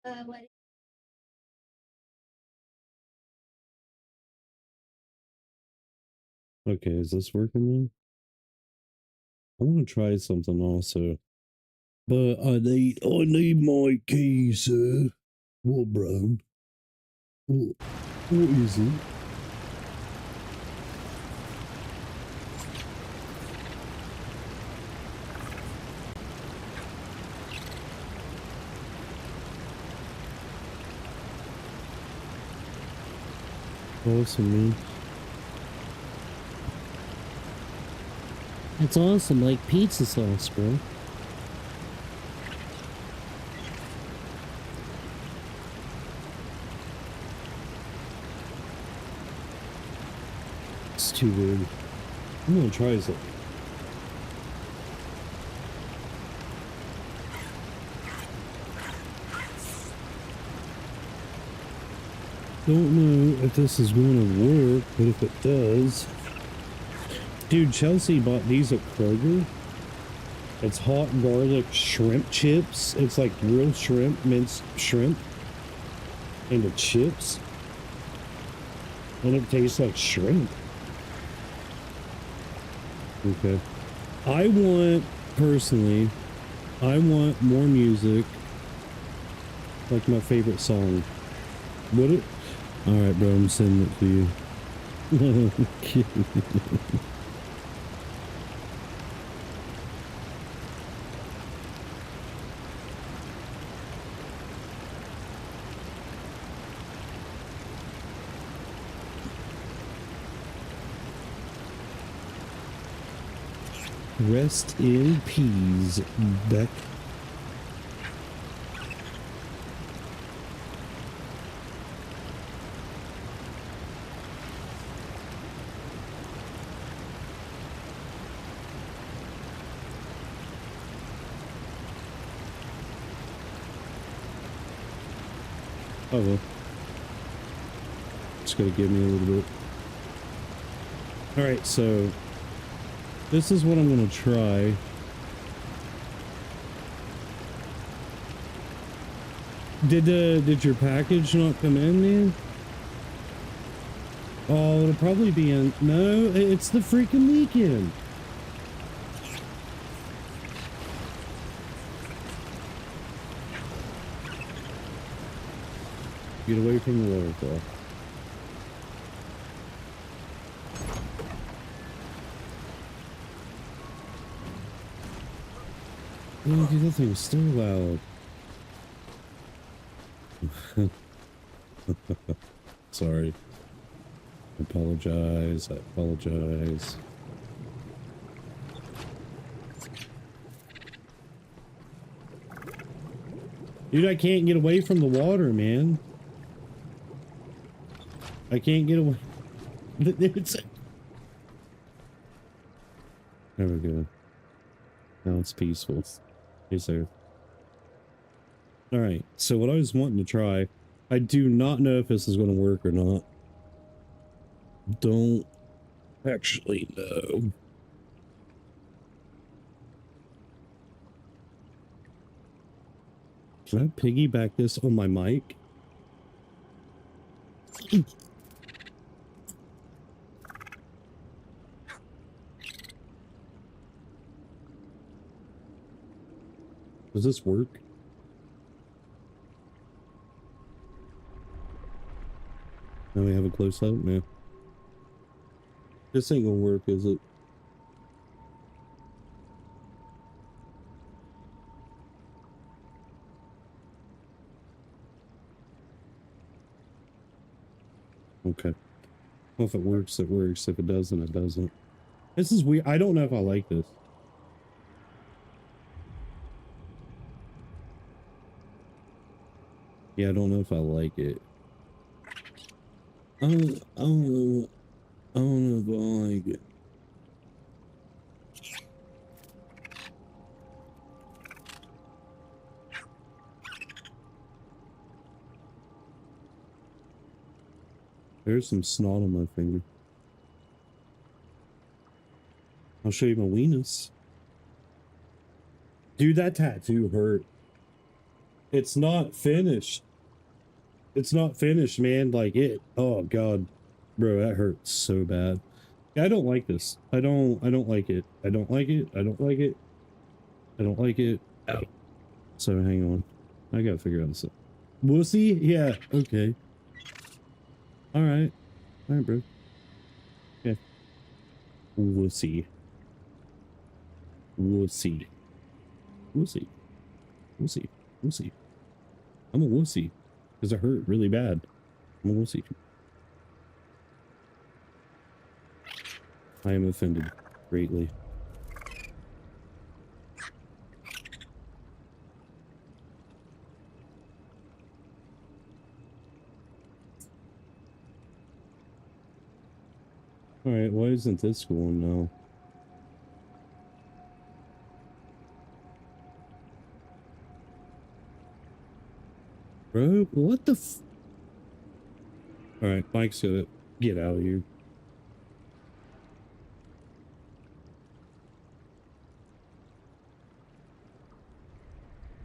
Okay, is this working now? I want to try something also. But I need my keys, sir. What, bro? What is it? Awesome, man. It's awesome, like pizza sauce, bro. It's too big. I'm gonna try something. Don't know if this is going to work, but if it does... Dude, Chelsea bought these at Kroger. It's hot garlic shrimp chips. It's like real shrimp, minced shrimp. And the chips. And it tastes like shrimp. Okay. Personally, I want more music. Like my favorite song. Would it? Alright, bro, I'm sending it to you. Rest in peace, Beck. Oh well. Just gotta give me a little bit. Alright, so this is what I'm gonna try. Did your package not come in, man? Oh, it'll probably be in. No, it's the freaking weekend. Get away from the waterfall. Oh, dude, that thing's still loud. Sorry. I apologize. I apologize. Dude, I can't get away from the water, man. I can't get away. It's... There we go. Now it's peaceful. Hey, sir. Alright, so what I was wanting to try, I do not know if this is going to work or not. Don't actually know. Can I piggyback this on my mic? Does this work? Now we have a close up? Yeah. This ain't gonna work, is it? Okay. Well, if it works, it works. If it doesn't, it doesn't. This is weird. I don't know if I like this. Yeah, I don't know if I like it. I don't know if I like it. There's some snot on my finger. I'll show you my weenus. Dude, that tattoo hurt. It's not finished. It's not finished, man. Like it. Oh God, bro, that hurts so bad. I don't like this. I don't like it. I don't like it. I don't like it. I don't like it. Ow. So hang on. I gotta figure out this. Wussy? Yeah. Okay. All right. All right, bro. Yeah. Wussy. Wussy. Wussy. Wussy. Wussy. I'm a wussy because it hurt really bad. I'm a wussy. I am offended greatly. All right, why isn't this going now? Bro, what the f— All right, Mike's gonna get out of here.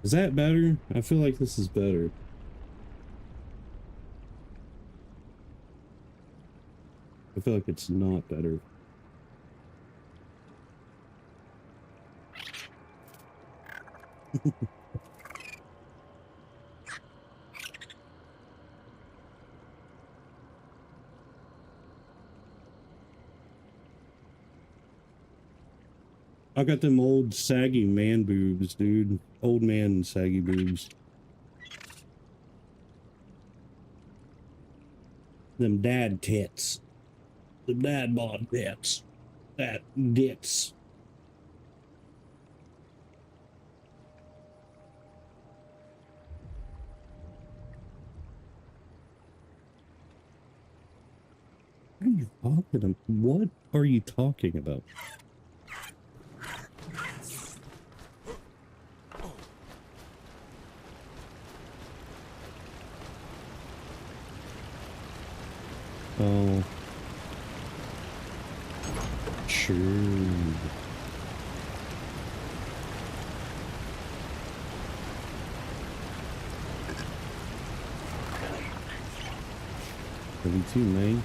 Is that better? I feel like this is better. I feel like it's not better. I got them old saggy man boobs, dude. Old man saggy boobs. Them dad tits. The dad bod tits. That dits. What are you talking about? What are you talking about? Oh. Sure. Too, man.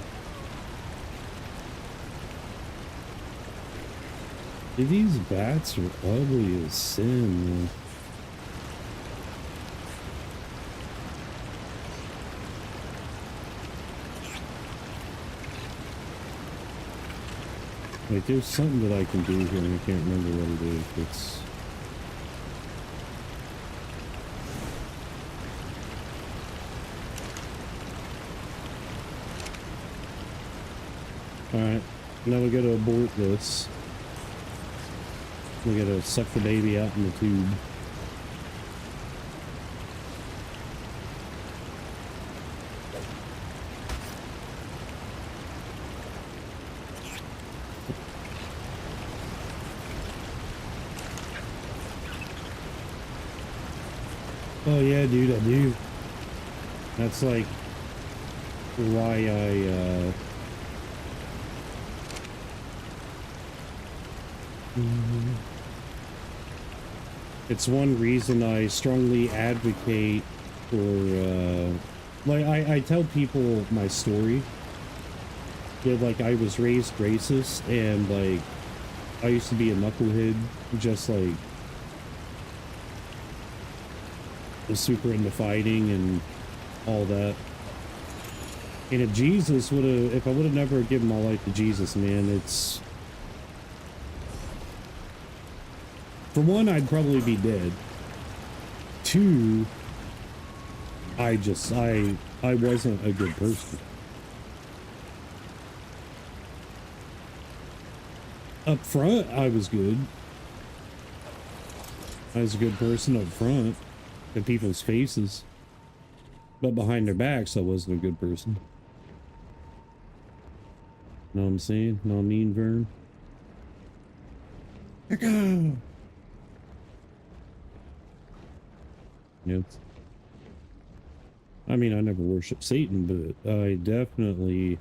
Dude, these bats are ugly as sin, man. Like, there's something that I can do here, and I can't remember what it is. It's... Alright, now we gotta abort this. We gotta suck the baby out in the tube. Oh yeah, dude, I do. That's like why it's one reason I strongly advocate for like I tell people my story. Yeah, like I was raised racist, and like I used to be a knucklehead, just like was super into fighting and all that. And if Jesus would have, if I would have never given my life to Jesus, man, it's... For one, I'd probably be dead. Two, I wasn't a good person. Up front, I was good. I was a good person up front in people's faces. But behind their backs, I wasn't a good person. Know what I'm saying? Know what I mean, Vern? Yep. I mean, I never worshiped Satan, but I definitely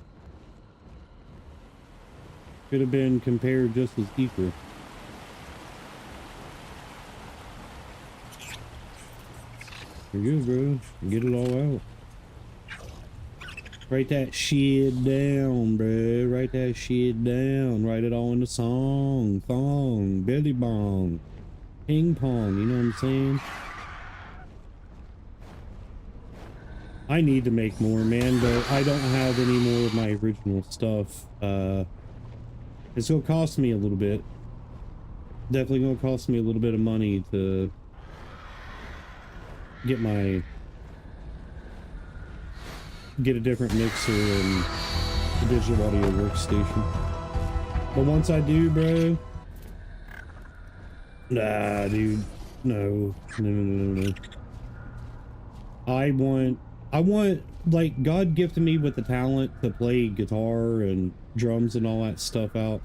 could have been compared just as equal. You're good, bro. Get it all out. Write that shit down, bro. Write that shit down. Write it all in the song. Thong. Billy bong. Ping pong. You know what I'm saying? I need to make more, man, but I don't have any more of my original stuff. It's gonna cost me a little bit. Definitely gonna cost me a little bit of money to get a different mixer and a digital audio workstation. But once I do, bro, nah, dude, no. I want, like, God gifted me with the talent to play guitar and drums and all that stuff out,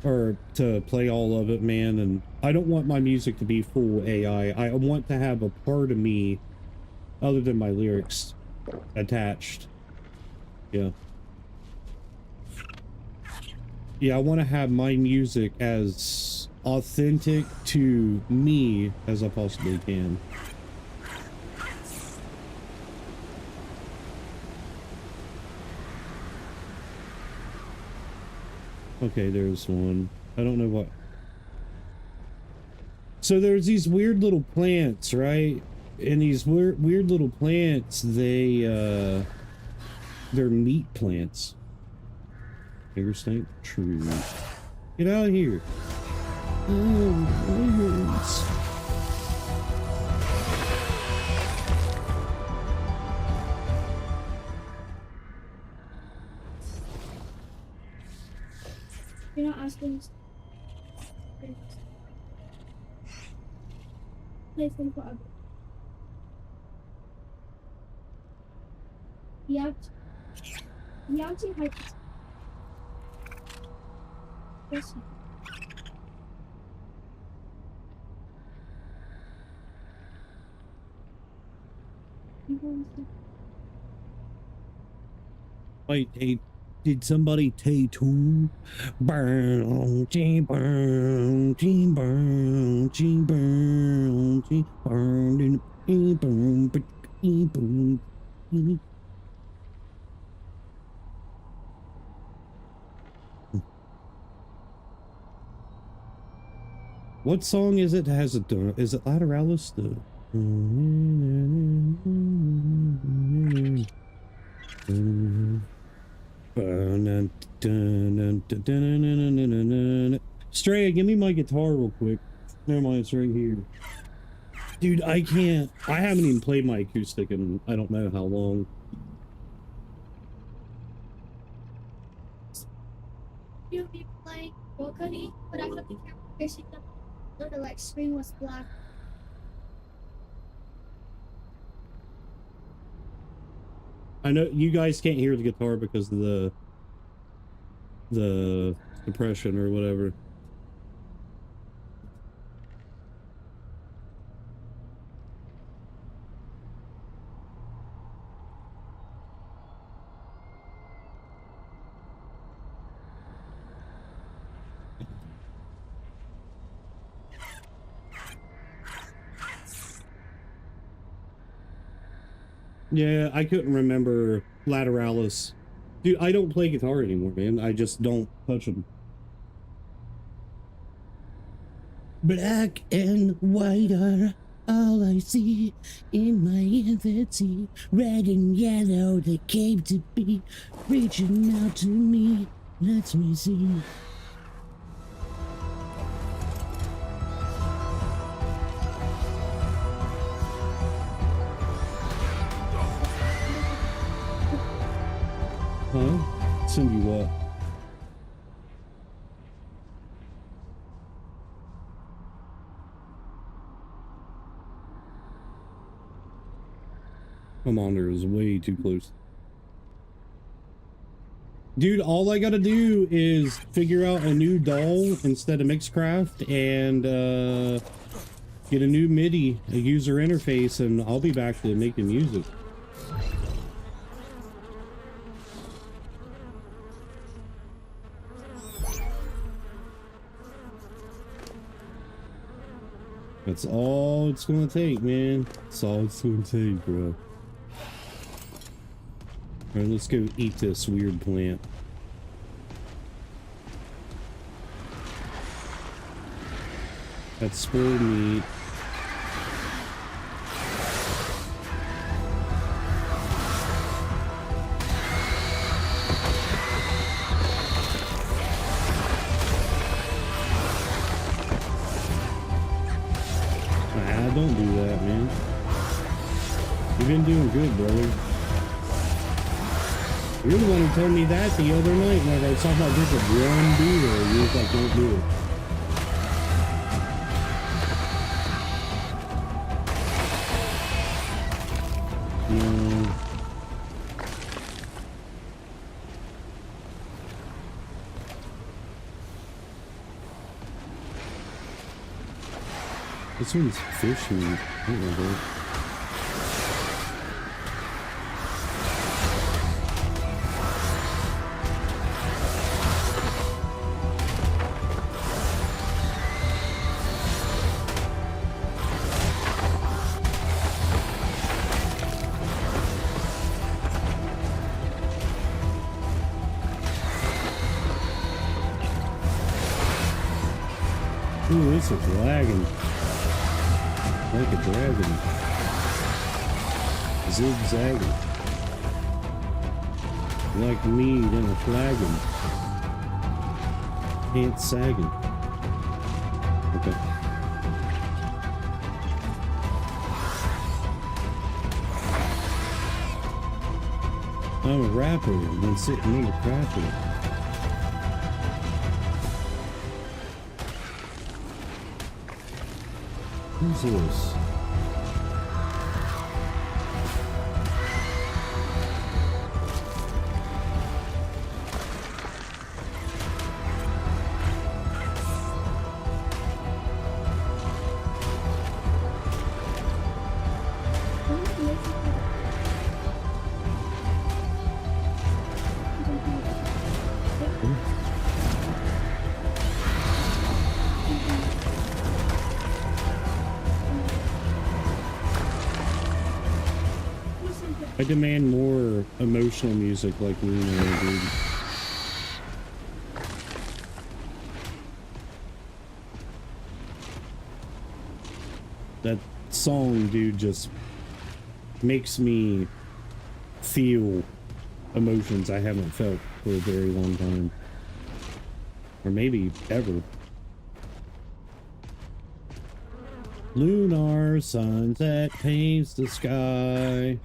or to play all of it, man. And I don't want my music to be full AI. I want to have a part of me other than my lyrics attached. Yeah. Yeah, I want to have my music as authentic to me as I possibly can. Okay, there's one. I don't know what. So there's these weird little plants, right? And these weird little plants, they're meat plants. Finger snake tree. Get out of here. Oh, You're not asking. Play some for others. You have to hide. Yes. Wait, hey, did somebody tattoo? Burn, burn, burn, burn, burn, burn. What song is it that has a is it Lateralis? Straya, give me my guitar real quick. Never mind, it's right here. Dude, I haven't even played my acoustic in I don't know how long. You'll be playing vocally, but I have the camera facing them. So the like screen was black. I know you guys can't hear the guitar because of the suppression or whatever. Yeah, I couldn't remember Lateralis. Dude, I don't play guitar anymore, man. I just don't touch them. Black and white are all I see in my infancy. Red and yellow, they came to be, reaching out to me. Let me see. Huh? Send you what? Commander is way too close. Dude, all I gotta do is figure out a new doll instead of Mixcraft and get a new MIDI, a user interface, and I'll be back to making music. That's all it's gonna take, man. That's all it's gonna take, bro. Alright, let's go eat this weird plant. That's spoiled meat. Don't do that, man. You've been doing good, brother. You're the one who told me that the other night when I was talking about just one dude. You was like, don't do it. No. This one's fishy. I don't know. Ooh, it's a dragon. Like a dragon. Zigzagging. Like mead in a flagon. Pants sagging. Okay. I'm a rapper, been sitting in the crapper. Who's this? I demand more emotional music like Luna, dude. That song, dude, just makes me feel emotions I haven't felt for a very long time. Or maybe ever. Lunar sunset paints the sky.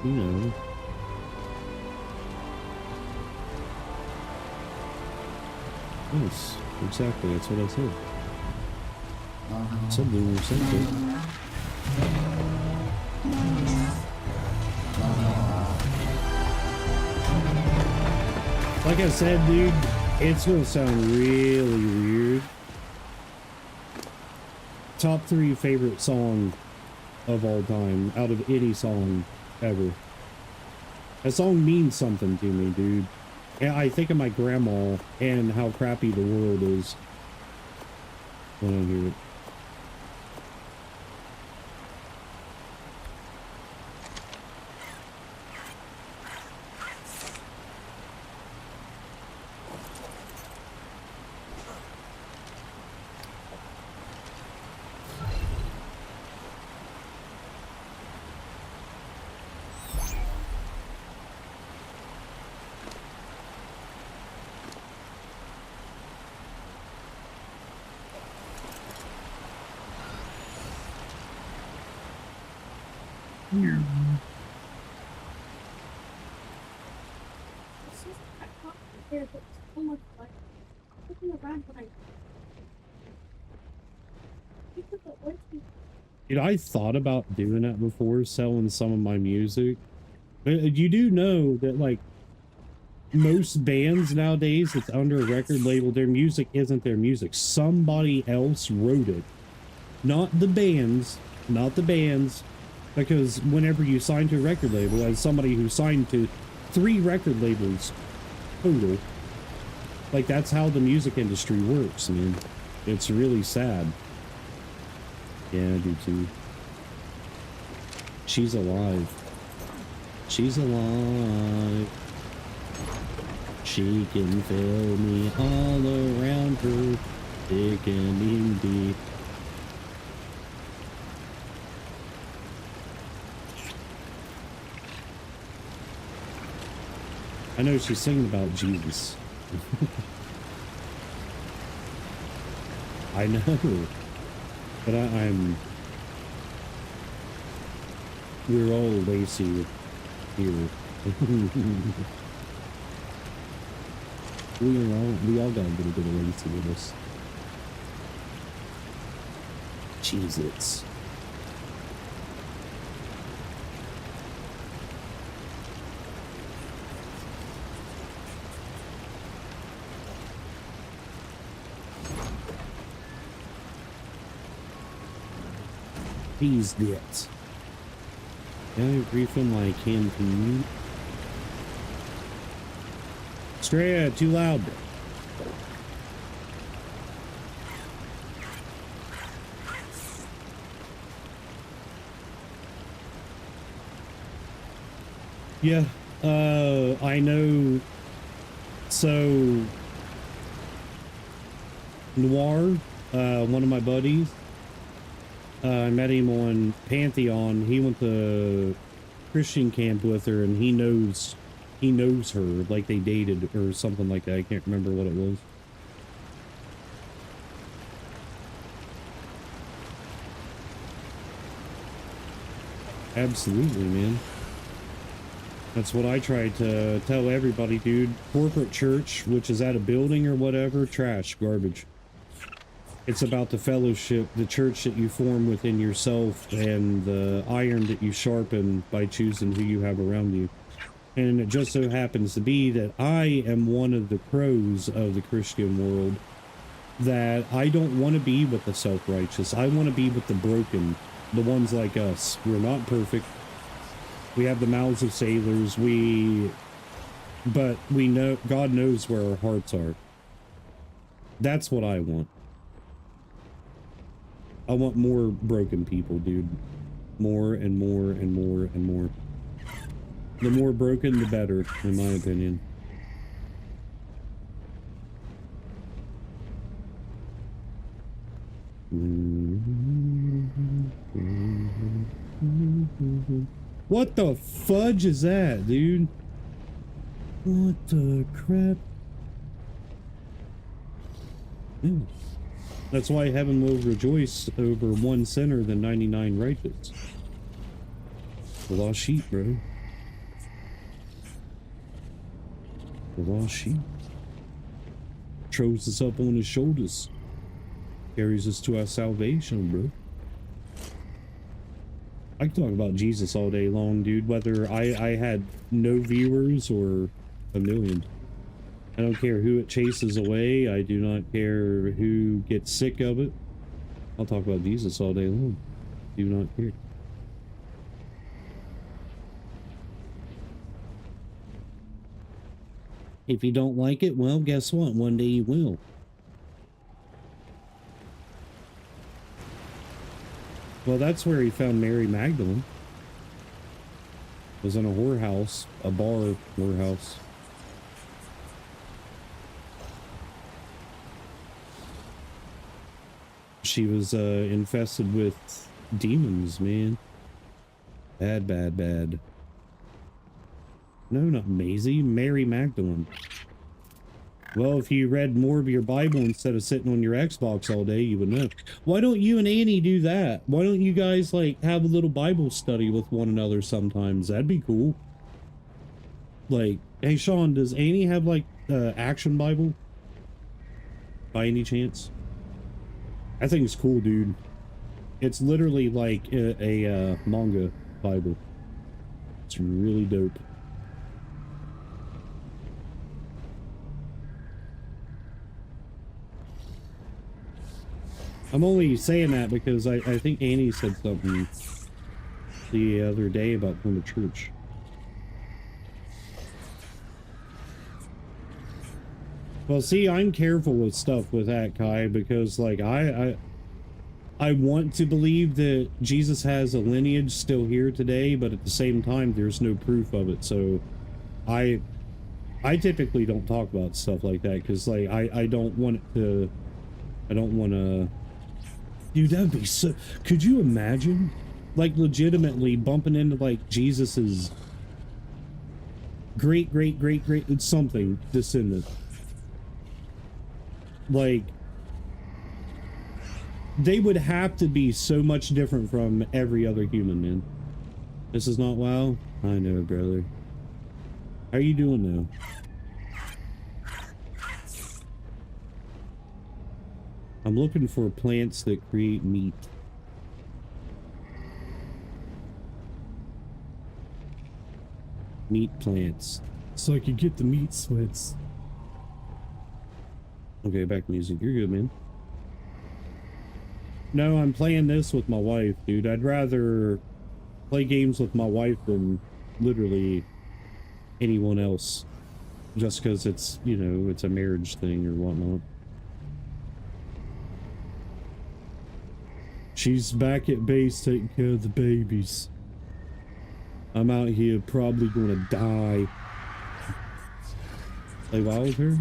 You know. Yes, exactly. That's what I said. Something or something. Like I said, dude, it's gonna sound really weird. Top 3 favorite song of all time, out of any song ever. That song means something to me, dude. And I think of my grandma and how crappy the world is when I hear it. Dude, I thought about doing that before, selling some of my music. You do know that, like, most bands nowadays that's under a record label, their music isn't their music. Somebody else wrote it. Not the bands. Not the bands. Because whenever you sign to a record label, as somebody who signed to 3 record labels total, like, that's how the music industry works, man. It's really sad. Yeah, I do too. She's alive. She's alive. She can feel me all around her, thick and in deep. I know she's singing about Jesus. I know, but we're all lazy here. we all got a little bit of lazy with us. Cheez-Its. Cheese bits. Can I refill my canned meat? Straya, too loud. Yeah, I know. So, Noir, one of my buddies, I met him on Pantheon. He went to Christian camp with her, and he knows her, like they dated or something like that. I can't remember what it was. Absolutely, man. That's what I try to tell everybody, dude. Corporate church, which is at a building or whatever, trash, garbage. It's about the fellowship, the church that you form within yourself, and the iron that you sharpen by choosing who you have around you. And it just so happens to be that I am one of the pros of the Christian world, that I don't want to be with the self-righteous. I want to be with the broken, the ones like us. We're not perfect. We have the mouths of sailors. But we know, God knows where our hearts are. That's what I want. I want more broken people, dude. More and more and more and more. The more broken, the better, in my opinion. What the fudge is that, dude? What the crap? Yeah. That's why heaven will rejoice over one sinner than 99 righteous. The lost sheep, bro. The lost sheep. Throws us up on his shoulders. Carries us to our salvation, bro. I can talk about Jesus all day long, dude, whether I had no viewers or a million. I don't care who it chases away. I do not care who gets sick of it. I'll talk about Jesus all day long. Do not care. If you don't like it, well, guess what? One day you will. Well, that's where he found Mary Magdalene. It was in a whorehouse, a bar whorehouse. She was infested with demons, man. Bad, bad, bad. No, not Maisie. Mary Magdalene. Well, if you read more of your Bible instead of sitting on your Xbox all day, you would know. Why don't you and Annie do that? Why don't you guys, like, have a little Bible study with one another sometimes? That'd be cool. Like, hey, Sean, does Annie have, like, Action Bible? By any chance? I think it's cool, dude. It's literally like a manga Bible. It's really dope. I'm only saying that because I think Annie said something the other day about going to church. Well, see, I'm careful with stuff with that, Kai, because like I want to believe that Jesus has a lineage still here today, but at the same time, there's no proof of it. So I typically don't talk about stuff like that because like I don't want it to. I don't want to. Dude, that'd be so. Could you imagine, like, legitimately bumping into like Jesus's great something descendant? Like, they would have to be so much different from every other human, man. This is not WoW? I know, brother. How are you doing now? I'm looking for plants that create meat. Meat plants. So I could get the meat sweats. Okay, back music. You're good, man. No, I'm playing this with my wife, dude. I'd rather play games with my wife than literally anyone else. Just because it's, you know, it's a marriage thing or whatnot. She's back at base taking care of the babies. I'm out here probably gonna die. Play WoW with her?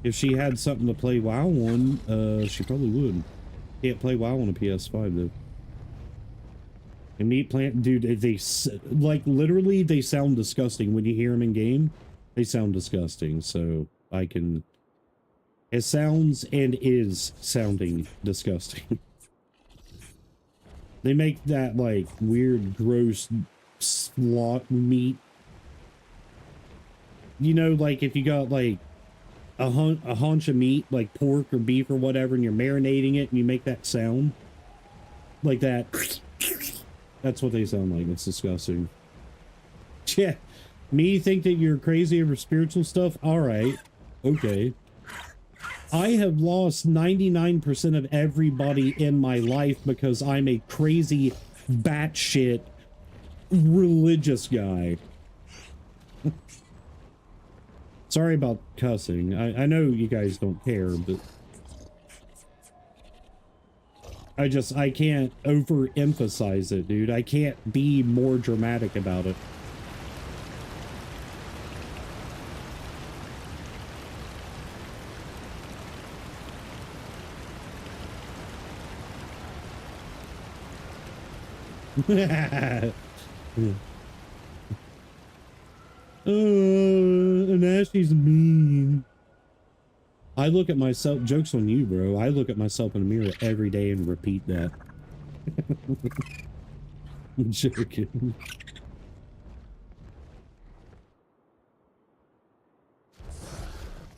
If she had something to play WoW on, she probably would. Can't play WoW on a PS5 though. And meat plant, dude, they like literally they sound disgusting when you hear them in game. They sound disgusting, so I can. It sounds and is sounding disgusting. They make that like weird, gross slot meat. You know, like if you got like a haunch of meat, like pork or beef or whatever, and you're marinating it and you make that sound. Like that. That's what they sound like. It's disgusting. Yeah. Me think that you're crazy over spiritual stuff? Alright. Okay. I have lost 99% of everybody in my life because I'm a crazy, batshit, religious guy. Sorry about cussing. I know you guys don't care, but... I can't overemphasize it, dude. I can't be more dramatic about it. And Ashley's mean. I look at myself, joke's on you, bro. I look at myself in the mirror every day and repeat that. I'm joking.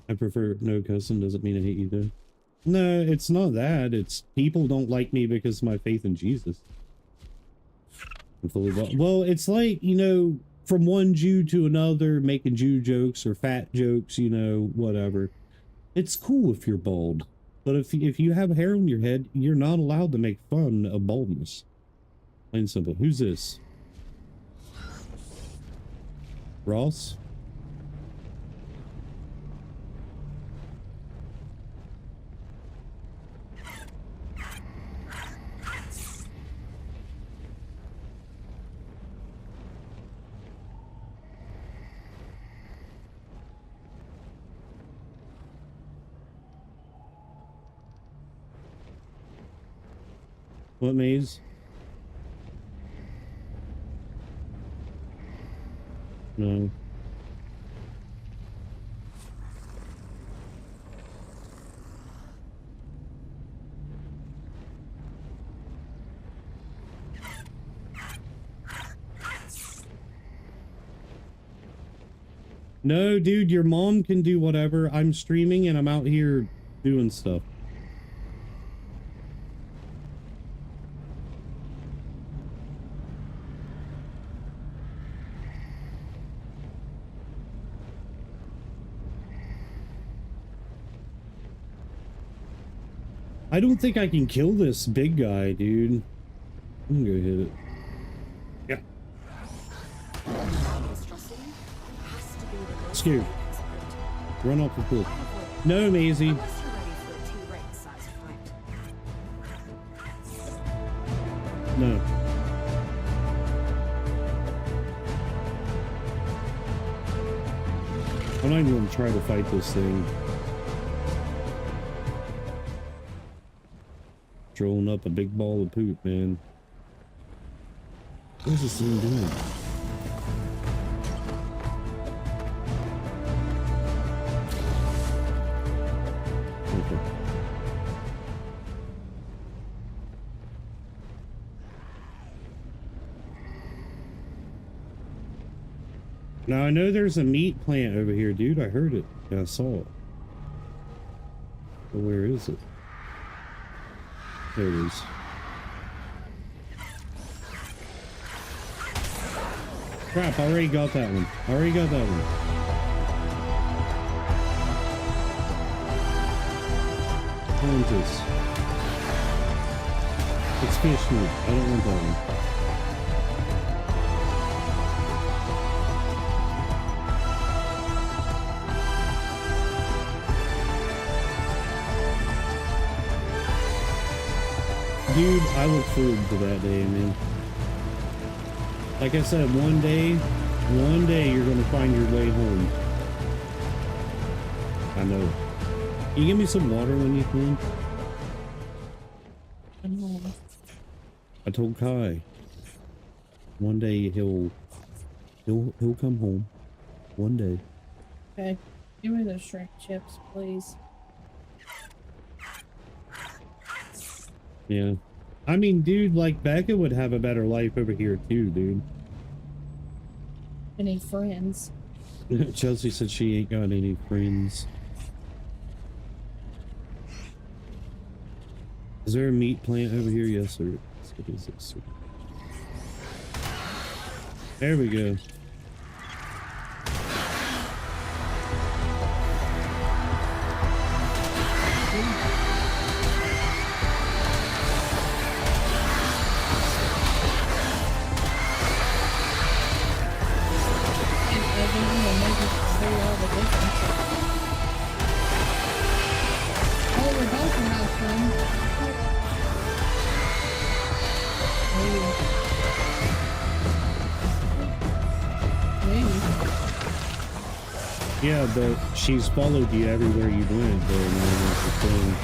I prefer no cousin, doesn't mean I hate you though. No, it's not that. It's people don't like me because of my faith in Jesus. I'm fully well, it's like, you know, from one Jew to another, making Jew jokes or fat jokes, you know, whatever. It's cool if you're bald, but if you have hair on your head, you're not allowed to make fun of baldness. Plain and simple. Who's this? Ross? What maze? No. No, dude, your mom can do whatever. I'm streaming and I'm out here doing stuff. I don't think I can kill this big guy, dude. I'm gonna go hit it. Yeah. Skew. Run off the cliff. No, Maisie. Unless you're ready for a T-Rex-sized fight. No. I'm not even gonna try to fight this thing. Trolling up a big ball of poop, man. What is this thing doing? Okay. Now I know there's a meat plant over here, dude. I heard it. Yeah, I saw it. But where is it? There it is. Crap, I already got that one. I already got that one. What is this? It's fish meat. I don't want that one. Dude, I look forward to that day, man. Like I said, one day you're gonna find your way home. I know. Can you give me some water when you can? I told Kai. One day he'll come home. One day. Okay. Give me those shrimp chips, please. Yeah. I mean, dude, like, Becca would have a better life over here, too, dude. Any friends? Chelsea said she ain't got any friends. Is there a meat plant over here? Yes, sir. What is this, sir? There we go. Yeah, but she's followed you everywhere you went, though, man. That's the thing.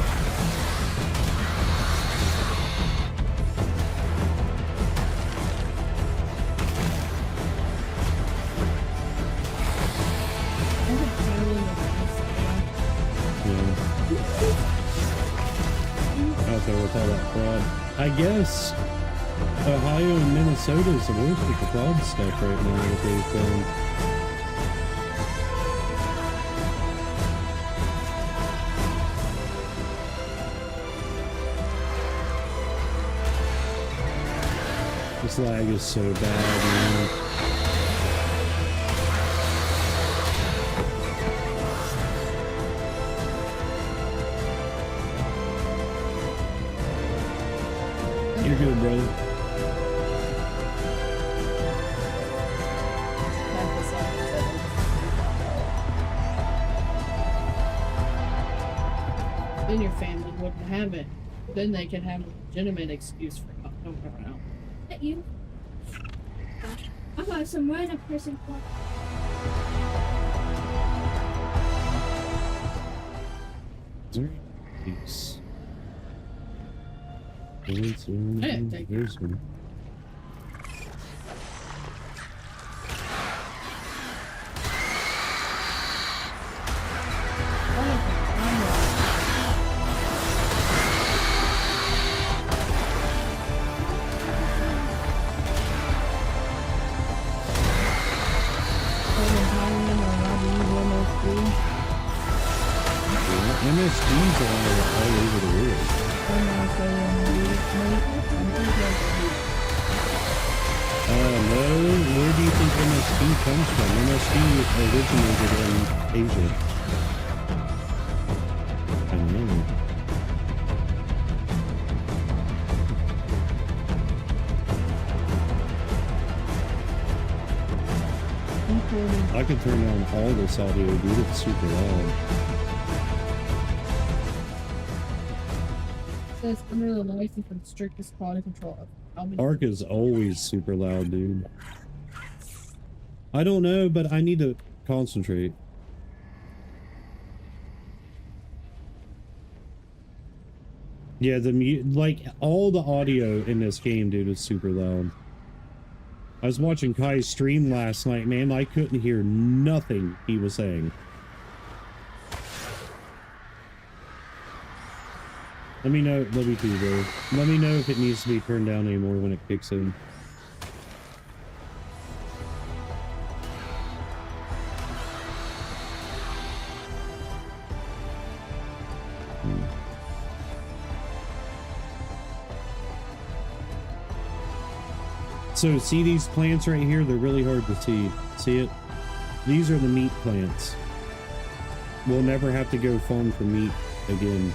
Out there with all that fraud. I guess Ohio and Minnesota is the worst with the fraud stuff right now that they've found. This lag is so bad, man. You're good, brother. Then your family wouldn't have it. Then they could have a legitimate excuse for not coming around. At you. I got some random person. Is there peace? There's one. MSDs are all over the world. No, where do you think MSD comes from? MSD originated in Asia. I don't know. People I could turn down all this audio, dude. It's super loud. It says under the license and strictest quality control. Arc is always super loud, dude. I don't know, but I need to concentrate. Yeah, like all the audio in this game, dude, is super loud. I was watching Kai's stream last night, man. I couldn't hear nothing he was saying. Let me know. Let me do, bro. Let me know if it needs to be turned down anymore when it kicks in. So see these plants right here? They're really hard to see. See it? These are the meat plants. We'll never have to go farm for meat again.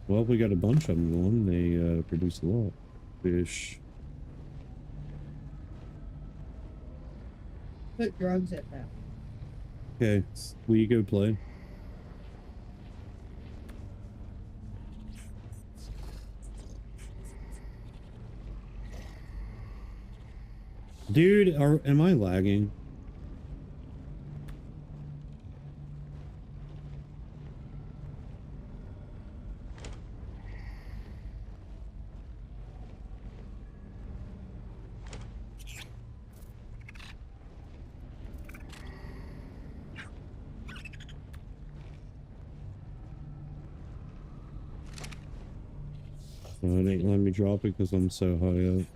Well, we got a bunch of them going. They produce a lot. Fish. Put drugs at that. Okay, will you go play? Dude, am I lagging? Oh, it ain't letting me drop it because I'm so high up.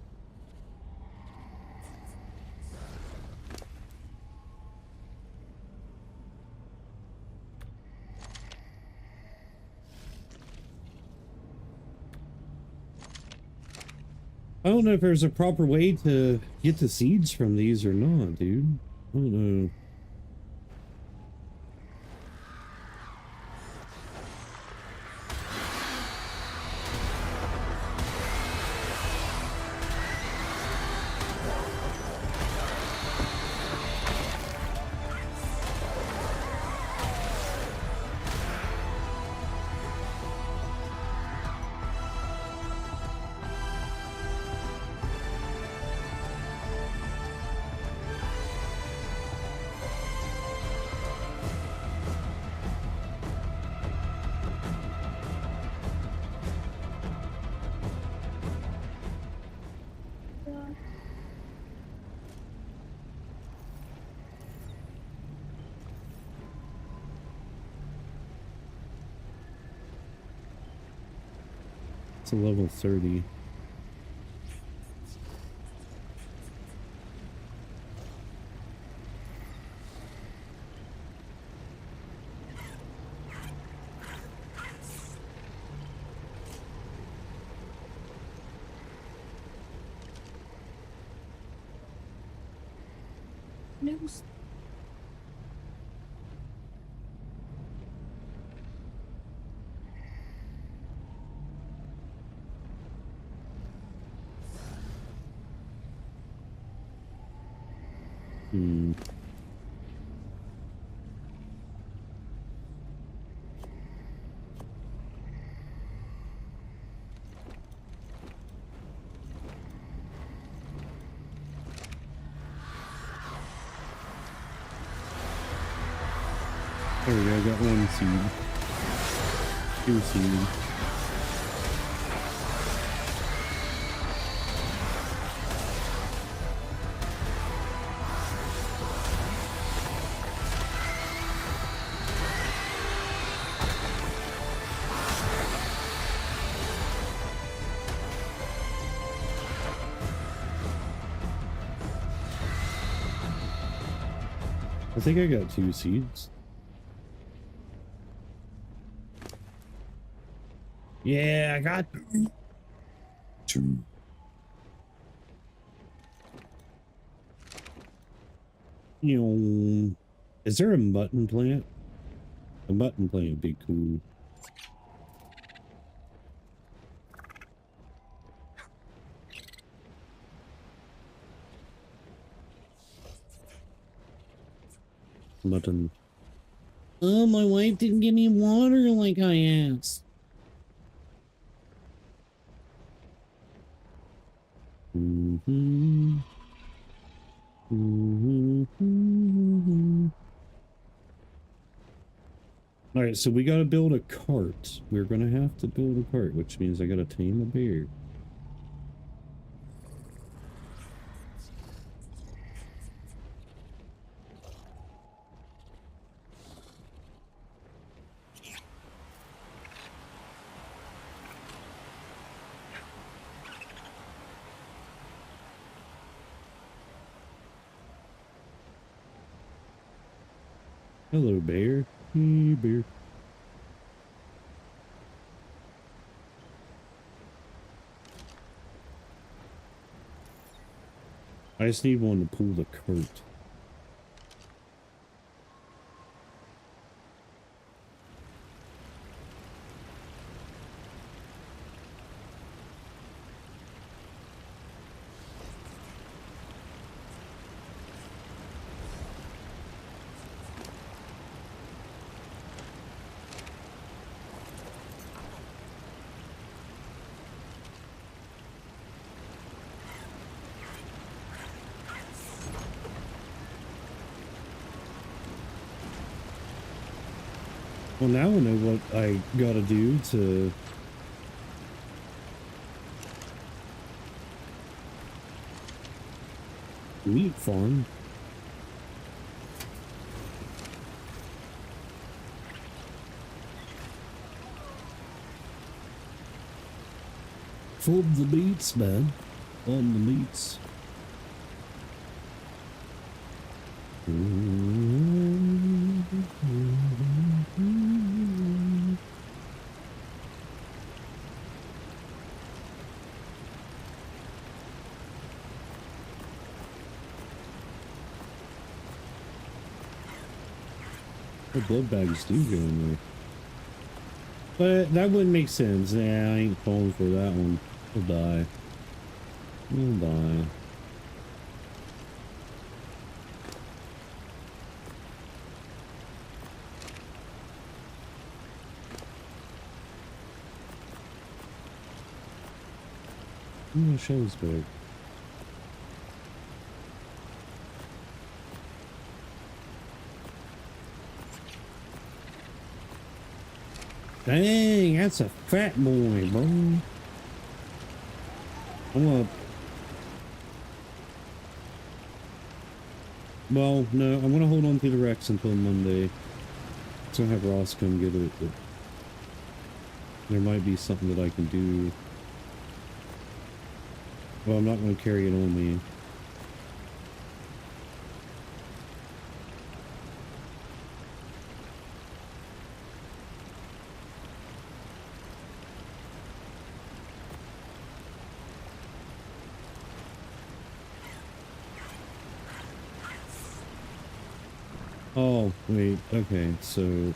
I don't know if there's a proper way to get the seeds from these or not, dude. I don't know. It's a level 30. News. Hmm. There we go, I got one seed. 2 seeds. I think I got 2 seeds. Yeah, I got 2. You know, is there a mutton plant? A mutton plant would be cool. Mutton. Oh, my wife didn't give me water like I asked. Mm-hmm. Mm-hmm. All right, so we got to build a cart. We're gonna have to build a cart, which means I gotta tame a bear. Hello, bear. Hey, bear. I just need one to pull the cart. Well, now I know what I gotta do to meat farm. Fold the beets, man. On the beets. The blood bags do go in there. But that wouldn't make sense. Yeah, I ain't falling for that one. He'll die. He'll die. Oh, the shell's back. Dang, that's a fat boy, bro. I'm gonna... Well, no, I'm gonna hold on to the Rex until Monday. So I'll have Ross come get it, but there might be something that I can do. Well, I'm not gonna carry it on me. Oh, wait, okay, so,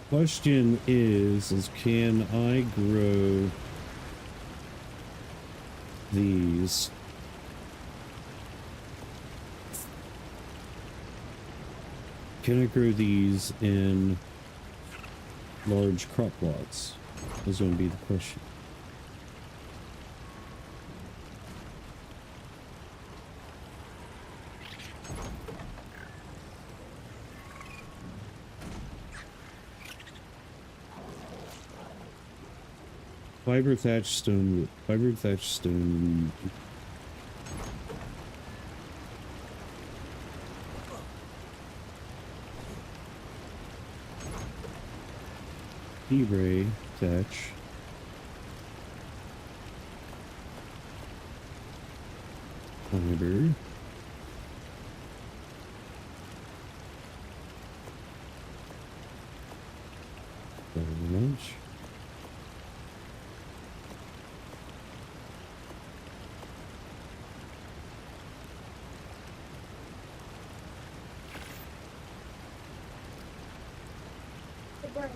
question is can I grow these? Can I grow these in large crop plots? Is going to be the question. Fiber thatched stone. Fiber thatched stone. Fibre thatch. Fiber. Very much. The bird.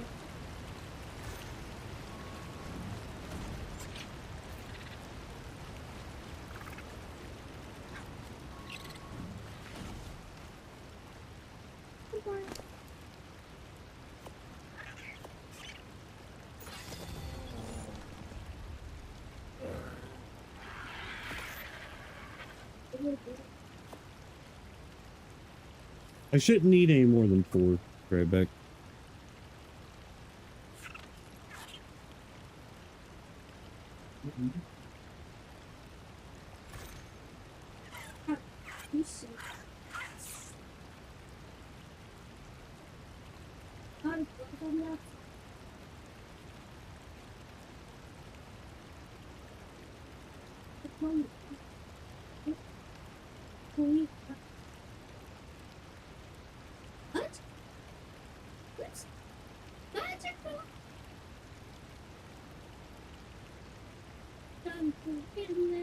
I shouldn't need any more than 4. Right back. You see. Not a good on that. What? What's magical? Something in the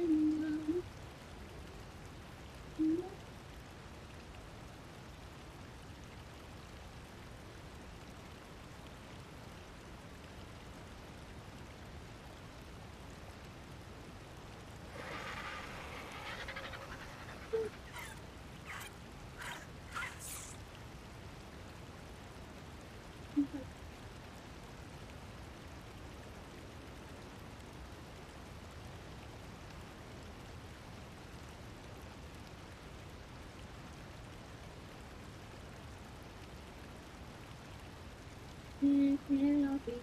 I'll be.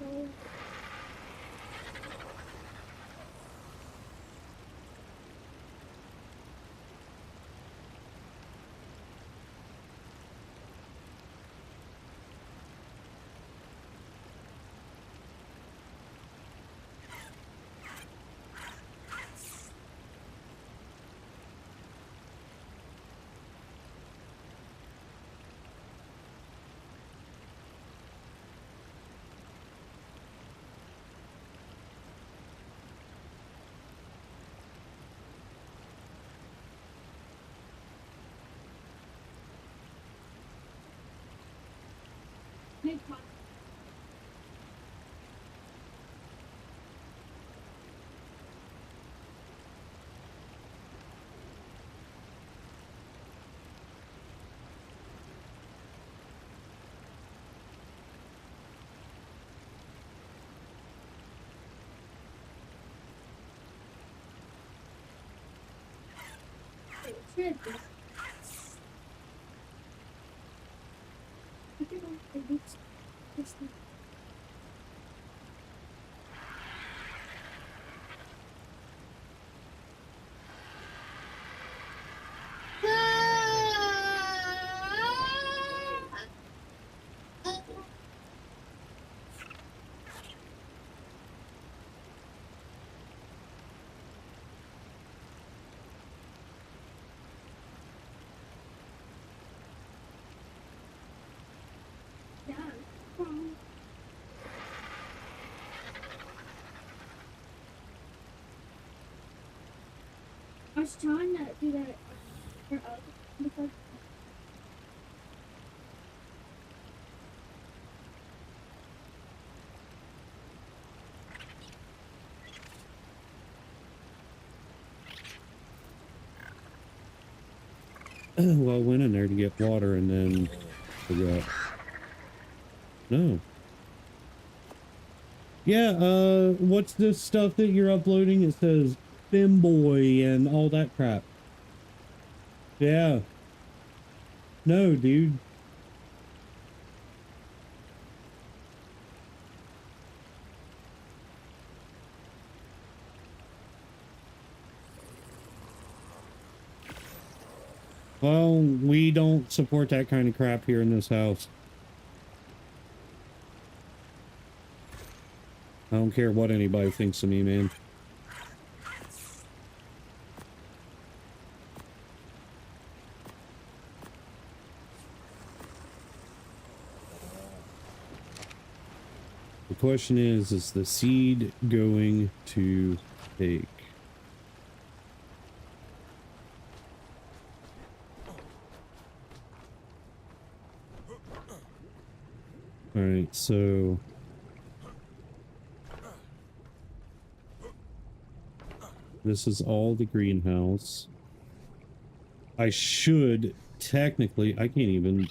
No. Hey, Pop. Shit. I think I'll do this. Yeah. I was trying to do that for because Well, I went in there to get water and then forgot. No. Yeah, what's this stuff that you're uploading? It says Femboy and all that crap. Yeah. No, dude. Well, we don't support that kind of crap here in this house. I don't care what anybody thinks of me, man. The question is the seed going to take? All right, so this is all the greenhouse. I should technically, I can't even.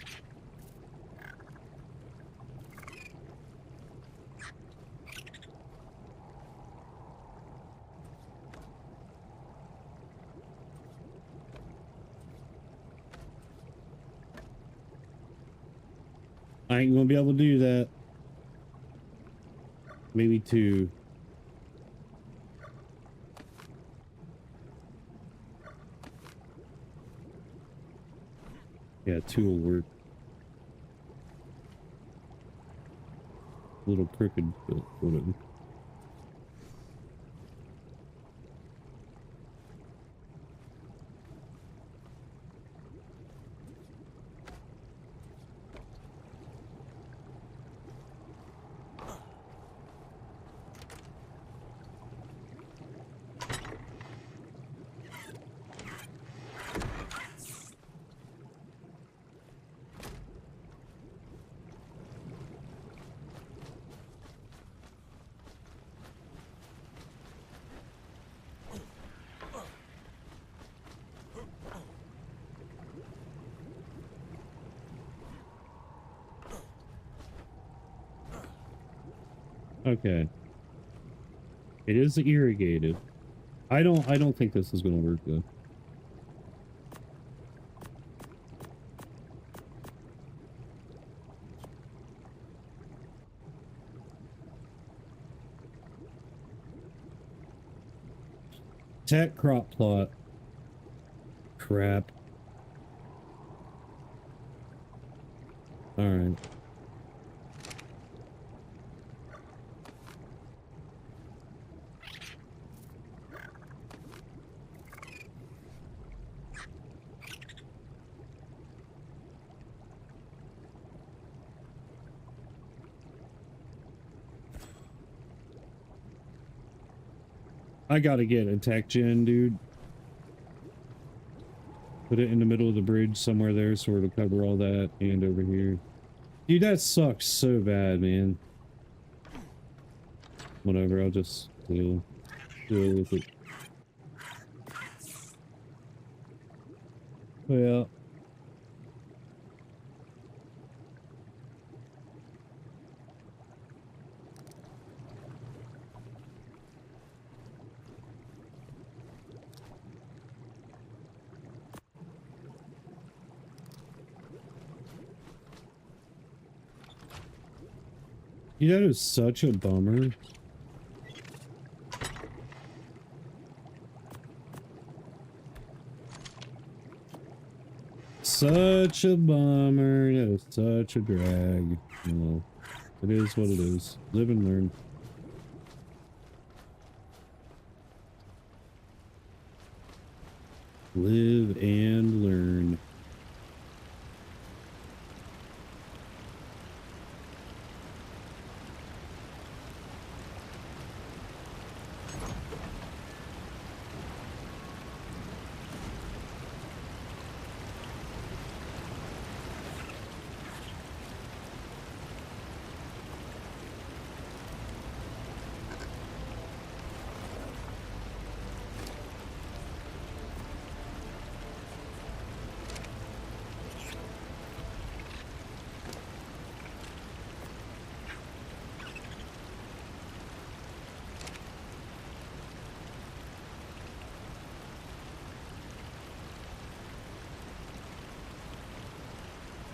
I ain't gonna be able to do that. Maybe two. Yeah, two will work. A little crooked, but whatever. Okay. It is irrigated. I don't think this is gonna work though. Tech crop plot. Crap. Alright. I gotta get a tech gen, dude. Put it in the middle of the bridge somewhere there so it'll cover all that and over here. Dude, that sucks so bad, man. Whatever, I'll just deal with it. Well. That is such a bummer. Such a bummer. That is such a drag. Well, it is what it is. Live and learn. Live and learn.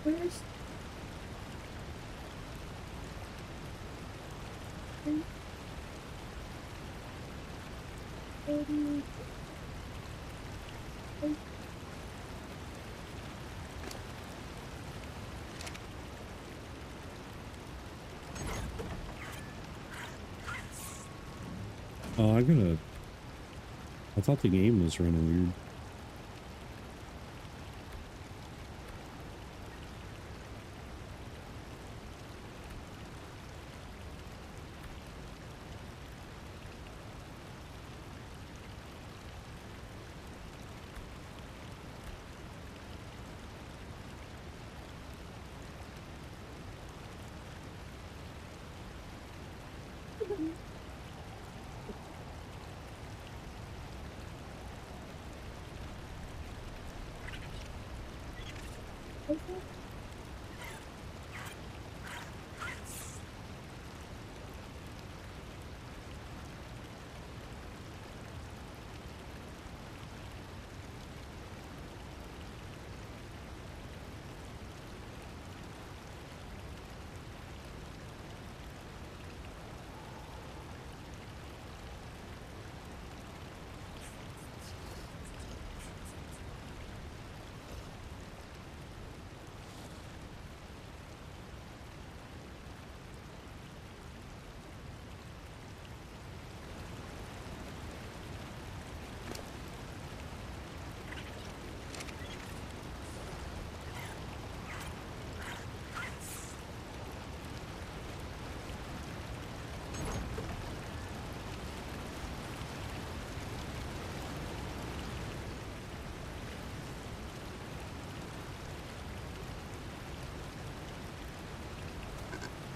Where's Oh, I thought the game was running weird.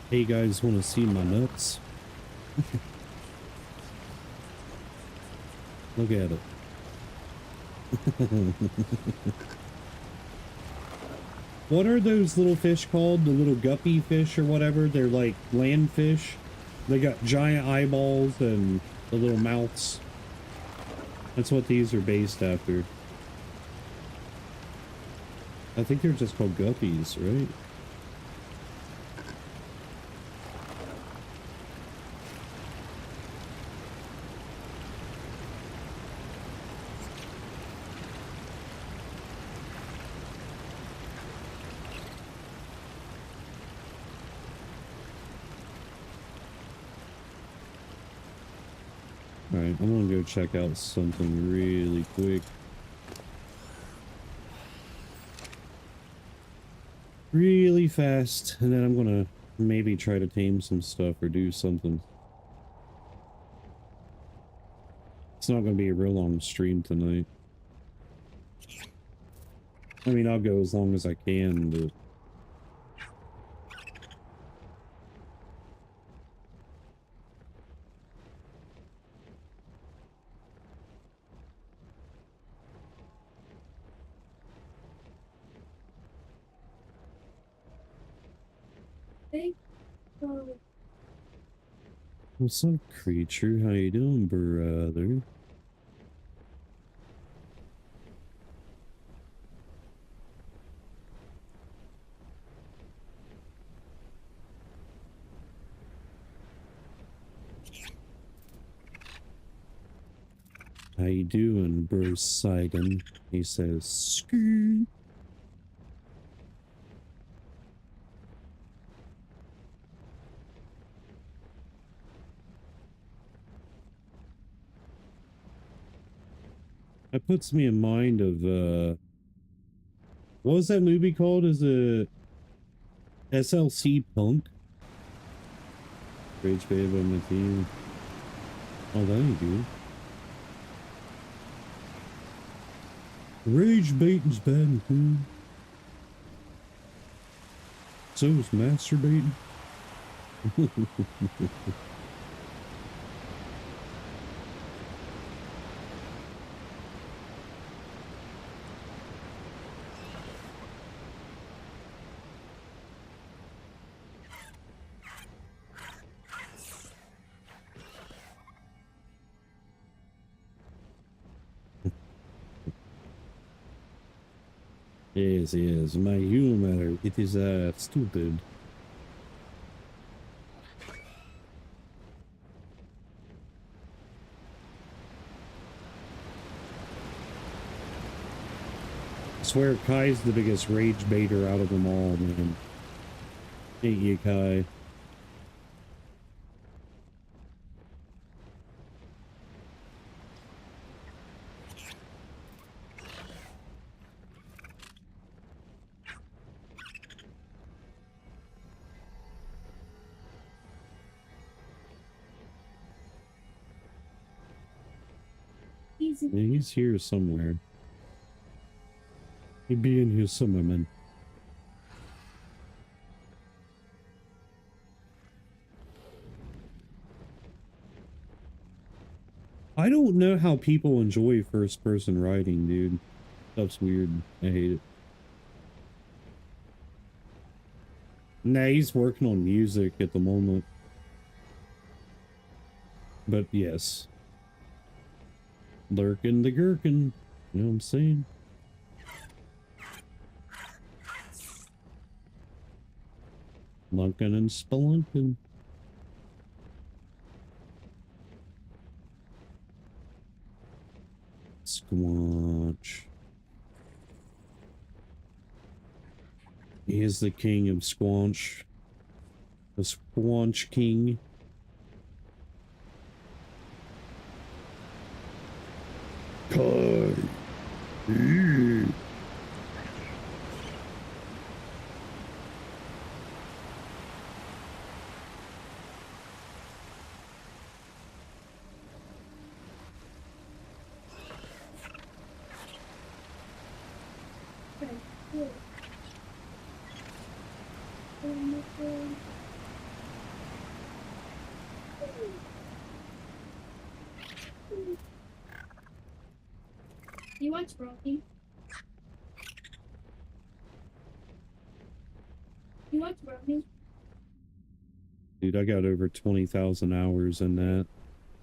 Hey, you guys want to see my nuts? Look at it. What are those little fish called? The little guppy fish or whatever? They're like land fish. They got giant eyeballs and the little mouths. That's what these are based after. I think they're just called guppies, right? Alright, I'm gonna go check out something really quick. Really fast, and then I'm gonna maybe try to tame some stuff or do something. It's not gonna be a real long stream tonight. I mean, I'll go as long as I can, but... What's up, creature? How you doing, brother? How you doing, bro Sidon? He says, "Skee." That puts me in mind of, what was that movie called? Is it SLC Punk? Rage Babe on my team. Oh, that ain't good. Rage baiting's bad too. So is masturbating. Yes, yes, my humor, it is, stupid. I swear Kai's the biggest rage baiter out of them all, man. Ain't you, Kai? easy. Yeah, he's here somewhere. He'd be in here somewhere, man. I don't know how people enjoy first-person writing, dude. Stuff's weird. I hate it. Nah, he's working on music at the moment. But yes. Lurking the gherkin. You know what I'm saying? Lunkin' and spelunkin'. Squanch. He is the king of Squanch. The Squanch king. Kai. Okay, cool. Oh my God. You watch Rocky? You watch Rocky? Dude, I got over 20,000 hours in that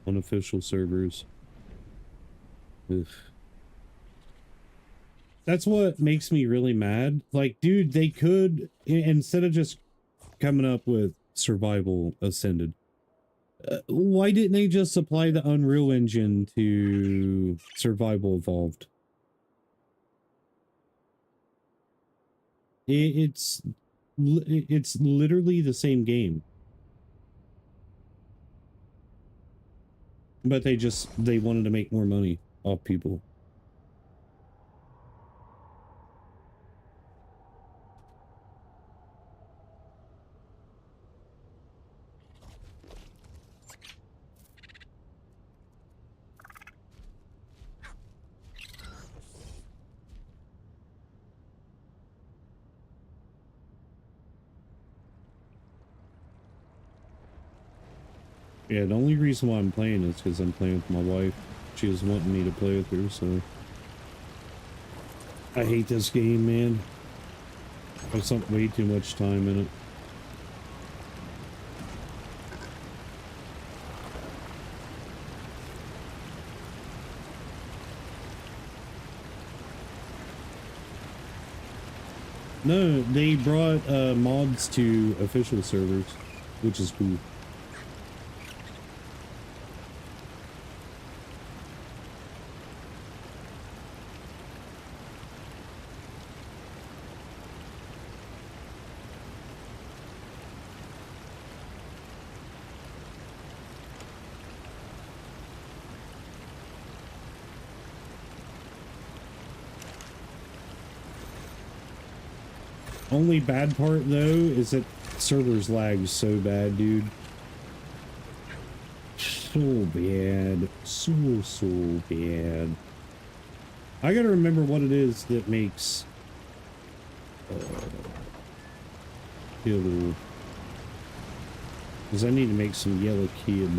on official servers. Ugh. That's what makes me really mad. Like, dude, they could, instead of just coming up with Survival Ascended, why didn't they just apply the Unreal Engine to Survival Evolved? It's literally the same game. But they wanted to make more money off people. Yeah, the only reason why I'm playing is because I'm playing with my wife. She was wanting me to play with her, so... I hate this game, man. I've sunk way too much time in it. No, they brought mods to official servers, which is cool. Only bad part though is that servers lag so bad, dude. So bad. So bad. I gotta remember what it is that makes yellow. Because I need to make some yellow kid.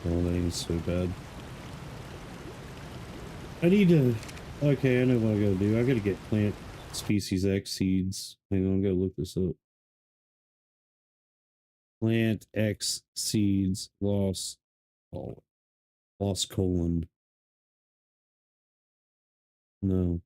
Oh, that ain't so bad. I need to... Okay, I know what I gotta do. I gotta get plant species X seeds. Hang on, I gotta look this up. Plant X seeds lost... Oh. Lost colon. No.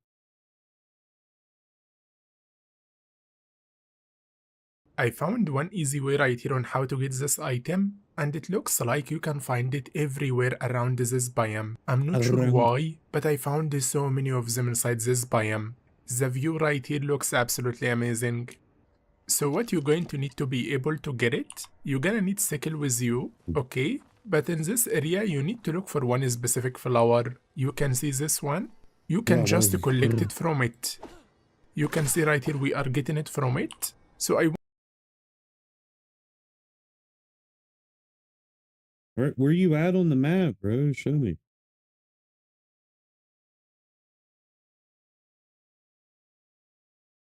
I found one easy way right here on how to get this item, and it looks like you can find it everywhere around this biome. I'm not sure why, but I found so many of them inside this biome. The view right here looks absolutely amazing. So what you're going to need to be able to get it, you're gonna need sickle with you, okay? But in this area, you need to look for one specific flower. You can see this one. You can Wow, just that was collect it from it. You can see right here, we are getting it from it. So I where you at on the map, bro? Show me.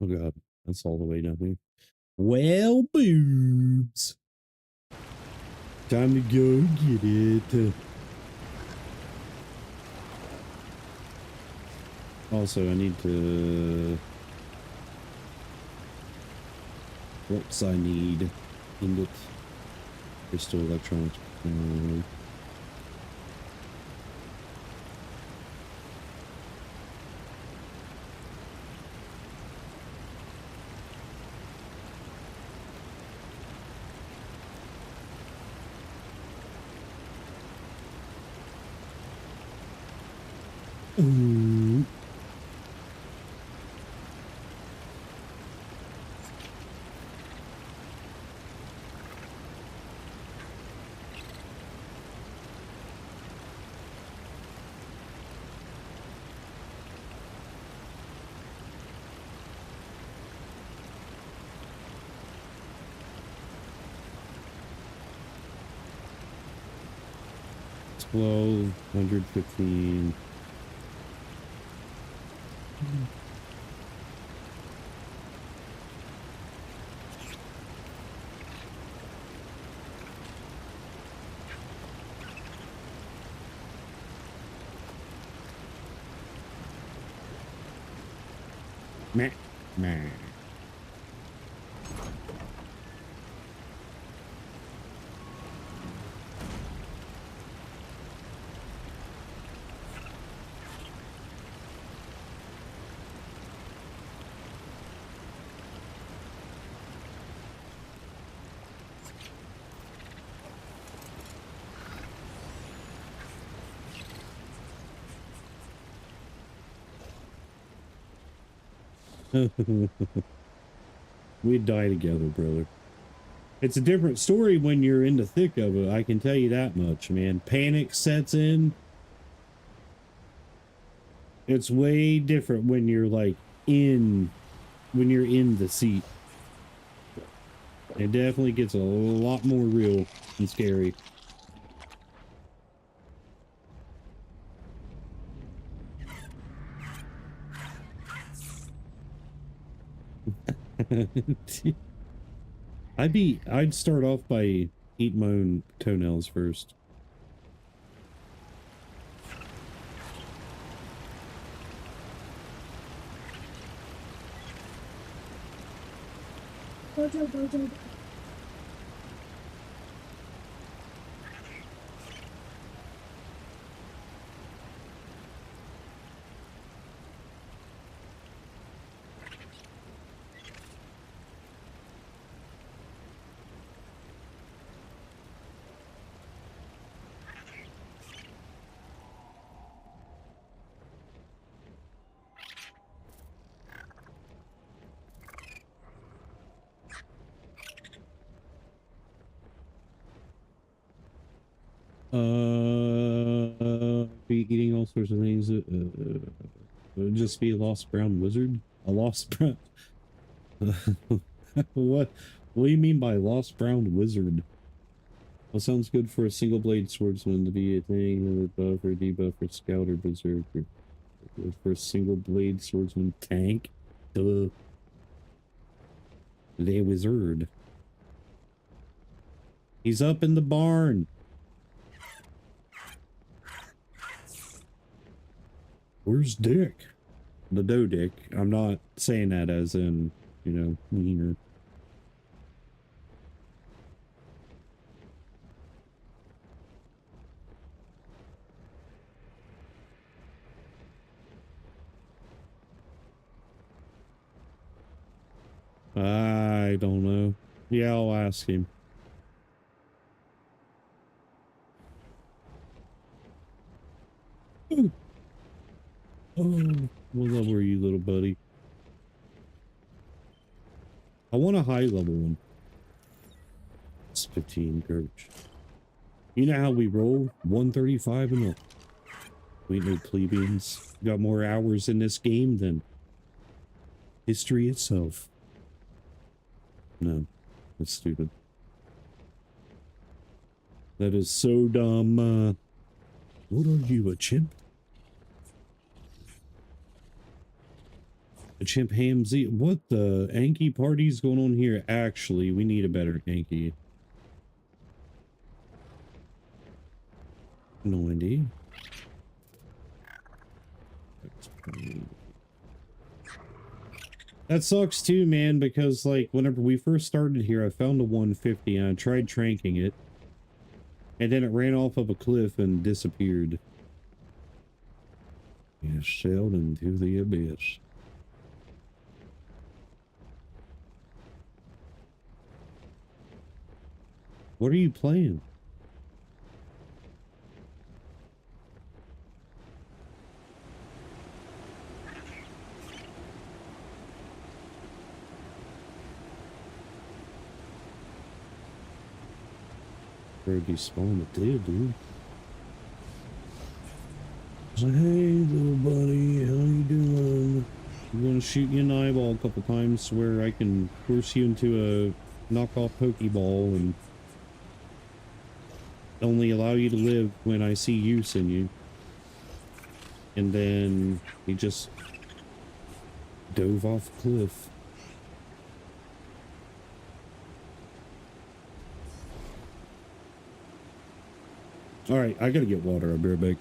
Oh god, that's all the way down here. Well, boobs. Time to go get it. Also, I need to... What's I need? Ingot. Crystal electronics. Ooh. Twelve 115. Meh. Meh. We'd die together, brother. It's a different story when you're in the thick of it. I can tell you that much, man. Panic sets in. It's way different when you're like when you're in the seat. It definitely gets a lot more real and scary. I'd start off by eating my own toenails first. Gojo, Gojo. Be eating all sorts of things. Would just be a lost brown wizard? A lost brown... What do you mean by lost brown wizard? Well, sounds good for a single blade swordsman to be a thing with buff or debuff or scout or berserker. For a single blade swordsman tank? Duh. The wizard. He's up in the barn. Where's Dick? The dough dick. I'm not saying that as in, you know, meaner. I don't know. Yeah, I'll ask him. Ooh. Oh, what level are you, little buddy? I want a high level one. It's 15 coach. You know how we roll? 135 and up. We ain't no plebeians. We got more hours in this game than history itself. No, that's stupid. That is so dumb. What are you, a chimp? A chimpanzee? What the Anki party's going on here? Actually, we need a better Anki. No idea. That sucks too, man, because like whenever we first started here, I found a 150 and I tried tranking it. And then it ran off of a cliff and disappeared. It sailed into the abyss. What are you playing? Where'd you spawn it there, dude? So, hey, little buddy, how you doing? I'm gonna shoot you in the eyeball a couple times where I can force you into a knockoff Pokeball and only allow you to live when I see use in you. And then he just dove off a cliff. All right, I gotta get water. I'll be right back.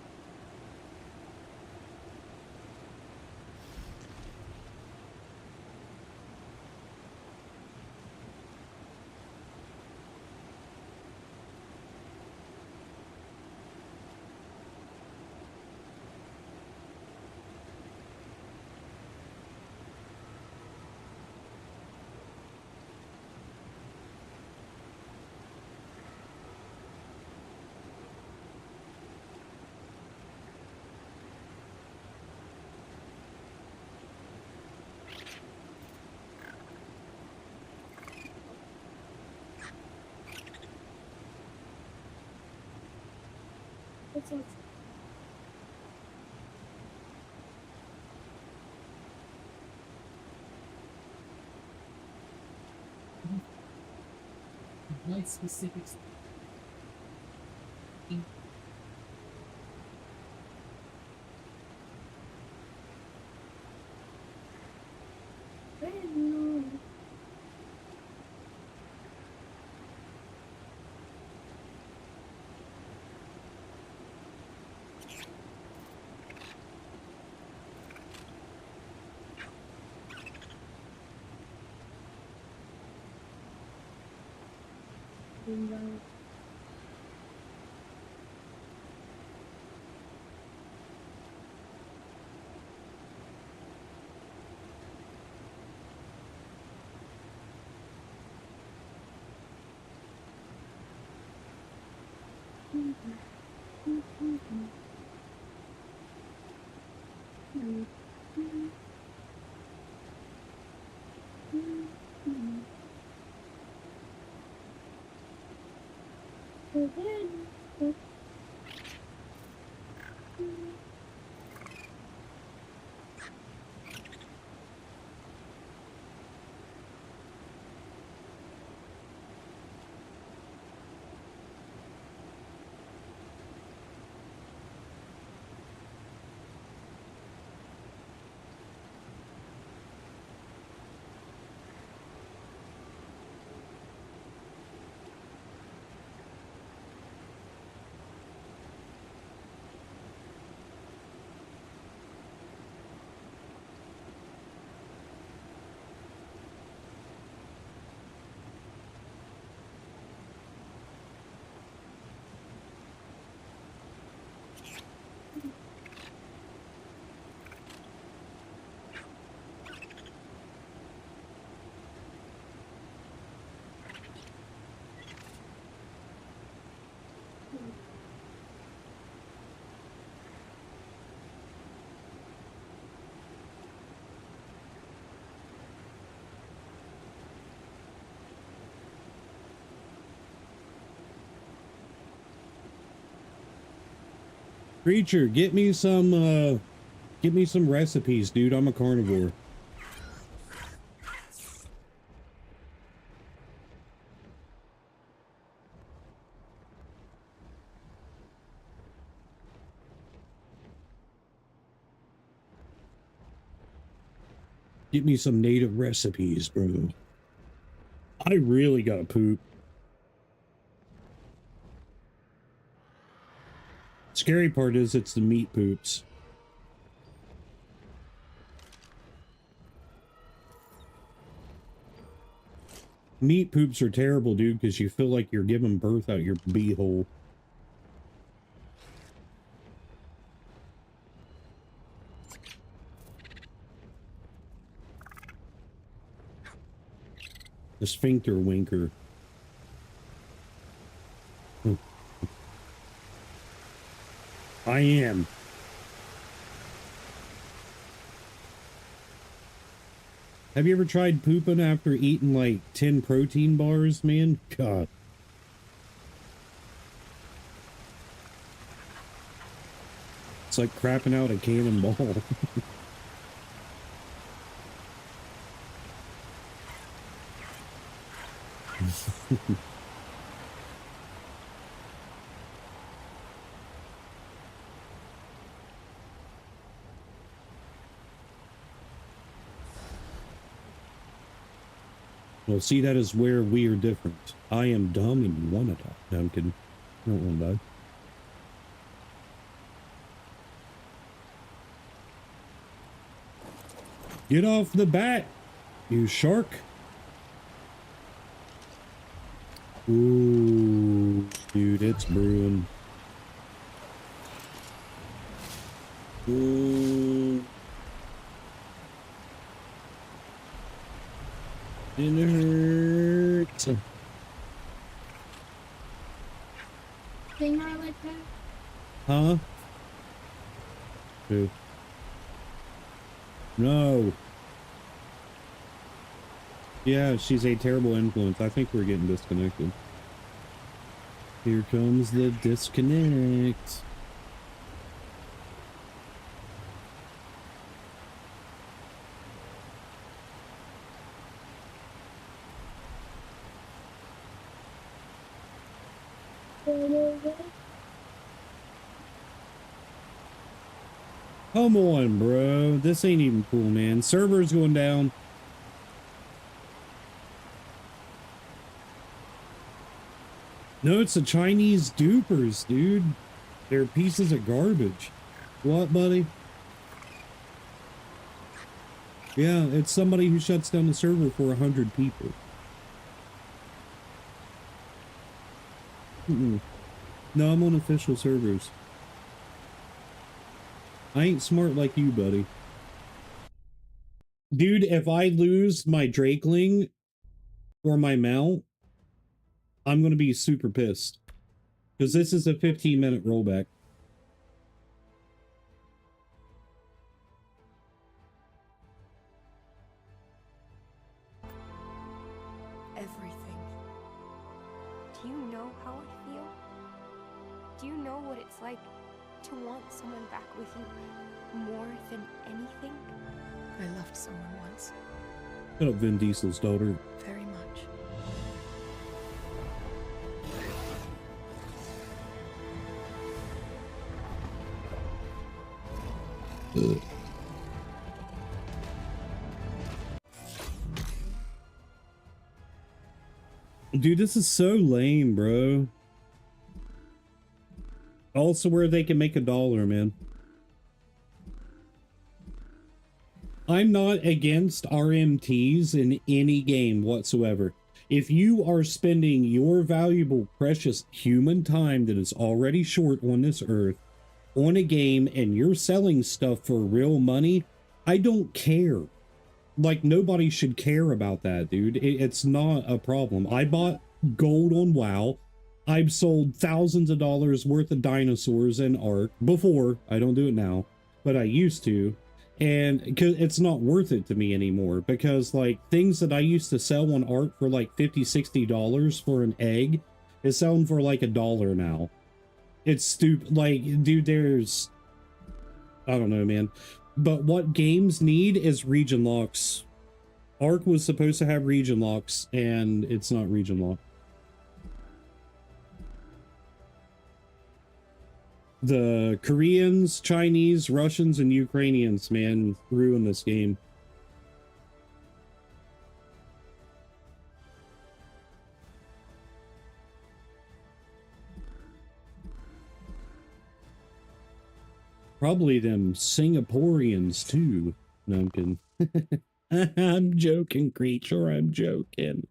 What's up? Like specifics. Bueno. Right. Creature, get me some recipes, dude. I'm a carnivore. Get me some native recipes, bro. I really gotta poop. Scary part is it's the meat poops. Meat poops are terrible, dude, because you feel like you're giving birth out your beehole. The sphincter winker. I am. Have you ever tried pooping after eating like 10 protein bars, man? God. It's like crapping out a cannonball. Well, see, that is where we are different. I am dumb and you want to die. No, I'm kidding. I don't want to die. Get off the bat, you shark. Ooh, dude, it's brewing. Ooh. It hurts. They are like that. Huh? Who? No. Yeah, she's a terrible influence. I think we're getting disconnected. Here comes the disconnect. Come on, bro. This ain't even cool, man. Server's going down. No, it's the Chinese dupers, dude. They're pieces of garbage. What, buddy? Yeah, it's somebody who shuts down the server for 100 people. No, I'm on official servers. I ain't smart like you, buddy. Dude, if I lose my Drakeling or my mount, I'm going to be super pissed. Because this is a 15-minute rollback. Everything. Do you know how I feel? Do you know what it's like to want someone back with you more than anything? I loved someone once. Shut up, Vin Diesel's daughter. Very much. Dude, this is so lame, bro. Also where they can make $1, man. I'm not against RMTs in any game whatsoever. If you are spending your valuable, precious human time that is already short on this earth on a game and you're selling stuff for real money, I don't care. Like, nobody should care about that, dude. It's not a problem. I bought gold on WoW. I've sold thousands of dollars worth of dinosaurs and art before. I don't do it now, but I used to. And it's not worth it to me anymore because, like, things that I used to sell on art for like $50, $60 for an egg is selling for like $1 now. It's stupid. Like, dude, there's, I don't know, man. But what games need is region locks. Ark was supposed to have region locks, and it's not region locked. The Koreans, Chinese, Russians, and Ukrainians, man, ruin this game. Probably them Singaporeans, too. No, I'm kidding. I'm joking, creature. I'm joking.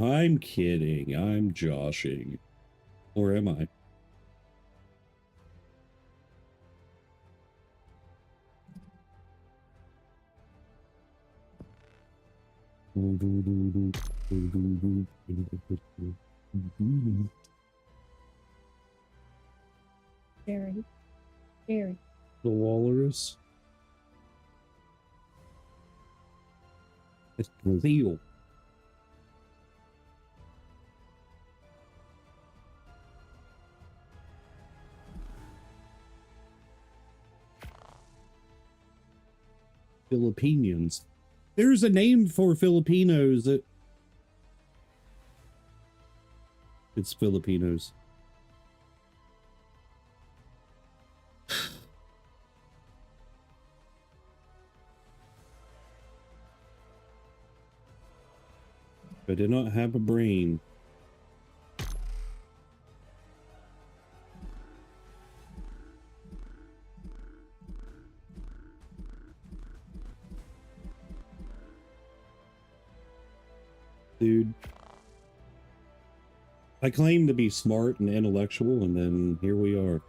I'm kidding. I'm joshing. Or am I? Very, very. The walrus. It's Brazil. Filipinos. There's a name for Filipinos that it's Filipinos. I did not have a brain. Dude. I claim to be smart and intellectual, and then here we are.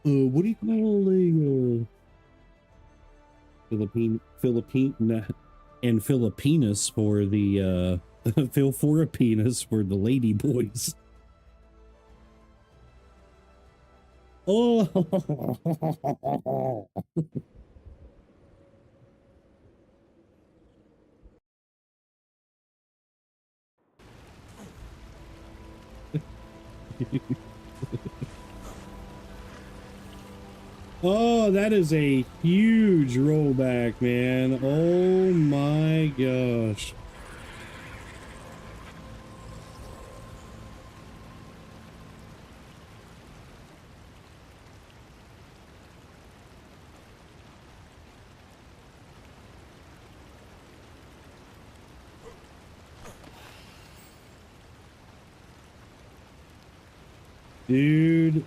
What do you call a Philippine and Filipinas for the Philippinas for the lady boys. Oh. Oh, that is a huge rollback, man. Oh my gosh. Dude.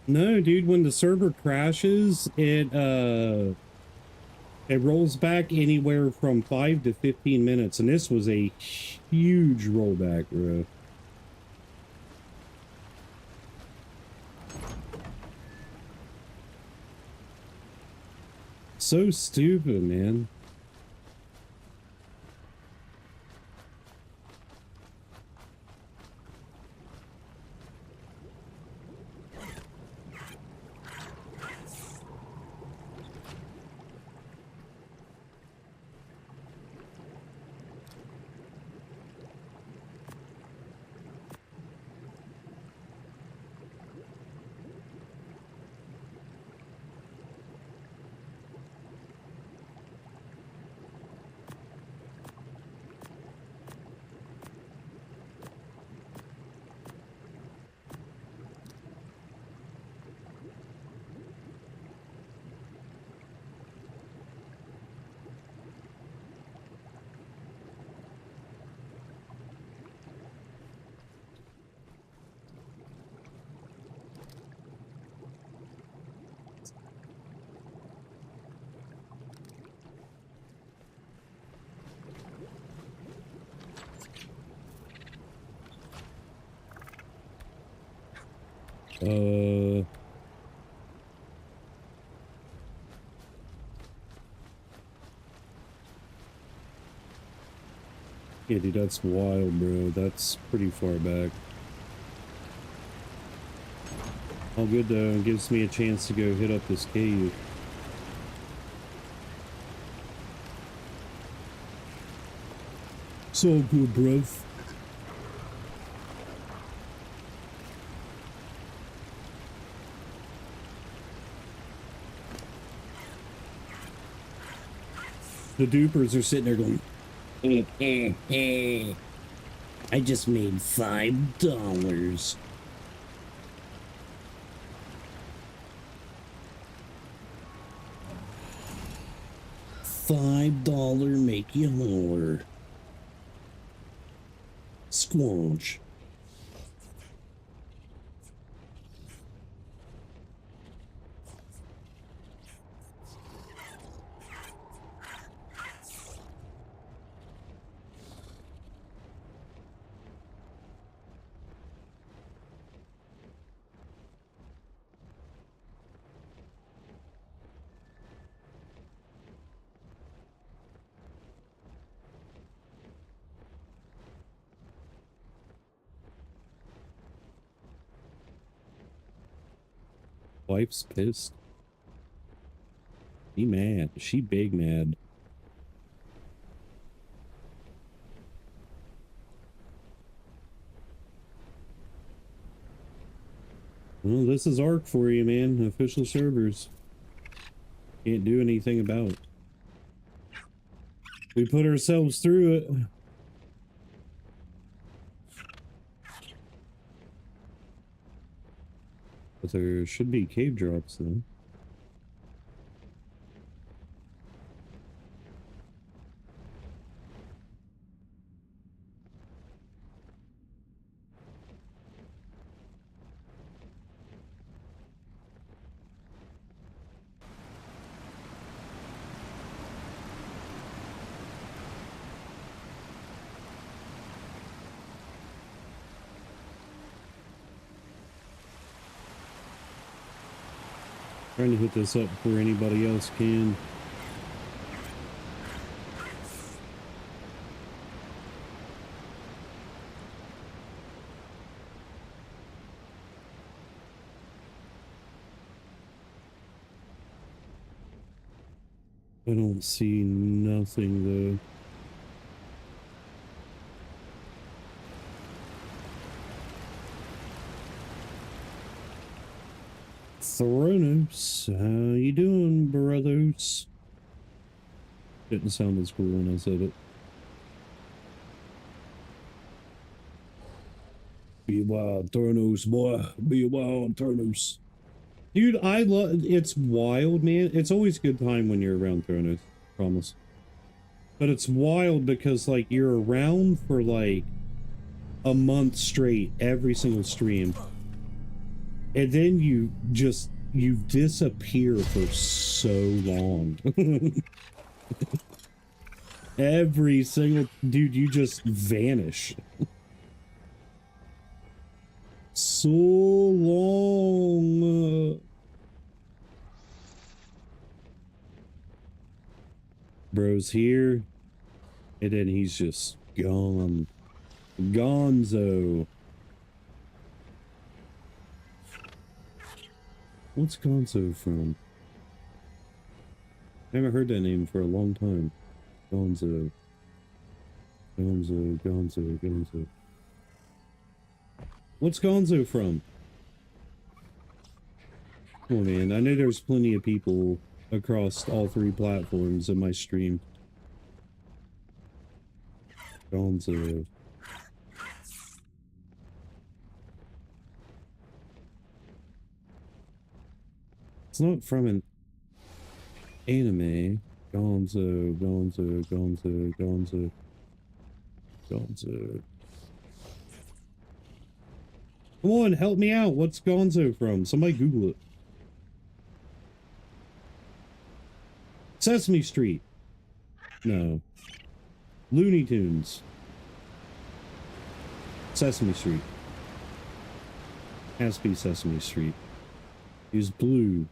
No, dude, when the server crashes, it rolls back anywhere from 5 to 15 minutes, and this was a huge rollback, bro. So stupid, man. Uh, yeah, dude, that's wild, bro. That's pretty far back. All good though. It gives me a chance to go hit up this cave. It's all good, bruv. The dupers are sitting there going, I just made $5. $5 make you holler. Squanch. wife's pissed. She mad. She big mad. Well, this is ARC for you, man. Official servers. Can't do anything about it. We put ourselves through it. But there should be cave drops, though. Trying to hit this up before anybody else can. I don't see nothing though. Thronos, how you doing, brothers? Didn't sound as cool when I said it. Be wild, Thronos, boy. Be wild, Thronos. Dude, I love it's wild, man. It's always a good time when you're around Thronos, promise. But it's wild because, like, you're around for like a month straight, every single stream. And then you disappear for so long. Every single dude, you just vanish. So long. Bro's here, and then he's just gone. Gonzo. What's Gonzo from? I haven't heard that name for a long time. Gonzo. Gonzo. What's Gonzo from? Come on, man. I know there's plenty of people across all three platforms in my stream. Gonzo. It's not from an anime. Gonzo. Come on, help me out. What's Gonzo from? Somebody Google it. Sesame Street. No. Looney Tunes. Sesame Street. Has to be Sesame Street. He was blue.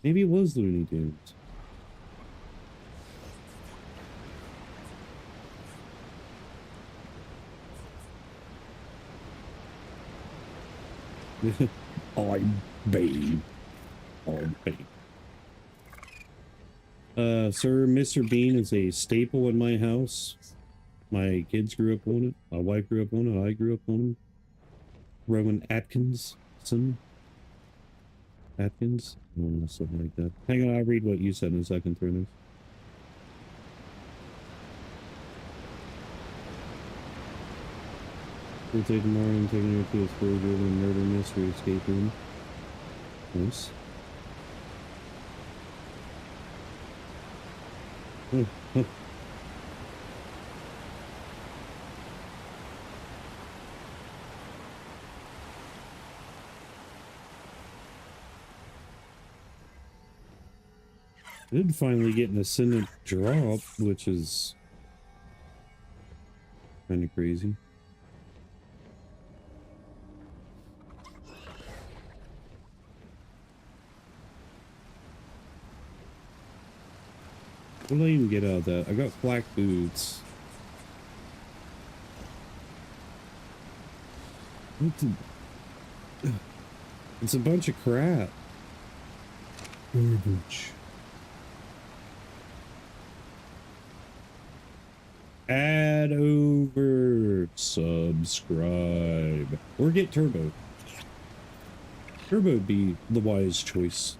Maybe it was Looney Tunes. I'm babe. I'm babe. Sir, Mr. Bean is a staple in my house. My kids grew up on it. My wife grew up on it. I grew up on it. Rowan Atkinson. Atkins? I don't know, something like that. Hang on, I'll read what you said in a second, Turners. Birthday tomorrow, I'm taking her to a school-driven murder mystery escape room. Nice. Oh. I did finally get an ascendant drop, which is kind of crazy. What did I even get out of that? I got black boots. What the... It's a bunch of crap. Garbage. Add over. Subscribe. Or get Turbo. Turbo would be the wise choice.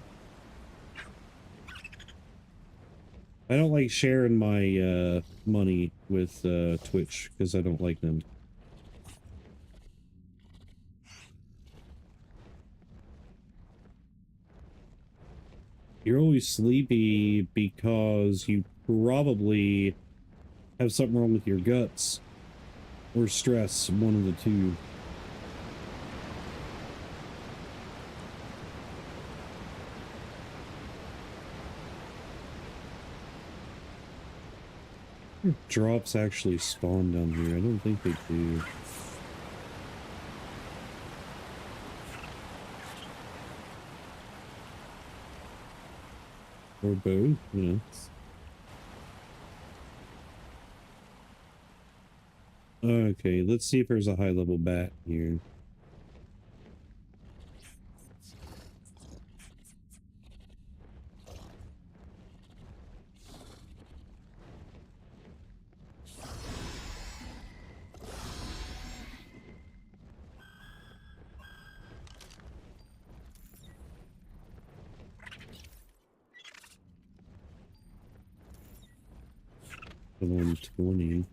I don't like sharing my money with Twitch because I don't like them. You're always sleepy because you probably have something wrong with your guts or stress, one of the two. Drops actually spawn down here. I don't think they do. Or both, you know. Okay, let's see if there's a high level bat here. The 120.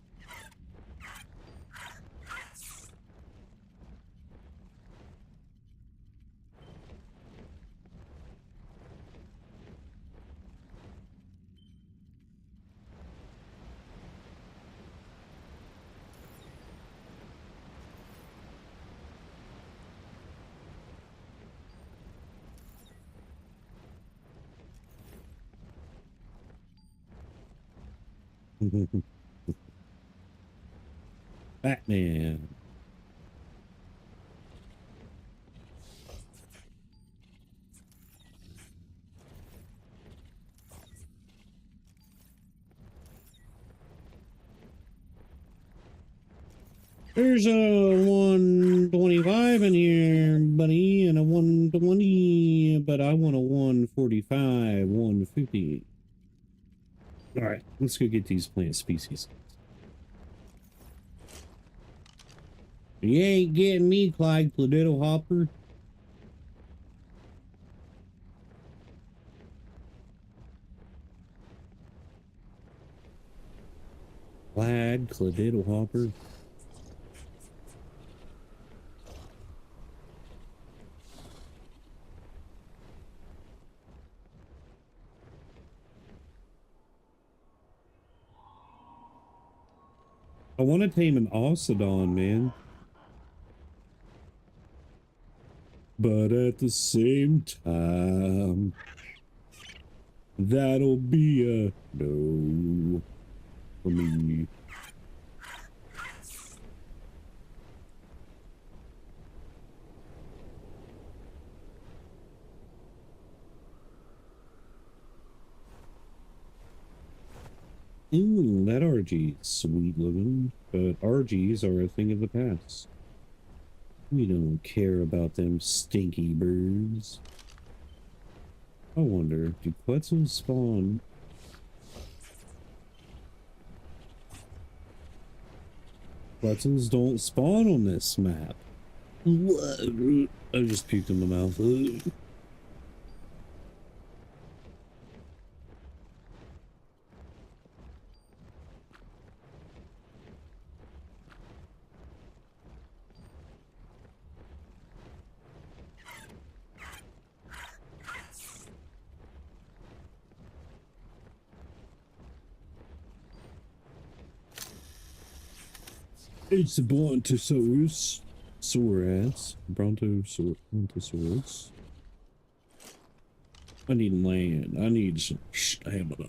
Batman. There's a 125 in here, buddy, and a 120, but I want a 145, 150. All right, let's go get these plant species. You ain't getting me, Clyde Cladetto Hopper. Clyde Cladetto Hopper. I want to tame an Oceodon, man. But at the same time, that'll be a no for me. Ooh, that RG is sweet looking, but RGs are a thing of the past. We don't care about them stinky birds. I wonder, do Quetzals spawn? Quetzals don't spawn on this map. I just puked in my mouth. It's a Brontosaurus. Brontosaurus. I need land. I need some stamina.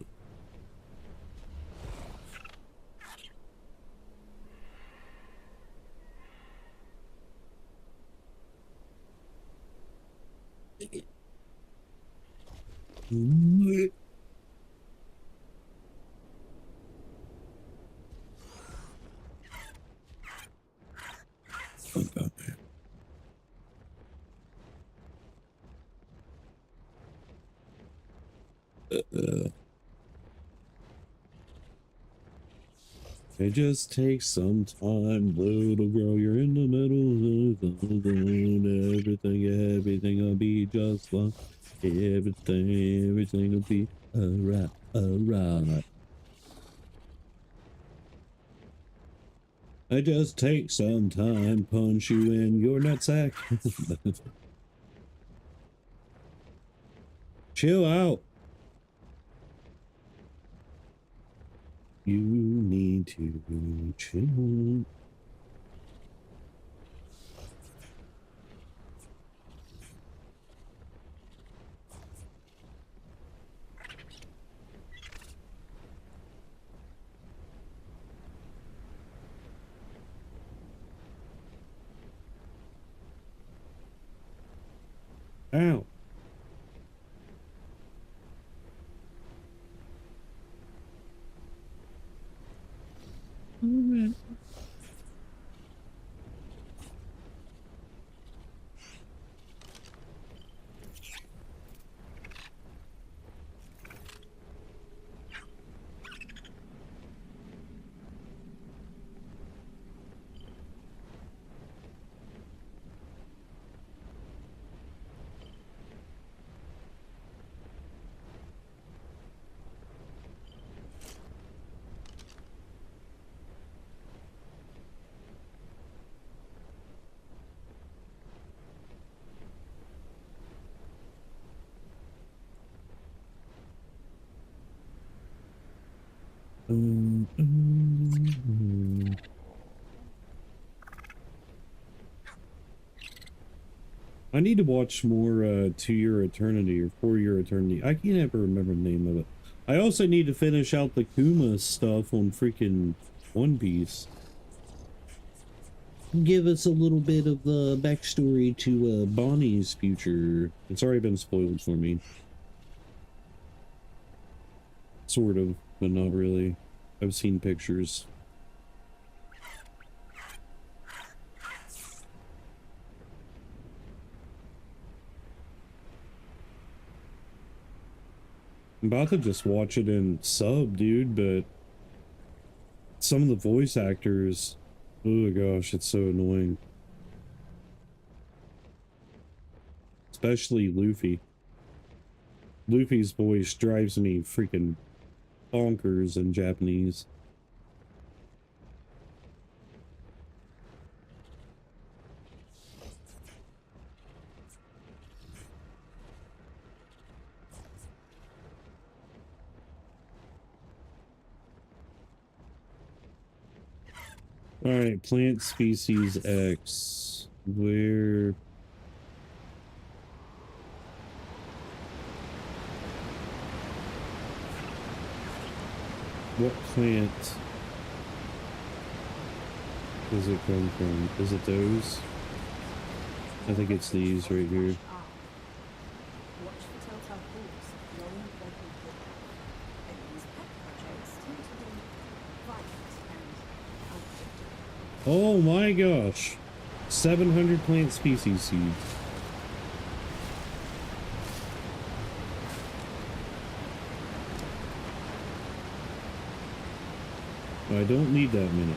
It just takes some time, little girl. You're in the middle of everything will be just fine. Everything will be alright. I just take some time, punch you in your nutsack. Chill out. You need to chill. Ow. Alright. I need to watch more 2-Year Eternity or 4-Year Eternity. I can't ever remember the name of it. I also need to finish out the Kuma stuff on freaking One Piece. Give us a little bit of the backstory to Bonnie's future. It's already been spoiled for me. Sort of, but not really. I've seen pictures. I'm about to just watch it in sub, dude, but some of the voice actors, oh gosh, it's so annoying. Especially Luffy. Luffy's voice drives me freaking bonkers in Japanese. Alright, plant species X. Where... What plant does it come from? Is it those? I think it's these right here. Watch for telltale clues, knowing what they do. And these pet projects tend to be Oh my gosh. 700 plant species seeds. I don't need that many.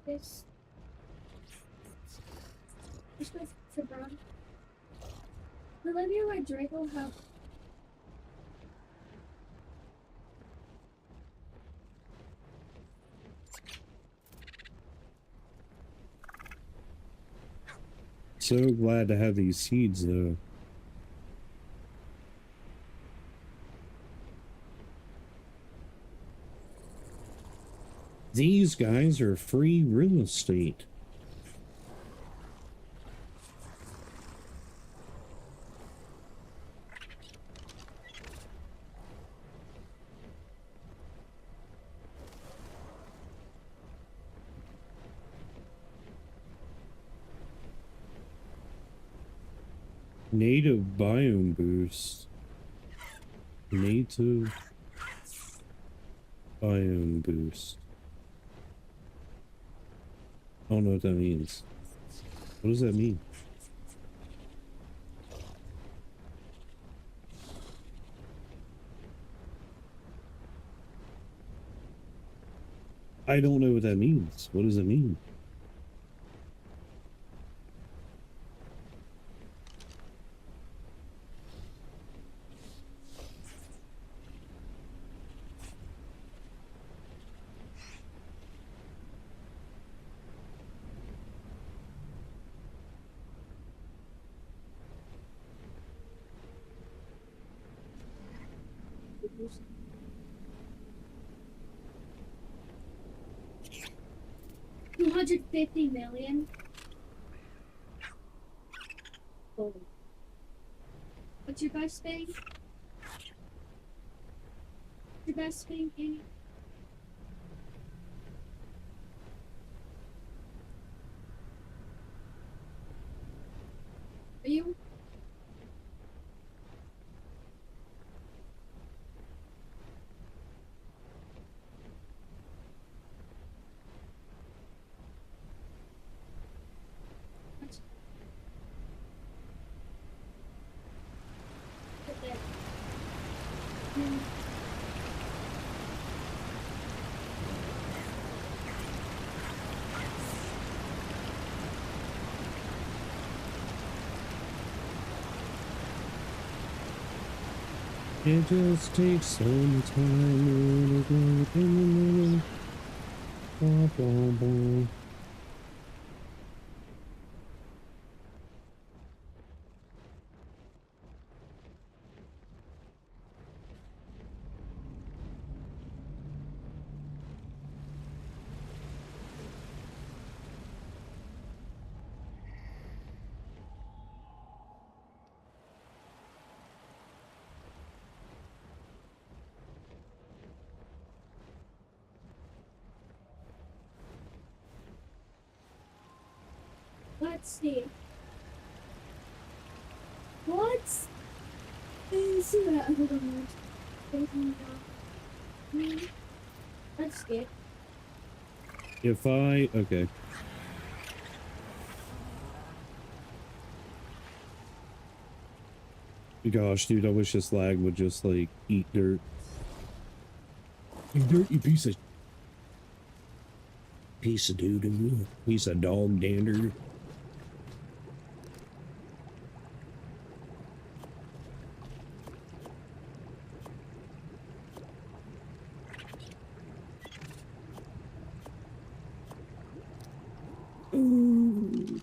This was for Brown. Olivia or Draco have So glad to have these seeds though. These guys are free real estate. Native biome boost. Native biome boost. I don't know what that means. What does that mean? I don't know what that means. What does it mean? $250 million. Oh. What's your best thing? Your best thing, Annie? Are you? It just takes some time. Blah, blah, blah. Let's see. What is that? Hold on. Let's skip. If I... Okay. Gosh, dude, I wish this lag would just, like, eat dirt. You dirty piece of... Piece of doo-doo. Piece of dog dander. Ooh.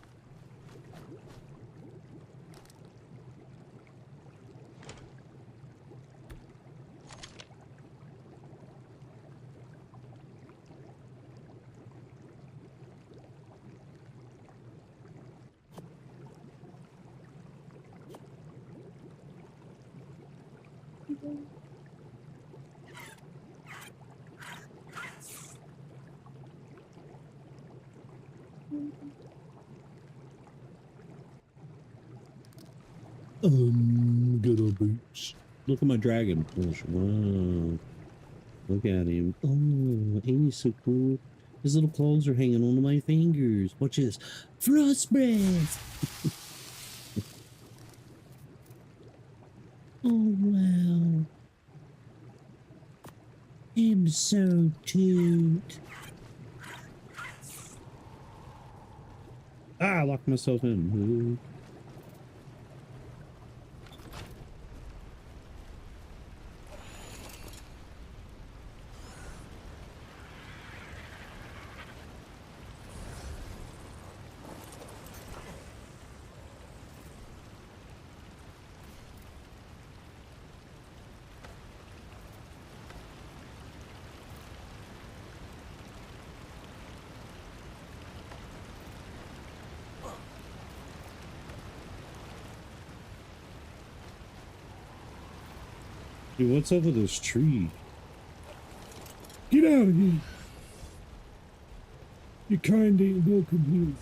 Good old boots. Look at my dragon push. Wow. Look at him. Oh, he's so cool. His little claws are hanging onto my fingers. Watch this. Frost breath. Oh, wow. I'm so cute. Ah, I locked myself in. Dude, what's up with this tree? Get out of here! You kind ain't welcome here.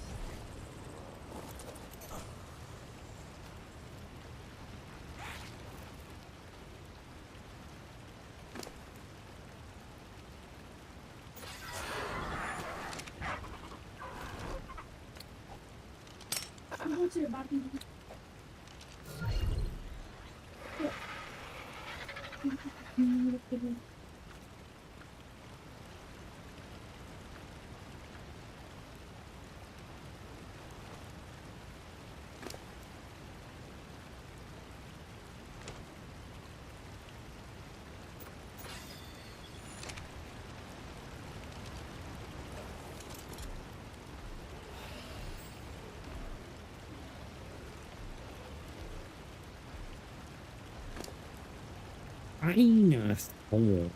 I know. Oh.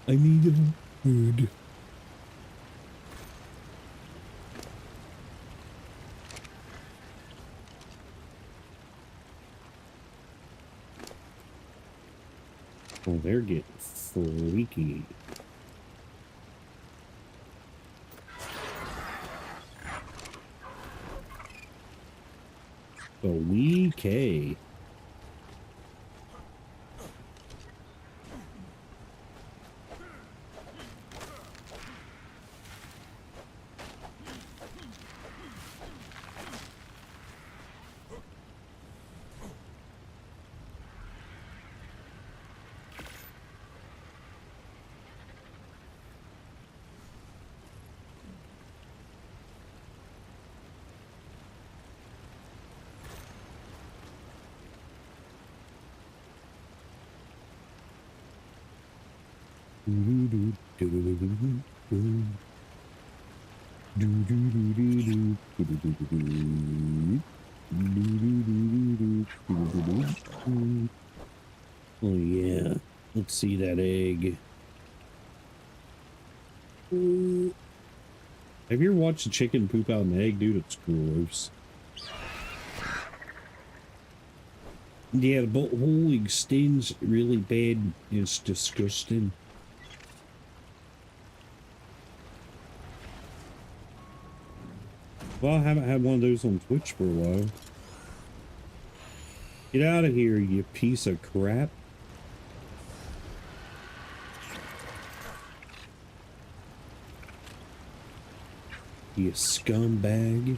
I need food. Oh, they're getting freaky. A wee K. Oh yeah, let's see that egg. Have you ever watched a chicken poop out an egg, dude? It's gross. Yeah, the whole extends really bad. It's disgusting. Well, I haven't had one of those on Twitch for a while. Get out of here, you piece of crap. You scumbag.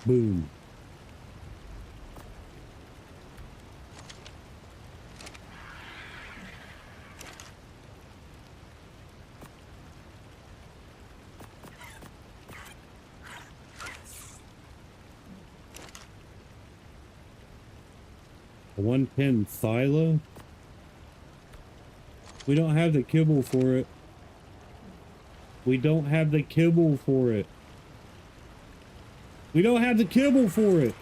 Boom. A 110 Thyla? We don't have the kibble for it. We don't have the kibble for it. We don't have the kibble for it.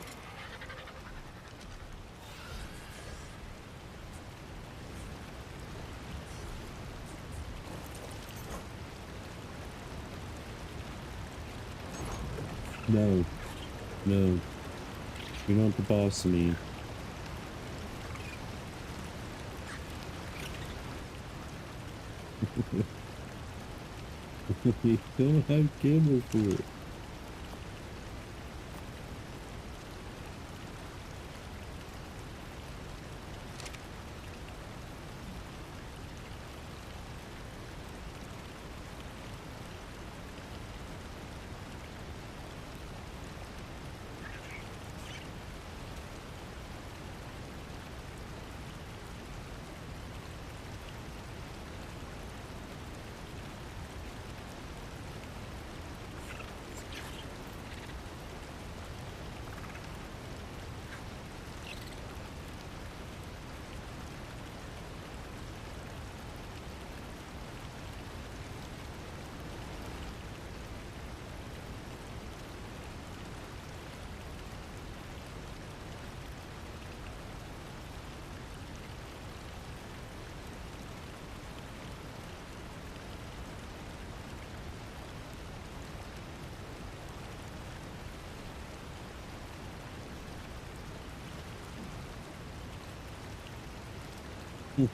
No. No. You're not the boss of me. We don't have cable for it.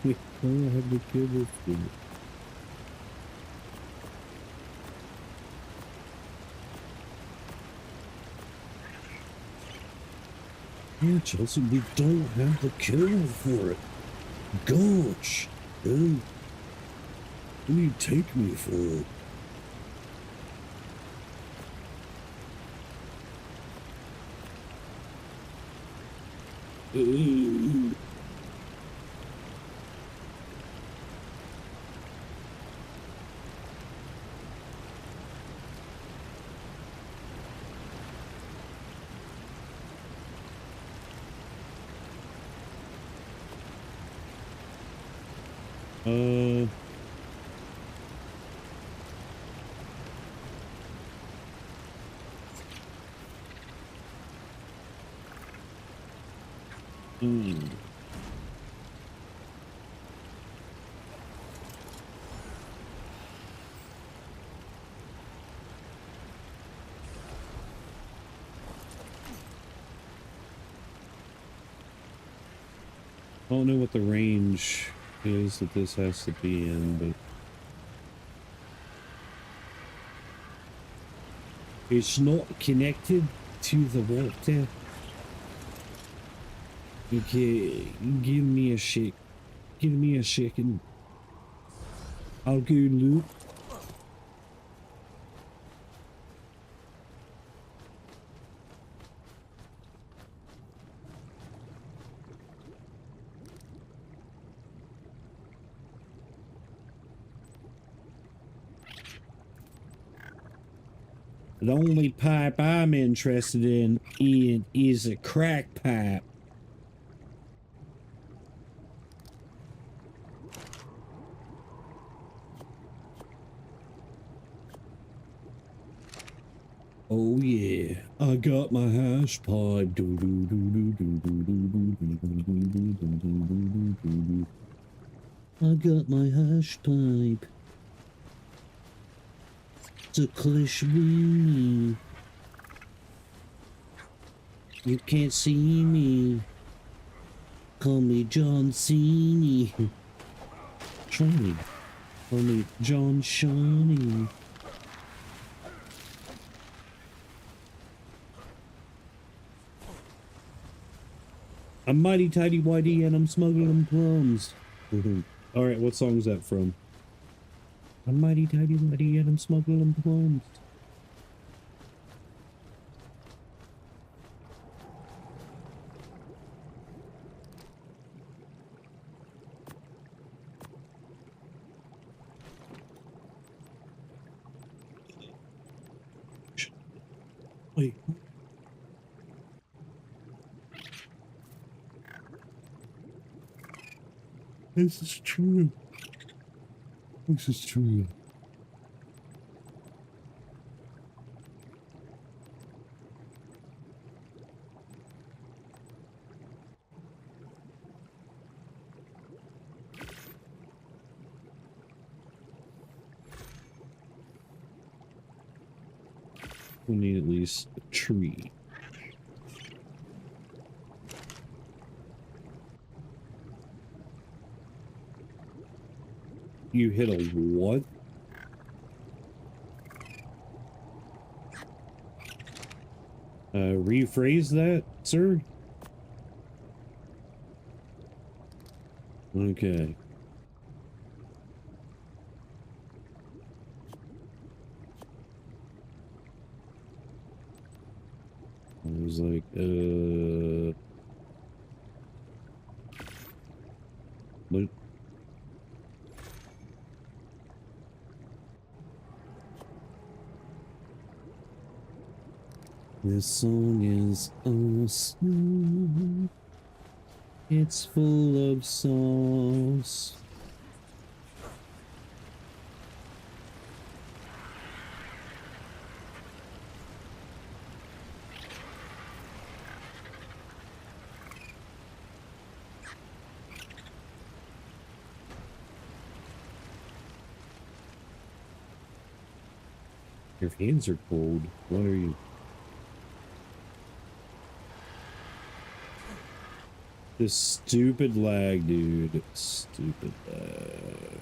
We don't have the cable for it. Yeah, Chelsea, we don't have the cable for it. Gosh, dude. What do you take me for? I don't know what the range is that this has to be in, but it's not connected to the water. Okay, give me a shake. Give me a second. I'll go look. The only pipe I'm interested in is a crack pipe. Oh yeah, I got my hash pipe. I got my hash pipe. Ticklish weenie. You can't see me. Call me John Cena. Shawnee. Call me John Shawnee. I'm mighty tidy whitey and I'm smuggling plums. Alright, what song is that from? I'm mighty tidy whitey and I'm smuggling plums. Wait. This is true. This is true. We need at least a tree. You hit a what? Rephrase that, sir? Okay. I was like, what? This song is awesome. It's full of sauce. Your hands are cold. What are you? This stupid lag, dude. Stupid lag.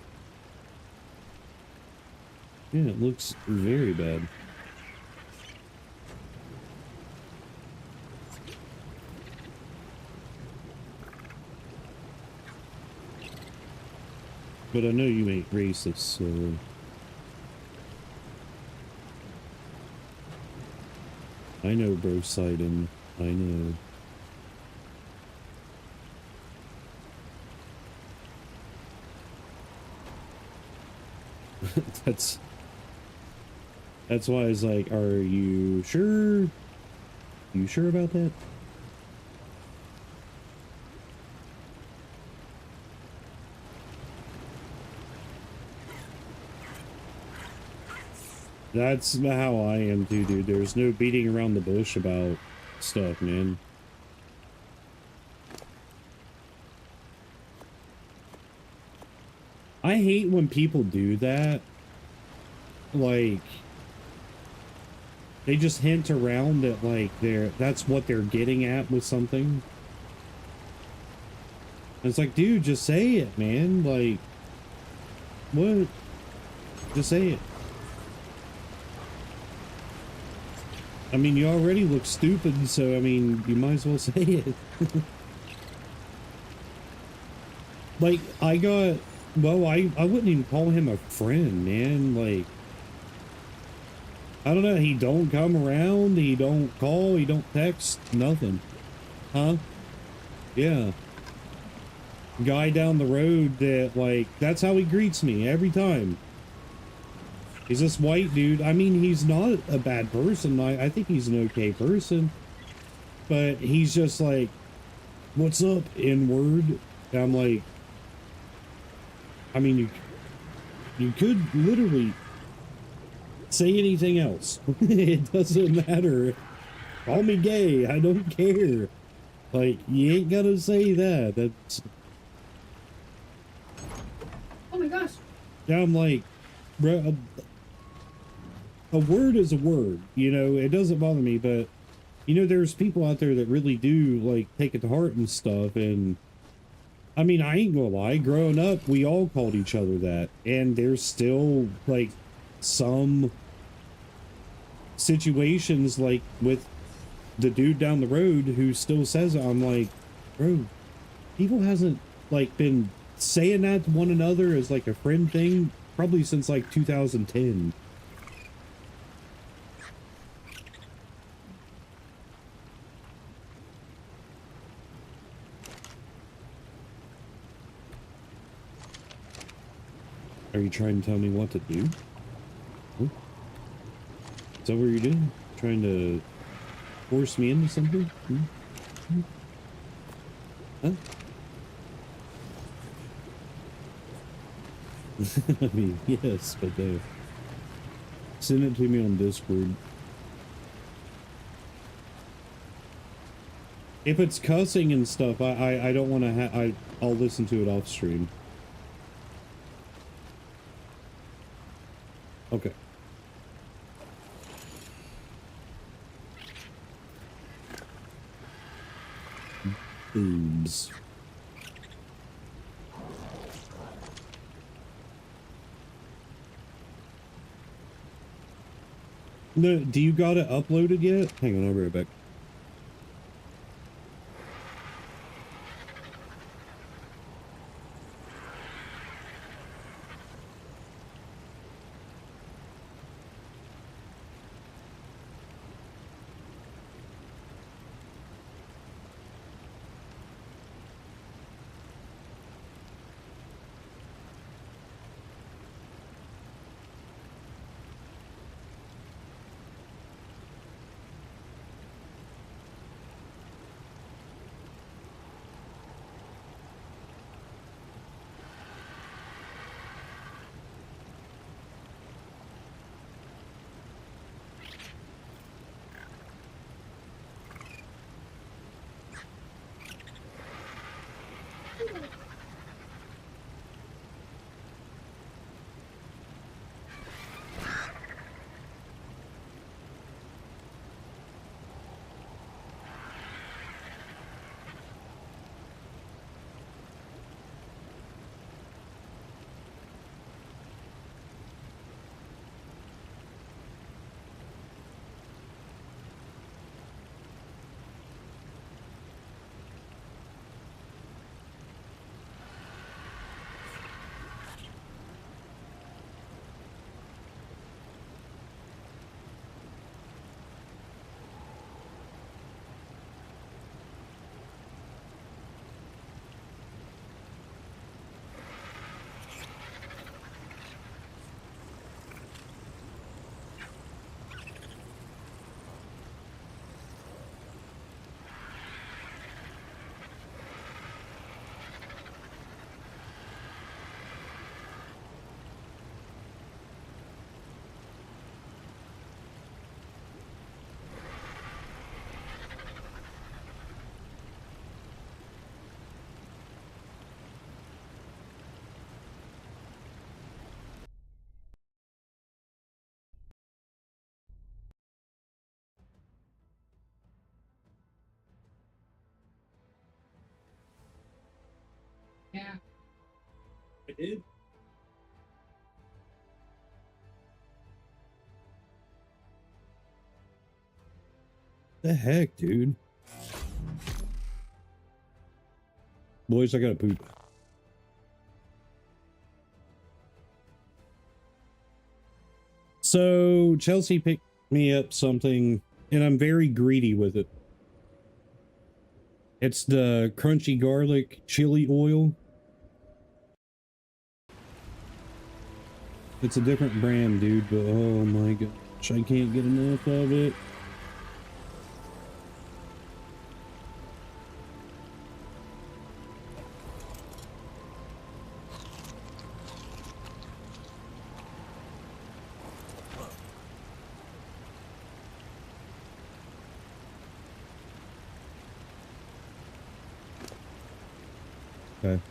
Yeah, it looks very bad. But I know you ain't racist, so... I know, bro, Sidon. I know. That's why I was like, are you sure? You sure about that? That's how I am too, dude. There's no beating around the bush about stuff, man. I hate when people do that. Like, they just hint around that, like, that's what they're getting at with something. And it's like, dude, just say it, man. Like, what? Just say it. I mean, you already look stupid, so, I mean, you might as well say it. Like, well, I wouldn't even call him a friend, man. Like, I don't know, he don't come around, he don't call, he don't text, nothing. Huh? Yeah. Guy down the road that, like, that's how he greets me every time. He's this white dude. I mean, he's not a bad person. I think he's an okay person. But he's just like, what's up, N-word? And I'm like, I mean, you could literally say anything else. It doesn't matter. Call me gay. I don't care. Like, you ain't gotta say that. That's... Oh my gosh. Yeah, I'm like, bro, a word is a word, you know, it doesn't bother me, but, you know, there's people out there that really do, like, take it to heart and stuff, and, I mean, I ain't gonna lie, growing up, we all called each other that, and there's still, like, some situations, like, with the dude down the road who still says it. I'm like, bro, people hasn't, like, been saying that to one another as, like, a friend thing, probably since, like, 2010. Are you trying to tell me what to do? Huh? Is that what you're doing? Trying to Force me into something? Huh? I mean, yes, but send it to me on Discord. If it's cussing and stuff, I don't want to I'll listen to it off stream. Okay. Boobs. No, do you got it uploaded yet? Hang on, I'll be right back. Yeah. I did. The heck, dude? Boys, I gotta poop. So, Chelsea picked me up something, and I'm very greedy with it. It's the crunchy garlic chili oil. It's a different brand, dude, but oh my gosh, I can't get enough of it. Okay.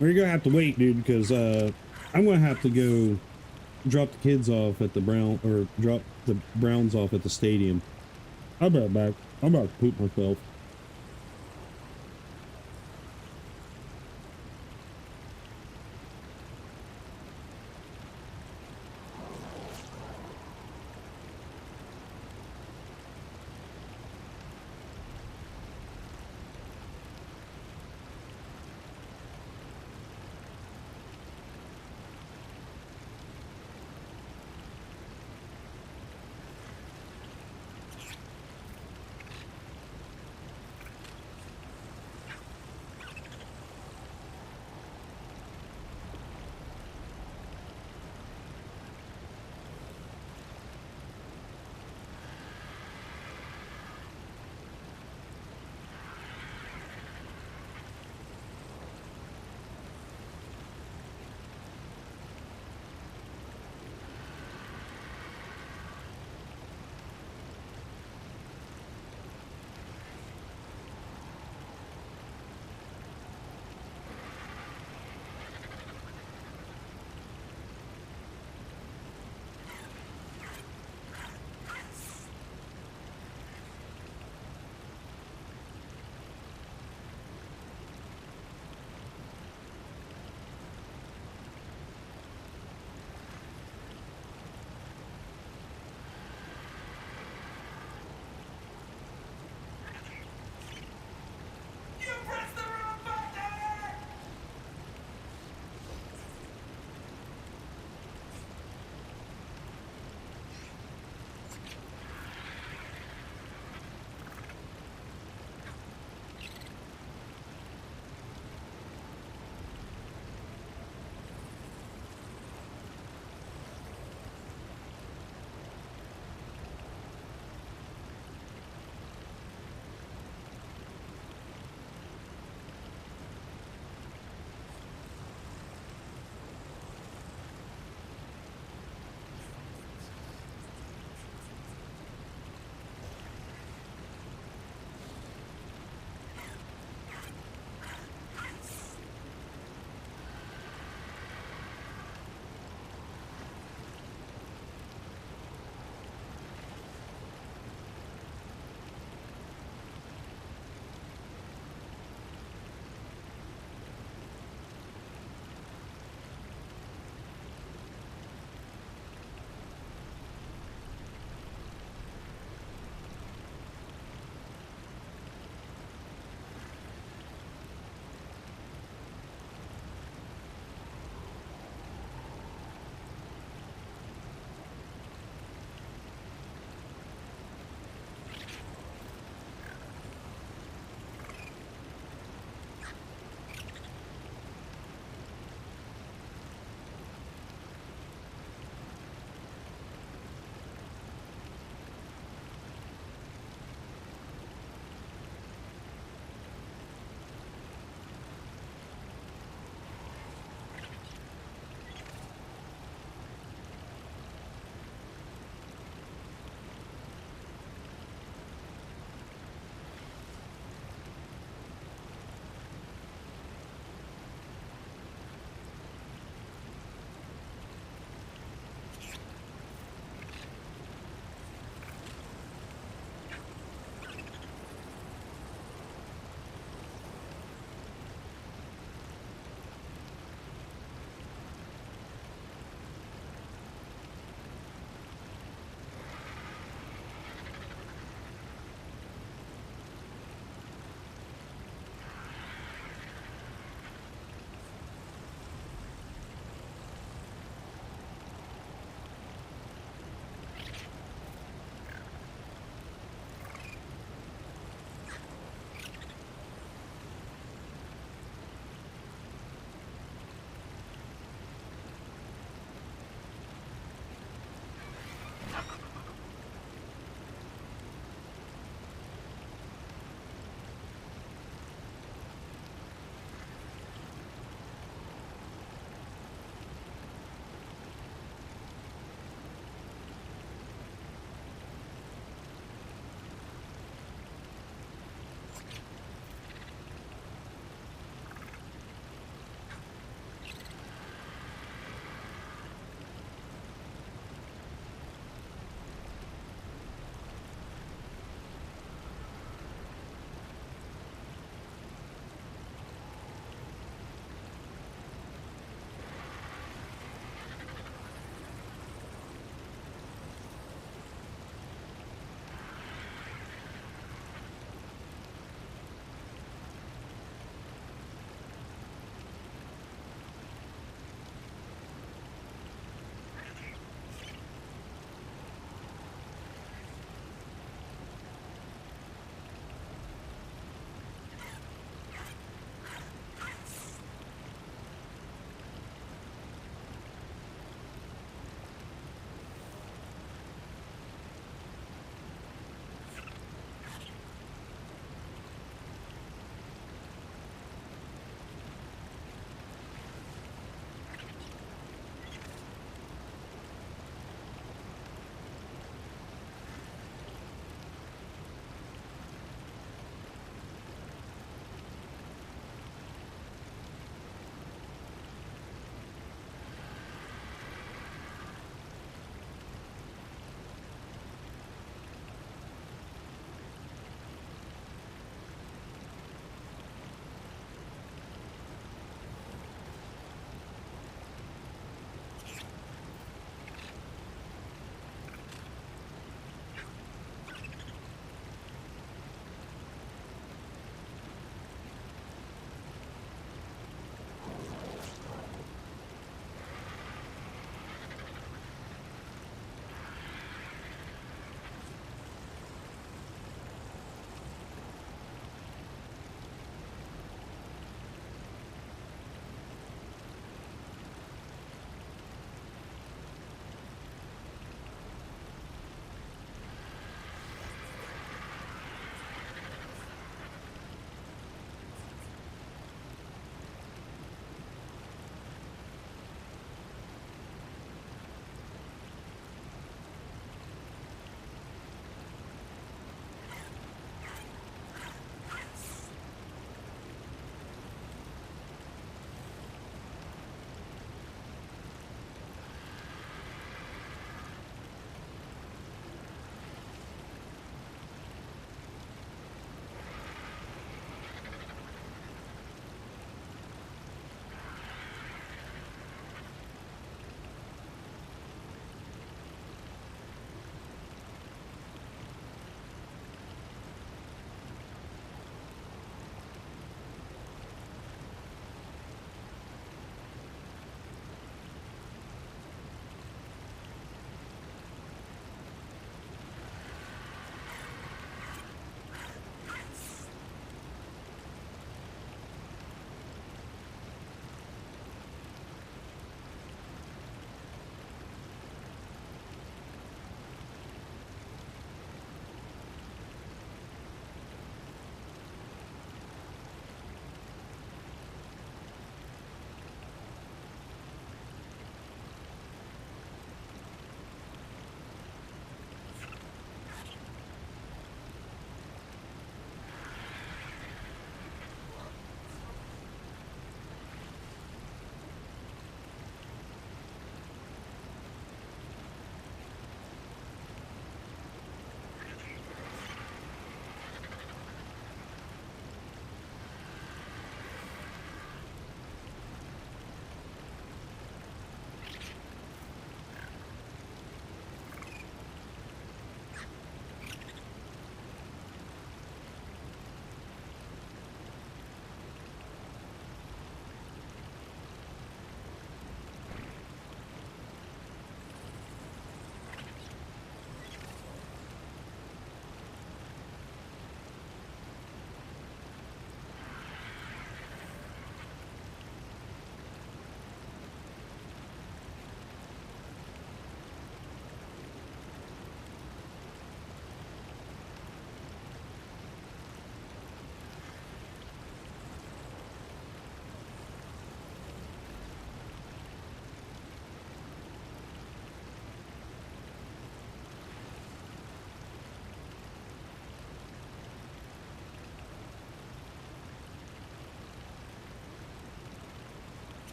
We're gonna have to wait, dude, because I'm gonna have to go drop the kids off at the drop the Browns off at the stadium. I'll be right back. I'm about to poop myself.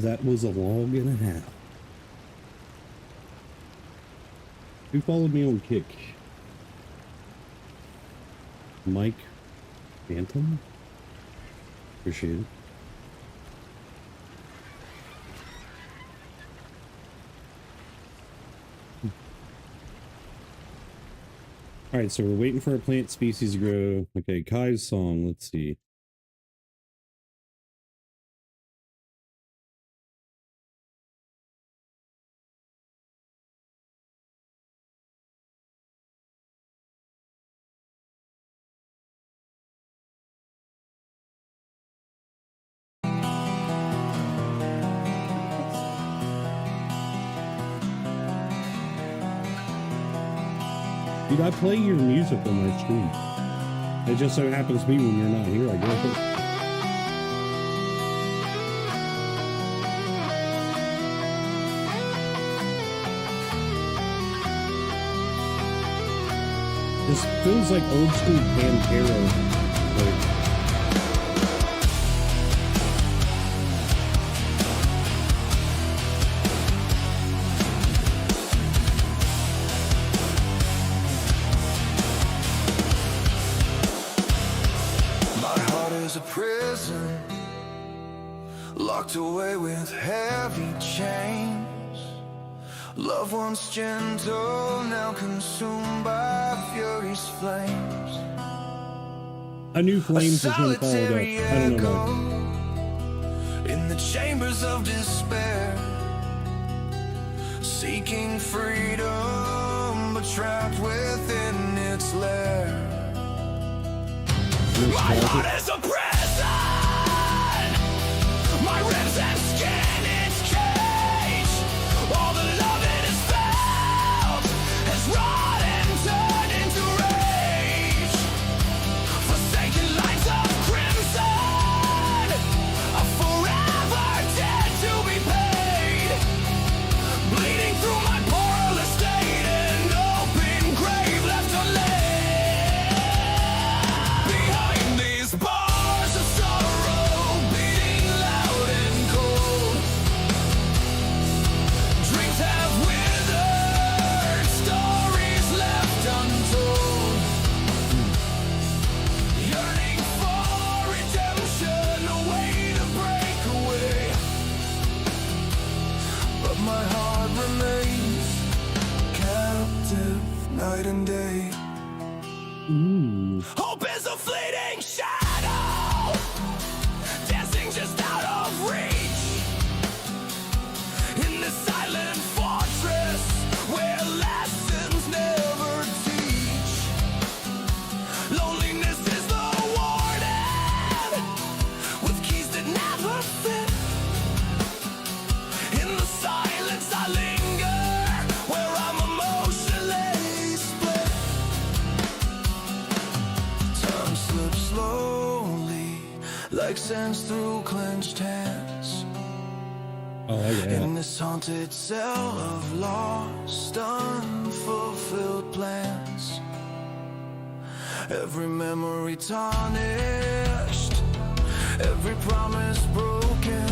That was a log and a half. Who followed me on Kick? Mike Phantom? Appreciate it. All right, so we're waiting for a plant species to grow. Okay, Kai's song. Let's see. Dude, I play your music on my stream. It just so happens to be when you're not here, I guess. This feels like old school Pantera. Like, a prison locked away with heavy chains, loved ones gentle, now consumed by fury's flames. I knew Flames was going to follow up. I don't know why. In the chambers of despair, seeking freedom, but trapped within its lair. My heart is a prison. My ribs and skin its cage. All the love it has felt has rot and turned into rage. Forsaken lines of crimson, a forever debt to be paid. Bleeding through my porous state, an open grave left unlaid. Bars of sorrow beating loud and cold. Dreams have withered, stories left untold. Yearning for redemption, a way to break away. But my heart remains captive night and day. Hope is a fleeting shadow, dancing just out of reach. In this silent fortress where lessons never teach. Loneliness is the warden, with keys that never fit. In the silence I linger, where I'm emotionally split. Time slips slowly, like sands through clenched hands. Oh, yeah. In this haunted cell of lost, unfulfilled plans. Every memory tarnished, every promise broken.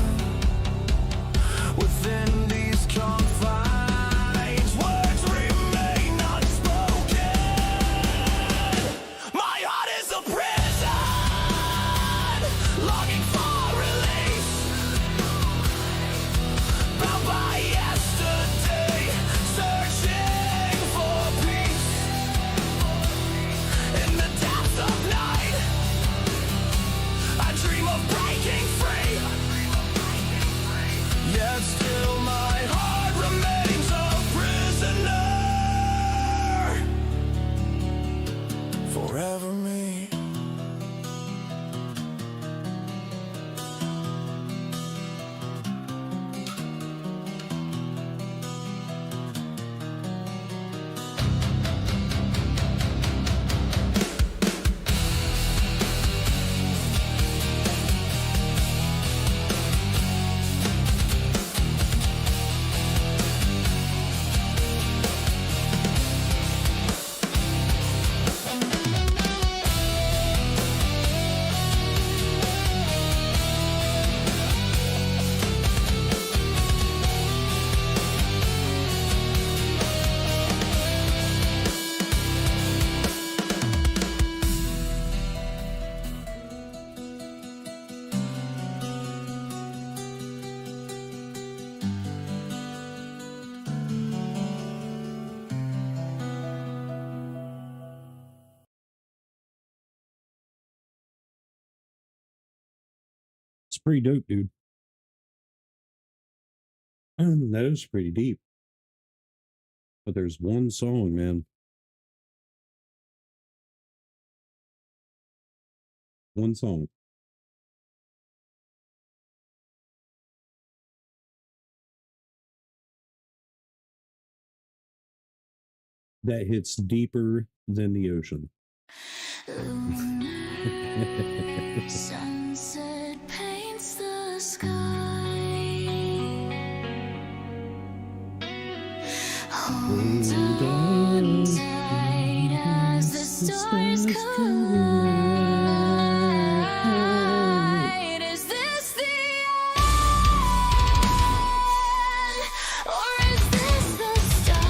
Within these confines, words remain unspoken. My heart is a prison, longing for release. Bound by yesterday, searching for peace. In the depths of night, I dream of breaking free. Yet still my pretty dope, dude. That is pretty deep. But there's one song, man. One song. That hits deeper than the ocean. Sunset paints the sky. Hold on tight as the stars collide. Is this the end, or is this the start?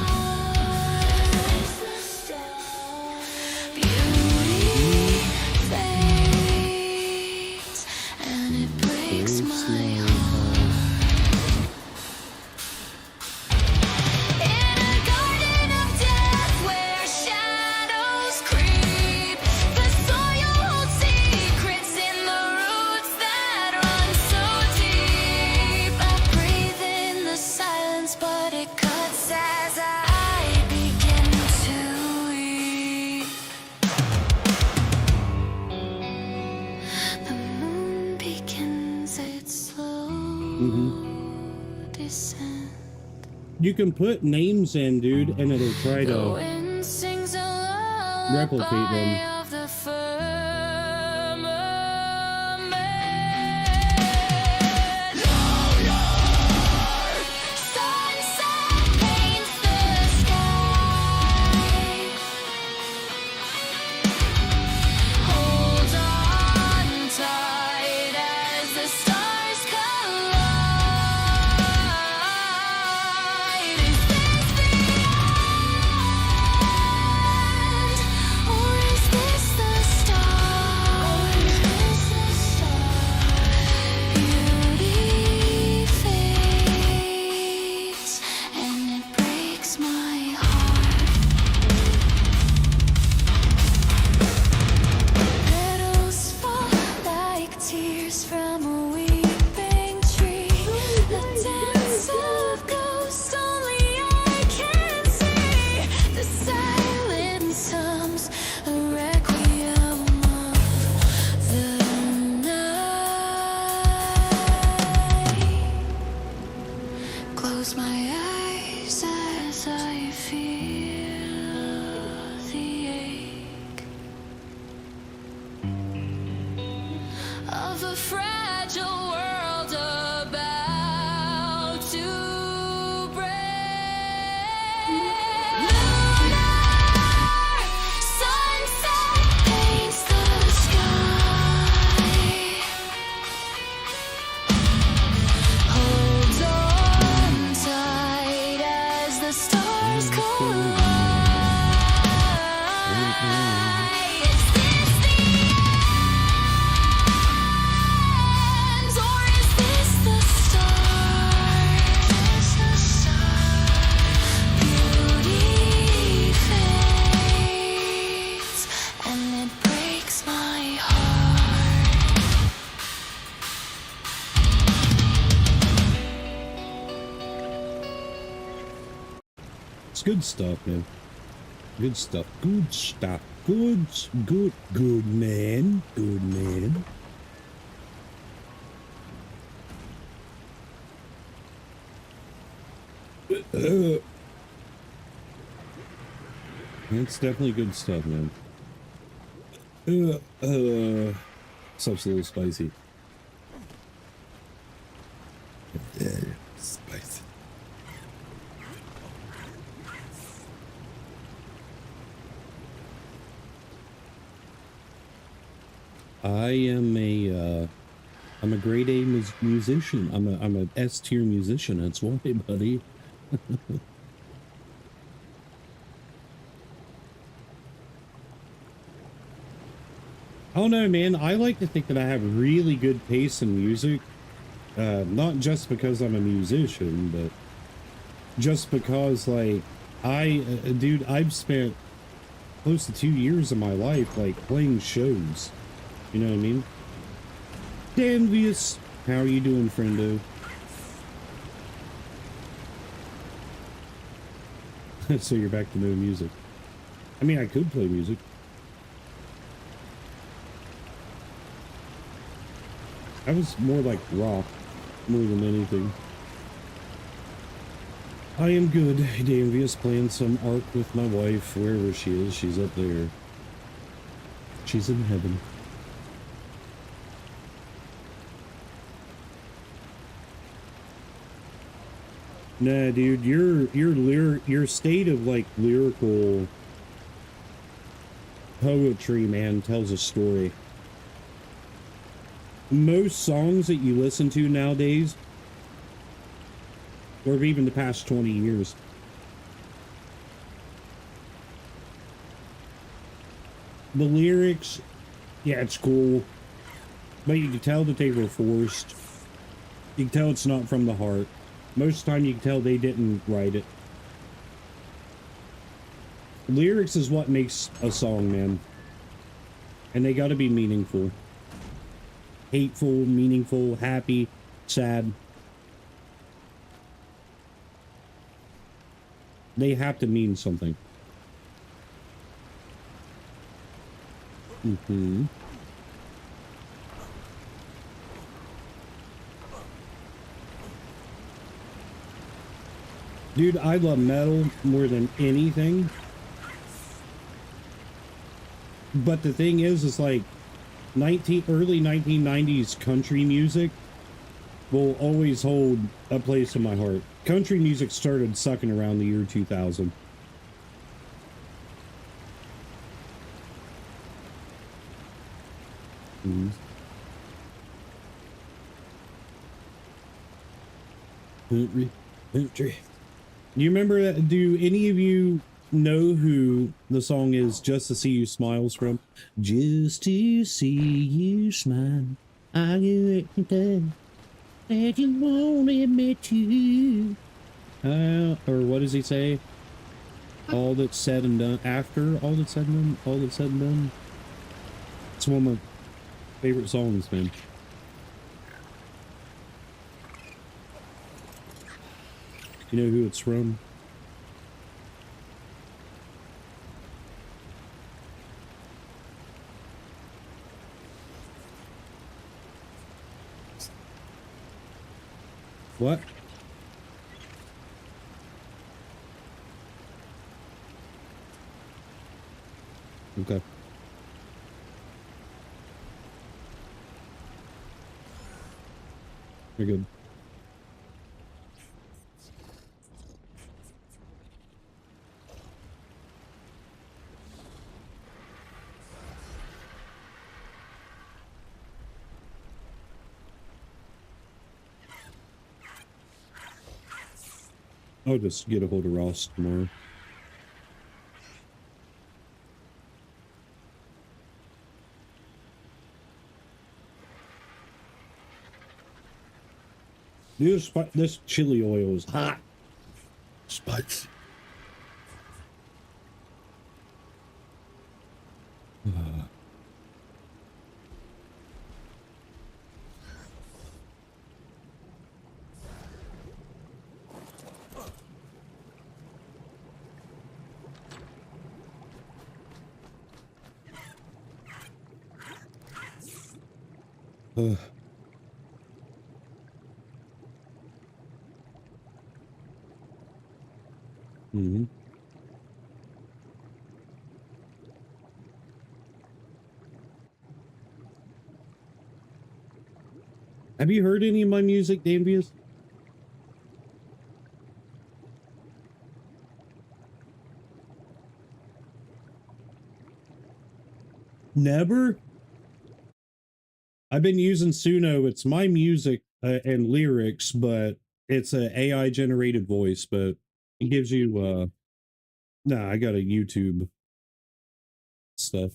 Beauty fades, and it breaks my heart. In a garden of death where shadows creep, the soil holds secrets in the roots that run so deep. I breathe in the silence, but it cuts as I begin to weep. The moon begins its slow descent. You can put names in, dude, and it'll try The to wind sings a replicate them. lullaby of the firmament. Sunset paints the sky. Hold on tight as the stars collide. Is this the end, or is this the start? Beauty fades, and it breaks my heart. Petals fall like tears from a weeping tree. The dance of ghosts only I can see. The silence hums a requiem of the night. Close my eyes as I feel the ache of a fragile world about to break. Lunar sunset paints the sky. Hold on tight as the stars collide. Is this the end, or is this the start? Beauty fades, and it breaks my heart. It's good stuff, man. Good stuff. Good stuff. Good, man. Good man. It's definitely good stuff, man. Stuff's a little spicy. Spicy. I'm a grade A musician. I'm a S tier musician. That's why, buddy. I don't know, man. I like to think that I have really good taste in music. Not just because I'm a musician, but just because, like, dude, I've spent close to 2 years of my life, like, playing shows. You know what I mean? Danvious How are you doing, friendo? So you're back to no music. I mean, I could play music. I was more like rock, more than anything. I am good. Danvious playing some Ark with my wife, wherever she is. She's up there. She's in heaven. Nah, dude, your state of like lyrical poetry, man, tells a story. Most songs that you listen to nowadays, or even the past 20 years, the lyrics, yeah, it's cool, but you can tell that they were forced. You can tell it's not from the heart. Most of the time you can tell they didn't write it. Lyrics is what makes a song, man. And they gotta be meaningful. Hateful, meaningful, happy, sad. They have to mean something. Mm-hmm. Dude, I love metal more than anything. But the thing is like early 1990s country music will always hold a place in my heart. Country music started sucking around the year 2000. Mm-hmm. Country. Do you remember that? Do any of you know who the song is Just to See You Smile's from? Just to see you smile, I do everything that you wanted me to. Or what does he say? All that's said and done. After all that's said and done, all that's said and done. It's one of my favorite songs, man. You know who it's from? What? Okay. You're good. I'll just get a hold of Ross tomorrow. This chili oil is hot. Spicy. Mm-hmm. Have you heard any of my music, Danvius? Never? I've been using Suno. It's my music and lyrics, but it's a AI generated voice, but it gives you nah, I got a YouTube stuff.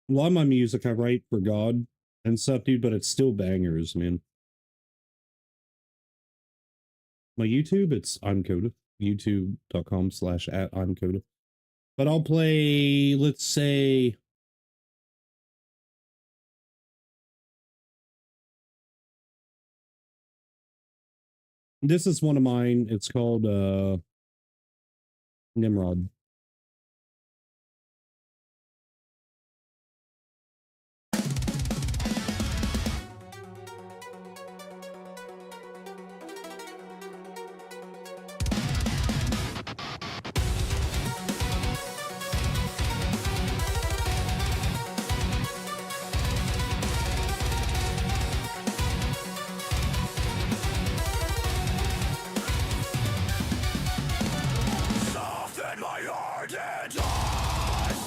A lot of my music I write for God and stuff, dude, but it's still bangers, man. My YouTube, it's Uncoda. YouTube.com/@Uncoda. But I'll play, let's say, This is one of mine. It's called Nimrod. Soften my heart and eyes,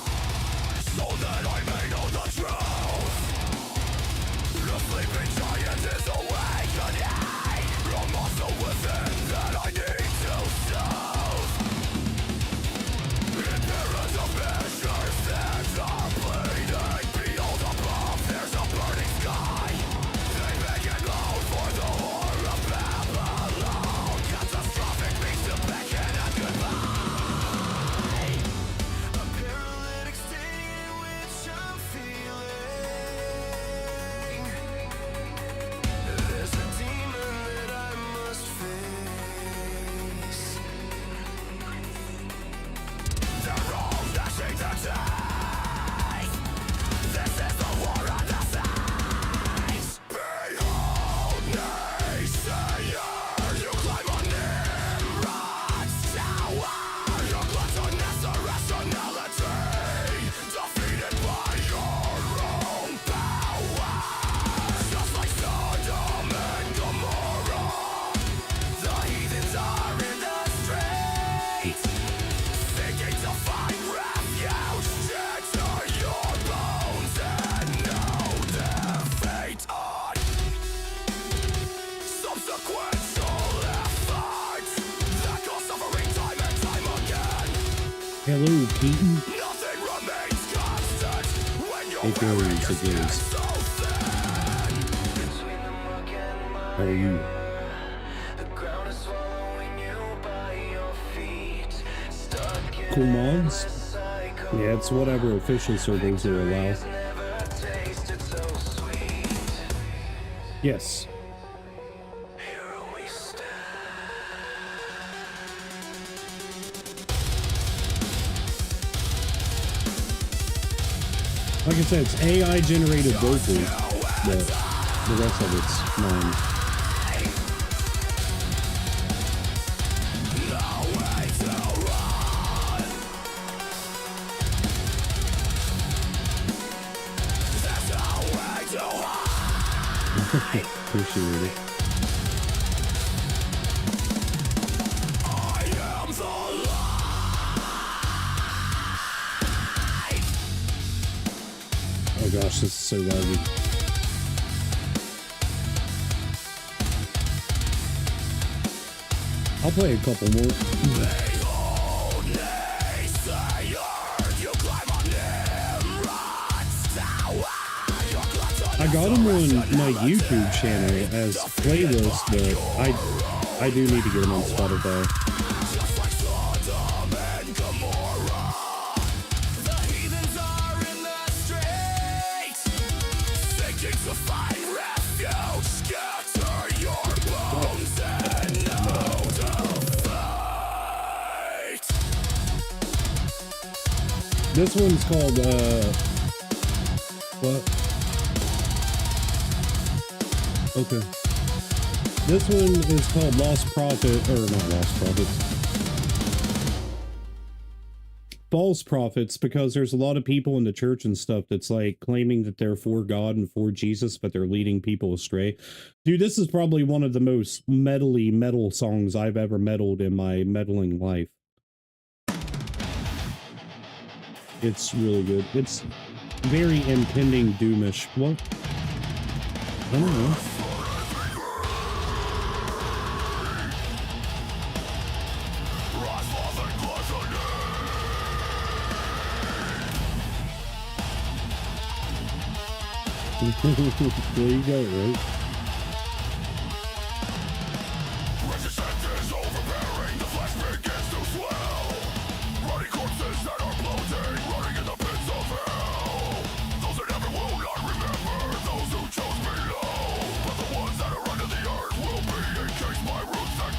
so that I may know the truth. The sleeping giant is awakening, a monster within that I need to soothe. In periods of measure, things are bleeding. Behold above, there's a burning sky. They make it loud for the horror of Babylon. Catastrophic beats to beckon and goodbye. A paralytic state in which I'm feeling. There's a demon that I must face. They're all gnashing their teeth. This is the war on the seas. Behold, naysayer, you climb on Nimrod's tower. Your gluttonous irrationality, defeated by your own power. Just like Sodom and Gomorrah, the heathens are in the streets, seeking to find refuge. Shatter your bones and know their fate on subsequential effects that cause suffering time and time again. Hello, Keaton. Nothing remains constant when your It goes, it goes. so thin. Between the muck and How are you? the ground is swallowing you by your feet. Stuck in Cool mods? a cycle. Yeah, it's whatever official servers are allowed. Never tasted so sweet. Yes. Here we stand. Like I said, it's AI generated vocals, but the rest of it's mine. Appreciate it. Oh gosh, this is so lousy. I'll play a couple more. I got them on my YouTube channel as playlists, but I do need to get them on Spotify. Just like Sodom and Gomorrah, the heathens are in the streets, seeking to find refuge. Scatter your bones and know the fate. This one's called what? Okay. This one is called Lost Prophet, or not Lost Prophets. False prophets, because there's a lot of people in the church and stuff that's like claiming that they're for God and for Jesus, but they're leading people astray. Dude, this is probably one of the most metally metal songs I've ever meddled in my meddling life. It's really good. It's very impending doomish. What? I don't know. There you go, right? Resistance is overbearing, the flesh begins to swell. Rotting corpses that are bloating, rotting in the pits of hell. Those that never will not remember, those who chose below. But the ones that are under the earth will be in case my roots that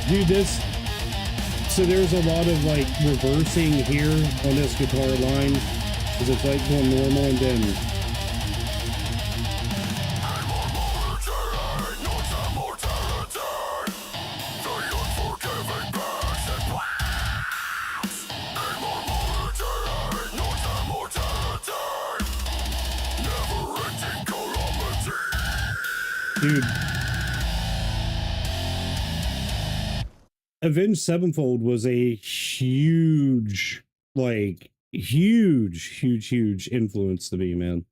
Dude, this... So there's a lot of, like, reversing here on this guitar line. Because it's, like, going normal and then... Dude. Avenged Sevenfold was a huge, like, huge influence to me, man.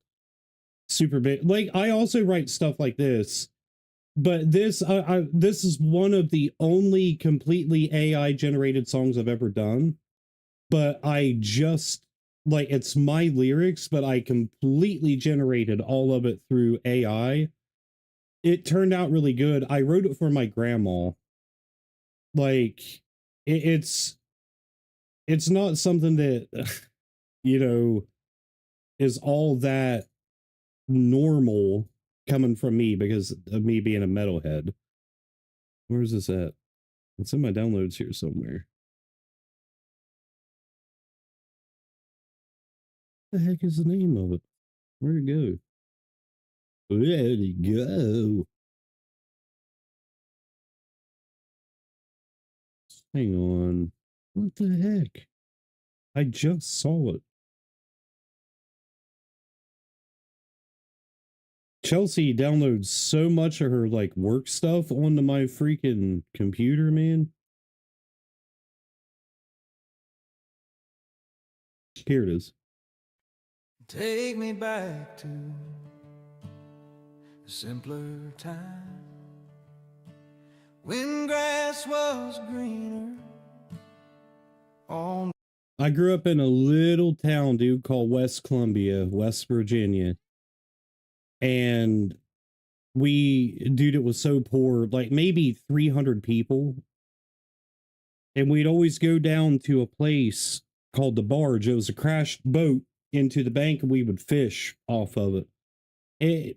Super big. Like, I also write stuff like this, but this is one of the only completely AI generated songs I've ever done. But I just, like, it's my lyrics, but I completely generated all of it through AI. It turned out really good. I wrote it for my grandma. Like, it's not something that, you know, is all that normal coming from me because of me being a metalhead. Where's this at? It's in my downloads here somewhere. What the heck is the name of it? Where'd it go? Where'd it go? Hang on. What the heck? I just saw it. Chelsea downloads so much of her, like, work stuff onto my freaking computer, man. Here it is. Take me back to a simpler time when grass was greener on. I grew up in a little town, dude, called West Columbia, West Virginia. And dude, it was so poor, like maybe 300 people. And we'd always go down to a place called the Barge. It was a crashed boat into the bank and we would fish off of it.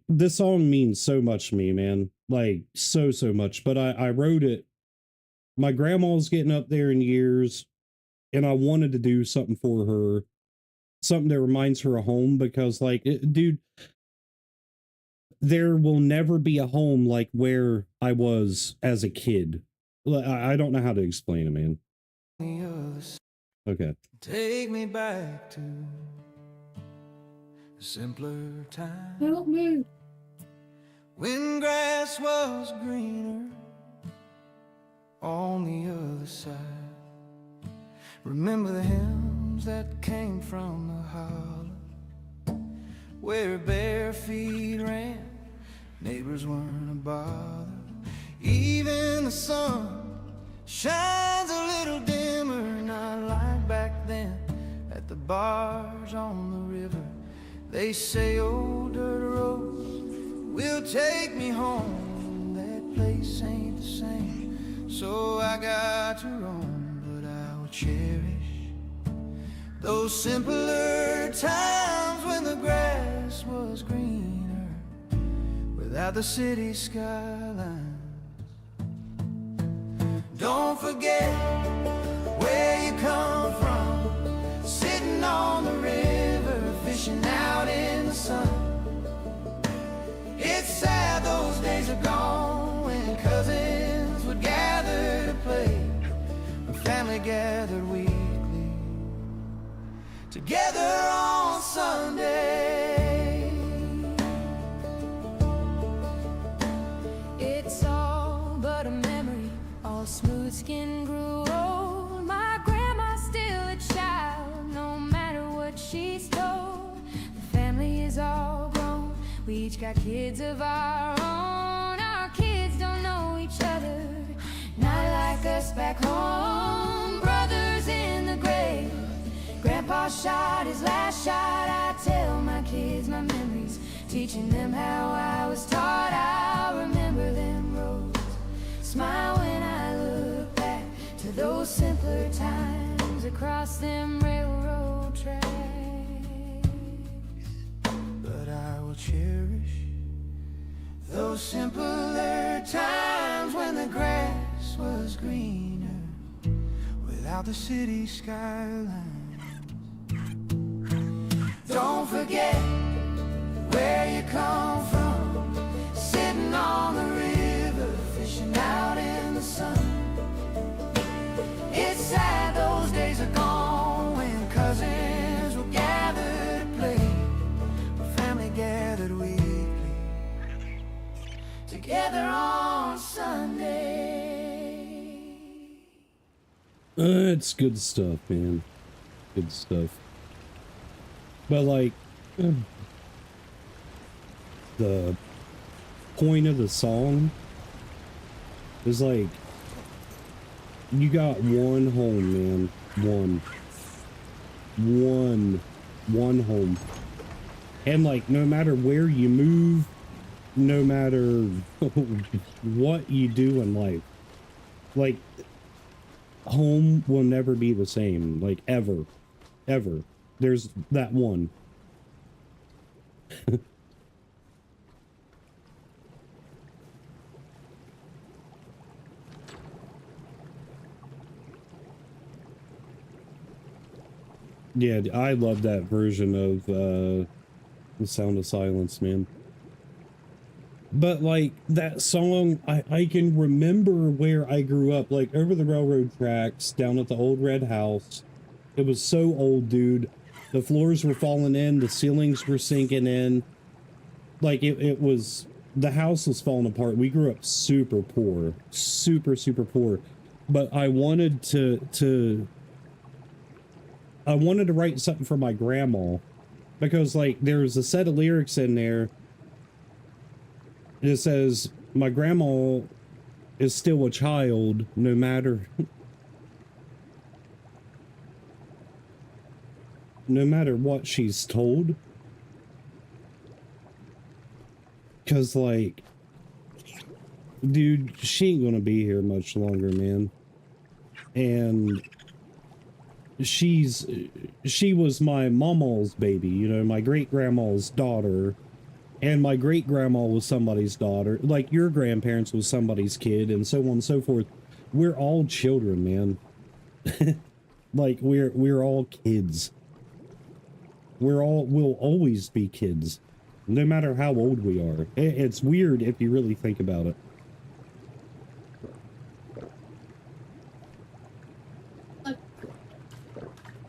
This song means so much to me, man. Like, so much. But I wrote it. My grandma's getting up there in years, and I wanted to do something for her. Something that reminds her of home, because, like, dude, there will never be a home like where I was as a kid. I don't know how to explain it, man. Okay. Take me back to a simpler time. Help me. When grass was greener on the other side. Remember the hymns that came from the holler, where bare feet ran, neighbors weren't a bother. Even the sun shines a little dimmer, not like back then at the barge on the river. They say old dirt road will take me home. That place ain't the same, so I got to roam. But I will cherish those simpler times when the grass was greener, without the city skyline. Don't forget where you come from, sitting on the river, fishing out in the sun. It's sad those days are gone, when cousins would gather to play, when family gathered weekly together on Sunday. It's all but a memory, all smooth skin grew old. My grandma's still a child, no matter what she's told. The family is all grown, we each got kids of our own. Our kids don't know each other, not like us back home. Brothers in the grave, Grandpa shot his last shot. I tell my kids my memories, teaching them how I was taught. I'll remember them roads, smile when I look back to those simpler times across them railroad tracks. But I will cherish those simpler times when the grass grass was greener without the city skyline. Don't forget where you come from, sitting on the river, fishing out in the sun. It's sad those days are gone when cousins will gather to play, when family gathered weekly together on Sunday. It's good stuff, man. Good stuff. But like, the point of the song is like, you got one home, man. One home. And like, no matter where you move, no matter what you do in life, like, home will never be the same, like, ever. There's that one. Yeah, I love that version of The Sound of Silence, man. But like, that song, I can remember where I grew up, like over the railroad tracks down at the old red house. It was so old, dude. The floors were falling in, the ceilings were sinking in. Like, it was, the house was falling apart. We grew up super poor, super poor. But I wanted to write something for my grandma, because like, there's a set of lyrics in there. It says, my grandma is still a child, no matter what she's told. Cause like, dude, she ain't gonna be here much longer, man. And she was my mama's baby, you know, my great grandma's daughter. And my great grandma was somebody's daughter, like your grandparents was somebody's kid, and so on and so forth. We're all children, man. Like, we're all kids. We'll always be kids, no matter how old we are. It's weird if you really think about it.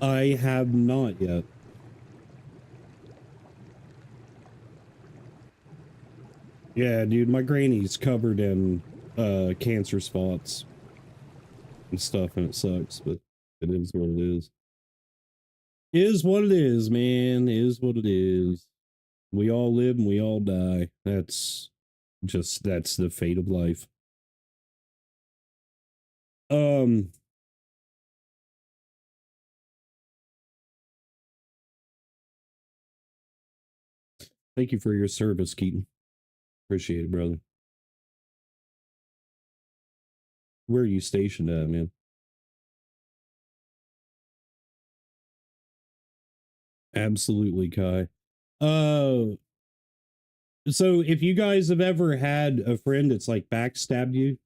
I have not yet. Yeah, dude, my granny's covered in cancer spots and stuff, and it sucks, but it is what it is. Is what it is, man. Is what it is. We all live and we all die. That's the fate of life. Thank you for your service, Keaton. Appreciate it, brother. Where are you stationed at, man? Absolutely, Kai. So if you guys have ever had a friend that's like backstabbed you,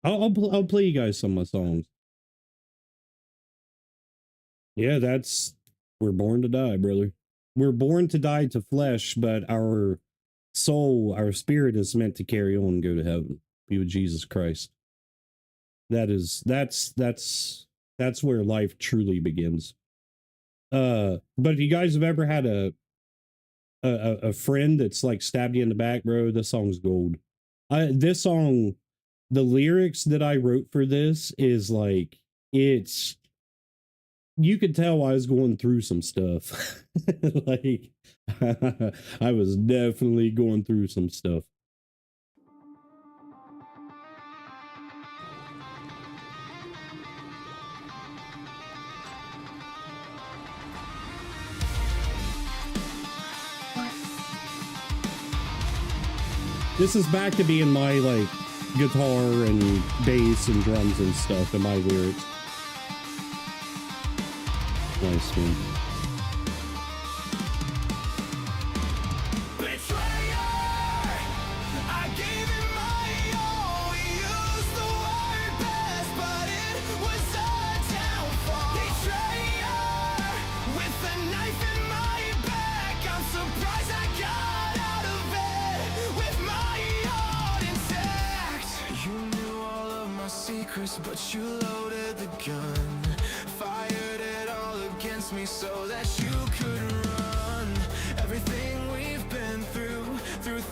I'll play you guys some of my songs. Yeah, we're born to die, brother. We're born to die to flesh, but our soul, our spirit is meant to carry on and go to heaven, be with Jesus Christ. That's where life truly begins. But if you guys have ever had a friend that's like stabbed you in the back, bro, this song's gold. This song, the lyrics that I wrote for this is like, you could tell I was going through some stuff. Like, I was definitely going through some stuff. This is back to being my, like, guitar and bass and drums and stuff in my lyrics. Nice, man. Betrayer, I gave him my all. He used the word us, but you loaded the gun, fired it all against me so that you could run. Everything we've been through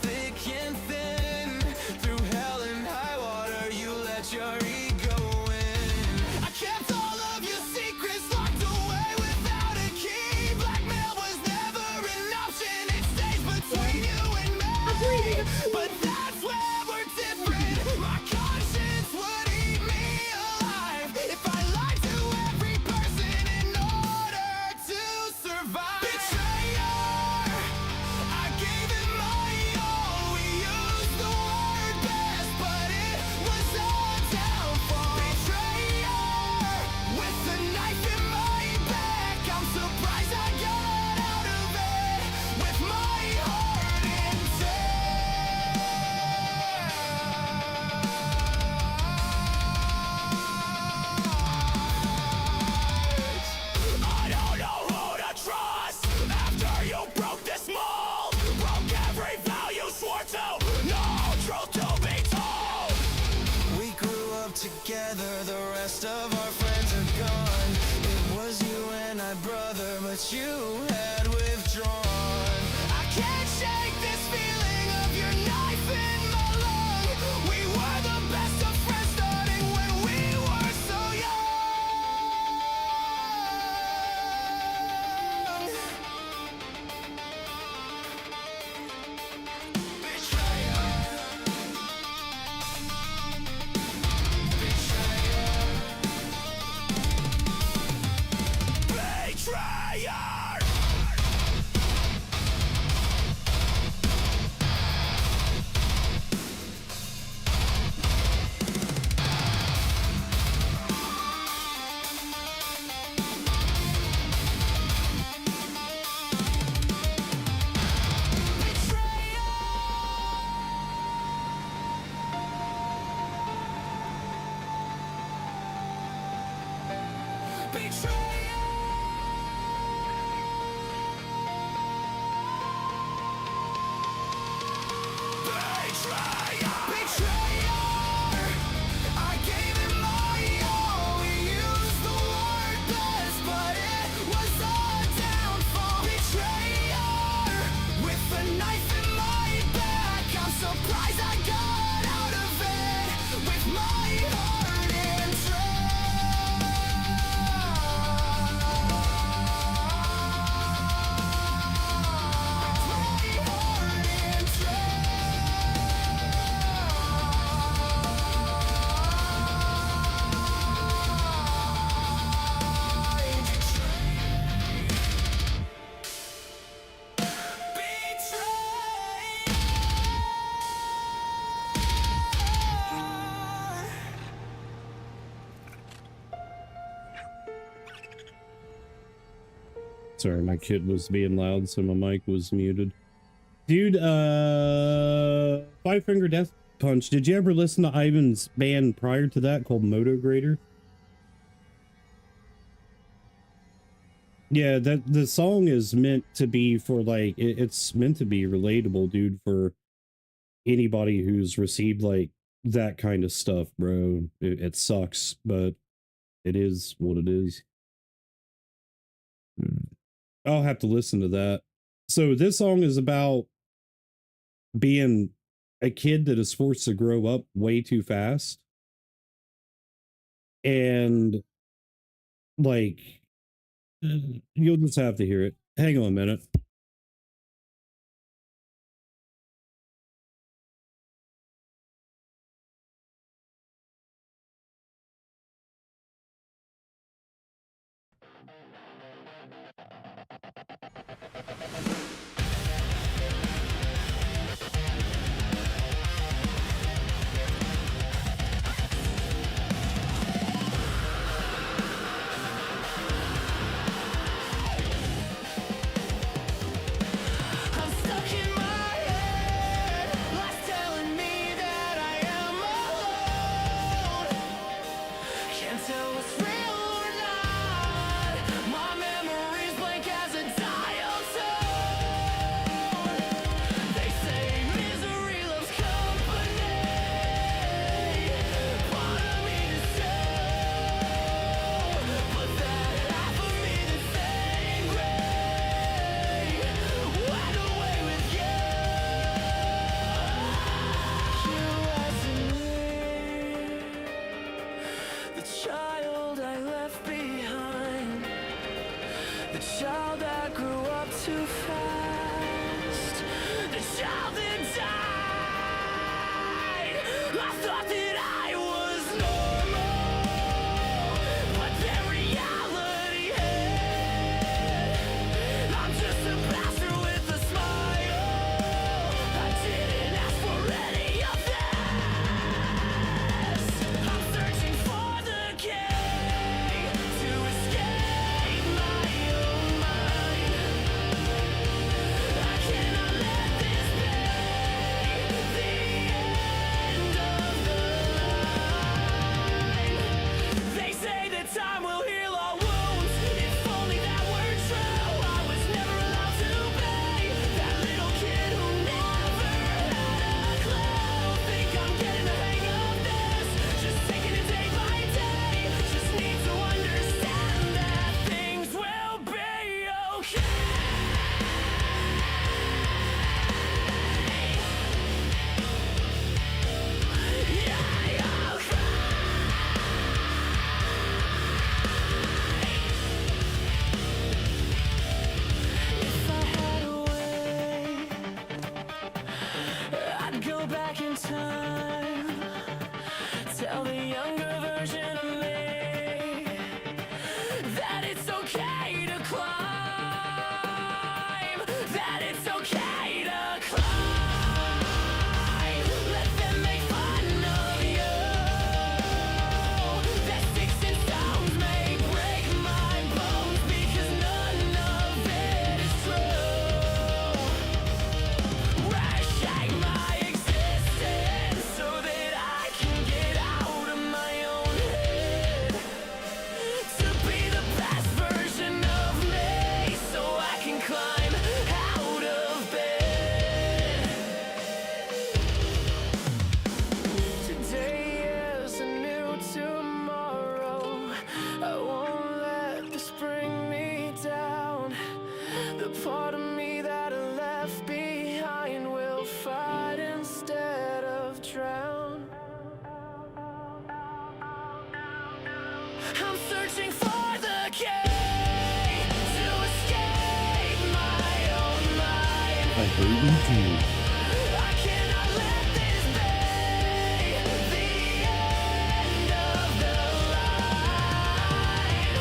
thick and thin, through hell and high water, you let your ego in. I kept all of your secrets locked away without a key. Blackmail was never an option, it stays between you and me. But that's where we're different. My conscience would eat me alive if I lied to every person in order to survive. Betrayer, I gave it my all. We used the word best, but it was our downfall. Betrayer, with a knife in my back, I'm surprised I got out of it with my heart intact. I don't know who to trust after you broke this mold, broke every vow you swore to, no truth to be told. We grew up together, the rest of our friends are gone. It was you and I, brother, but you had withdrawn. I can't shake this feeling of your knife in my lung. We were the best of friends starting when we were so young. Betrayer! Sorry, my kid was being loud, so my mic was muted. Dude, Five Finger Death Punch. Did you ever listen to Ivan's band prior to that called Moto Grader? Yeah, that the song is meant to be for like it's meant to be relatable, dude, for anybody who's received like that kind of stuff, bro. It sucks, but it is what it is. I'll have to listen to that. So this song is about being a kid that is forced to grow up way too fast. And like, you'll just have to hear it. Hang on a minute. I'm stuck in my head, lies telling me that I am alone. Can't tell what's real or not. My memories The child that grew up too fast, the child that died. I thought that I was normal, but their reality hit. I'm just a bastard with a smile. I didn't ask for any of this. I'm searching for the key to escape my own mind. I cannot let this be the end of the line. They say that time will heal our wounds. If only that were true. I was never allowed to be that little kid who never had a clue. Think I'm getting the hang of this. Just taking it day by day. Just need to understand that things will be okay. Yeah, I'll cry. If I had a way, I'd go back in time. Tell the younger version of me that it's okay to climb. That it's okay to climb. Let them make fun of you. That sticks and stones may break my bones because none of it is true. Reshape my existence so that I can get out of my own head. To be the best version of me so I can climb out of bed. Today is a new tomorrow. I won't let this bring me down. The part of me that I left behind will fight instead of drown. I'm searching for the key to escape my own mind. I hate you too. I cannot let this be the end of the line.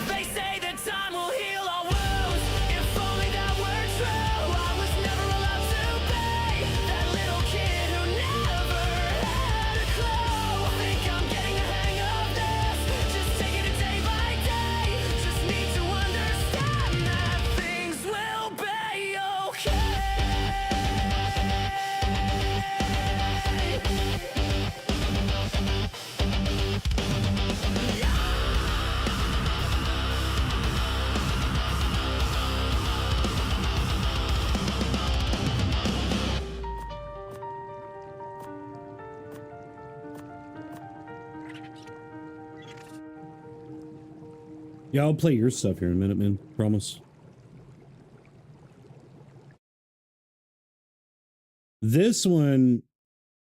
They say that time will heal our wounds. If only that were true. I was never allowed to be that little kid who never had a clue. Think I'm getting the hang of this. Just taking it day by day. Just need to understand that things will be okay. Yeah, I'll play your stuff here in a minute, man. Promise. This one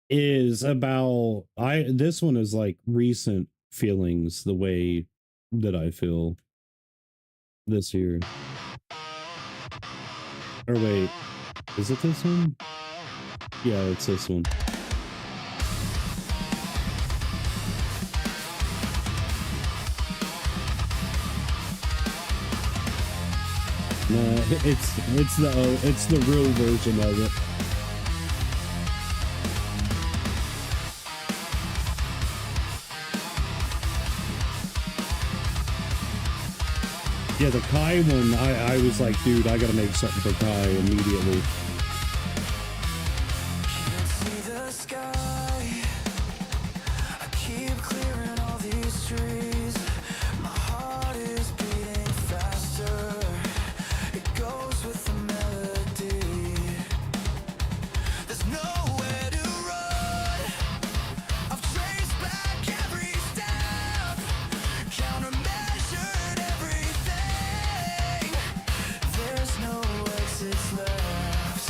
is about this one is like recent feelings, the way that I feel this year. Or wait, is it this one? Yeah, it's this one. No, it's the real version of it. Yeah, the Kai one, I was like, dude, I gotta make something for Kai immediately. Can't see the sky. I keep clearing all these trees. My heart is beating faster. It goes with the melody. There's nowhere to run. I've traced back every step, countermeasured everything. There's no exits left.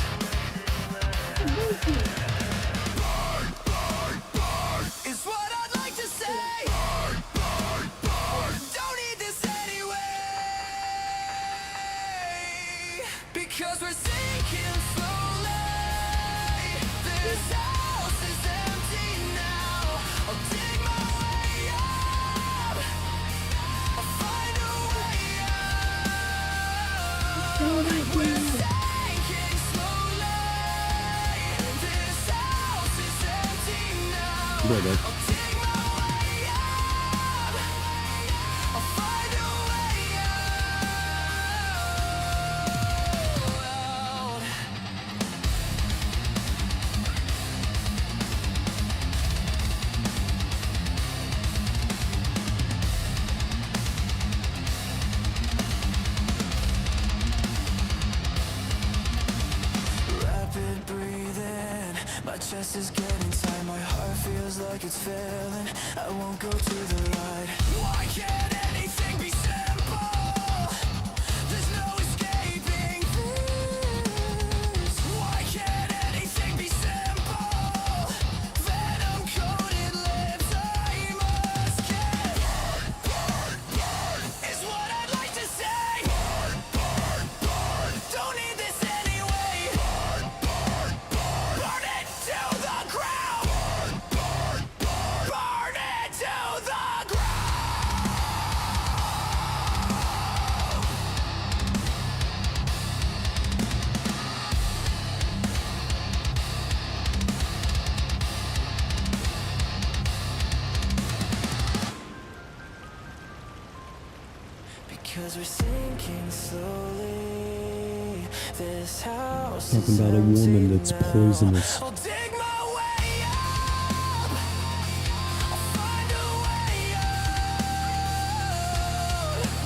sinking slowly. This house is empty now. Brother. I'll dig my way up. I'll find a way out. Rapid breathing, my chest is getting tight. My heart feels like it's failing. I won't go to the light. Why can't anything be simple? There's no escaping this. Why can't anything be simple? Venom coated lips, I must get. Is what I'd like to say. Don't need this anyway. Burn it to the ground. Burn it to the ground. Because we're sinking slowly. This house Talking is about a woman empty that's now. poisonous. I'll dig my way up. I'll find a way out.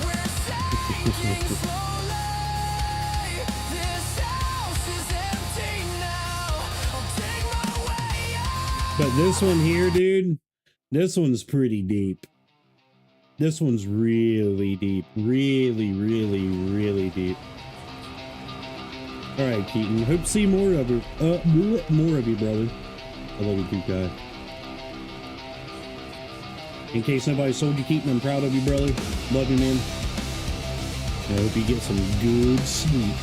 We're sinking slowly. This house is empty now. I'll dig my way up. But this one here, dude, this one's pretty deep. This one's really deep. Really, really, really deep. All right, Keaton. Hope to see more of you. More of you, brother. I love you, too, guy. In case nobody sold you, Keaton, I'm proud of you, brother. Love you, man. I hope you get some good sleep.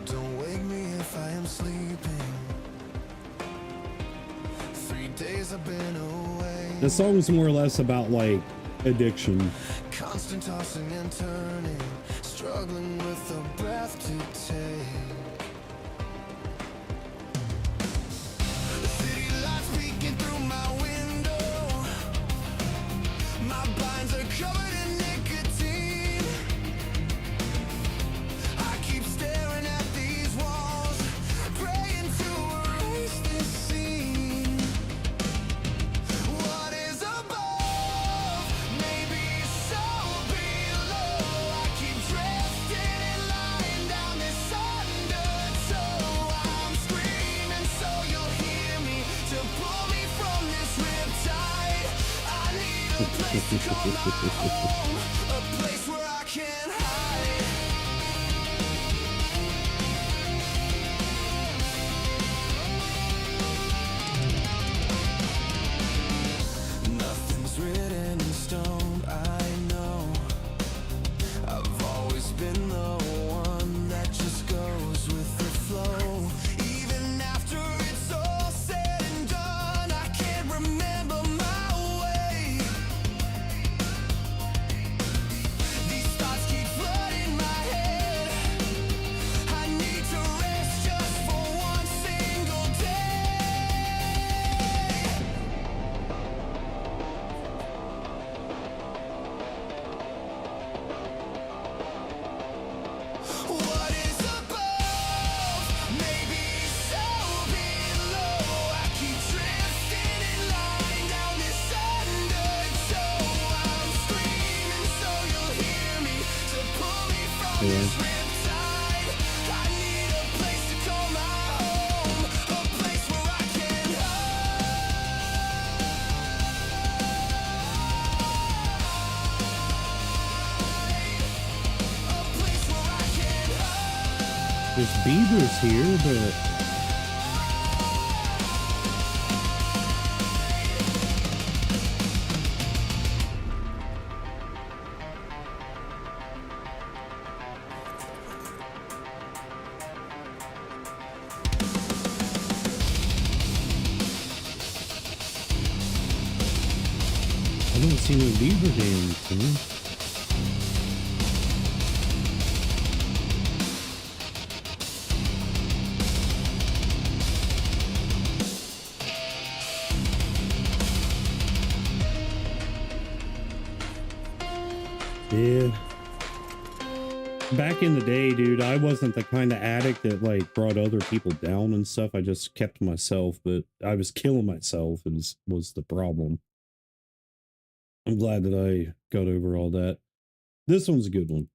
Don't wake me if I am sleeping. 3 days I've been away. The song's more or less about, like, addiction. Constant tossing and turning, struggling with a breath to take. The city lights peeking through my window. My blinds are covered in nicotine. I keep staring at these walls, praying to erase this scene. What is above? Maybe so below. I keep drifting in line down this undertow. I'm screaming so you'll hear me to pull me from this riptide. I need a place to call my home, a place where I can hide. Nothing's written in stone, I know. I've always been the one that just goes with the flow. Even after it's all said and done, I can't remember my way. These thoughts keep flooding my head. I need to rest just for one single day. What is above? Maybe so below. I keep drifting in line down this undertow. I'm screaming so you'll hear me to pull me from this riptide. I need a place to call my home, a place where I can hide. A place where I can hide. There's beavers here, but see no beaver dams, huh? Yeah. Back in the day, dude, I wasn't the kind of addict that like brought other people down and stuff. I just kept to myself, but I was killing myself was the problem. I'm glad that I got over all that. This one's a good one.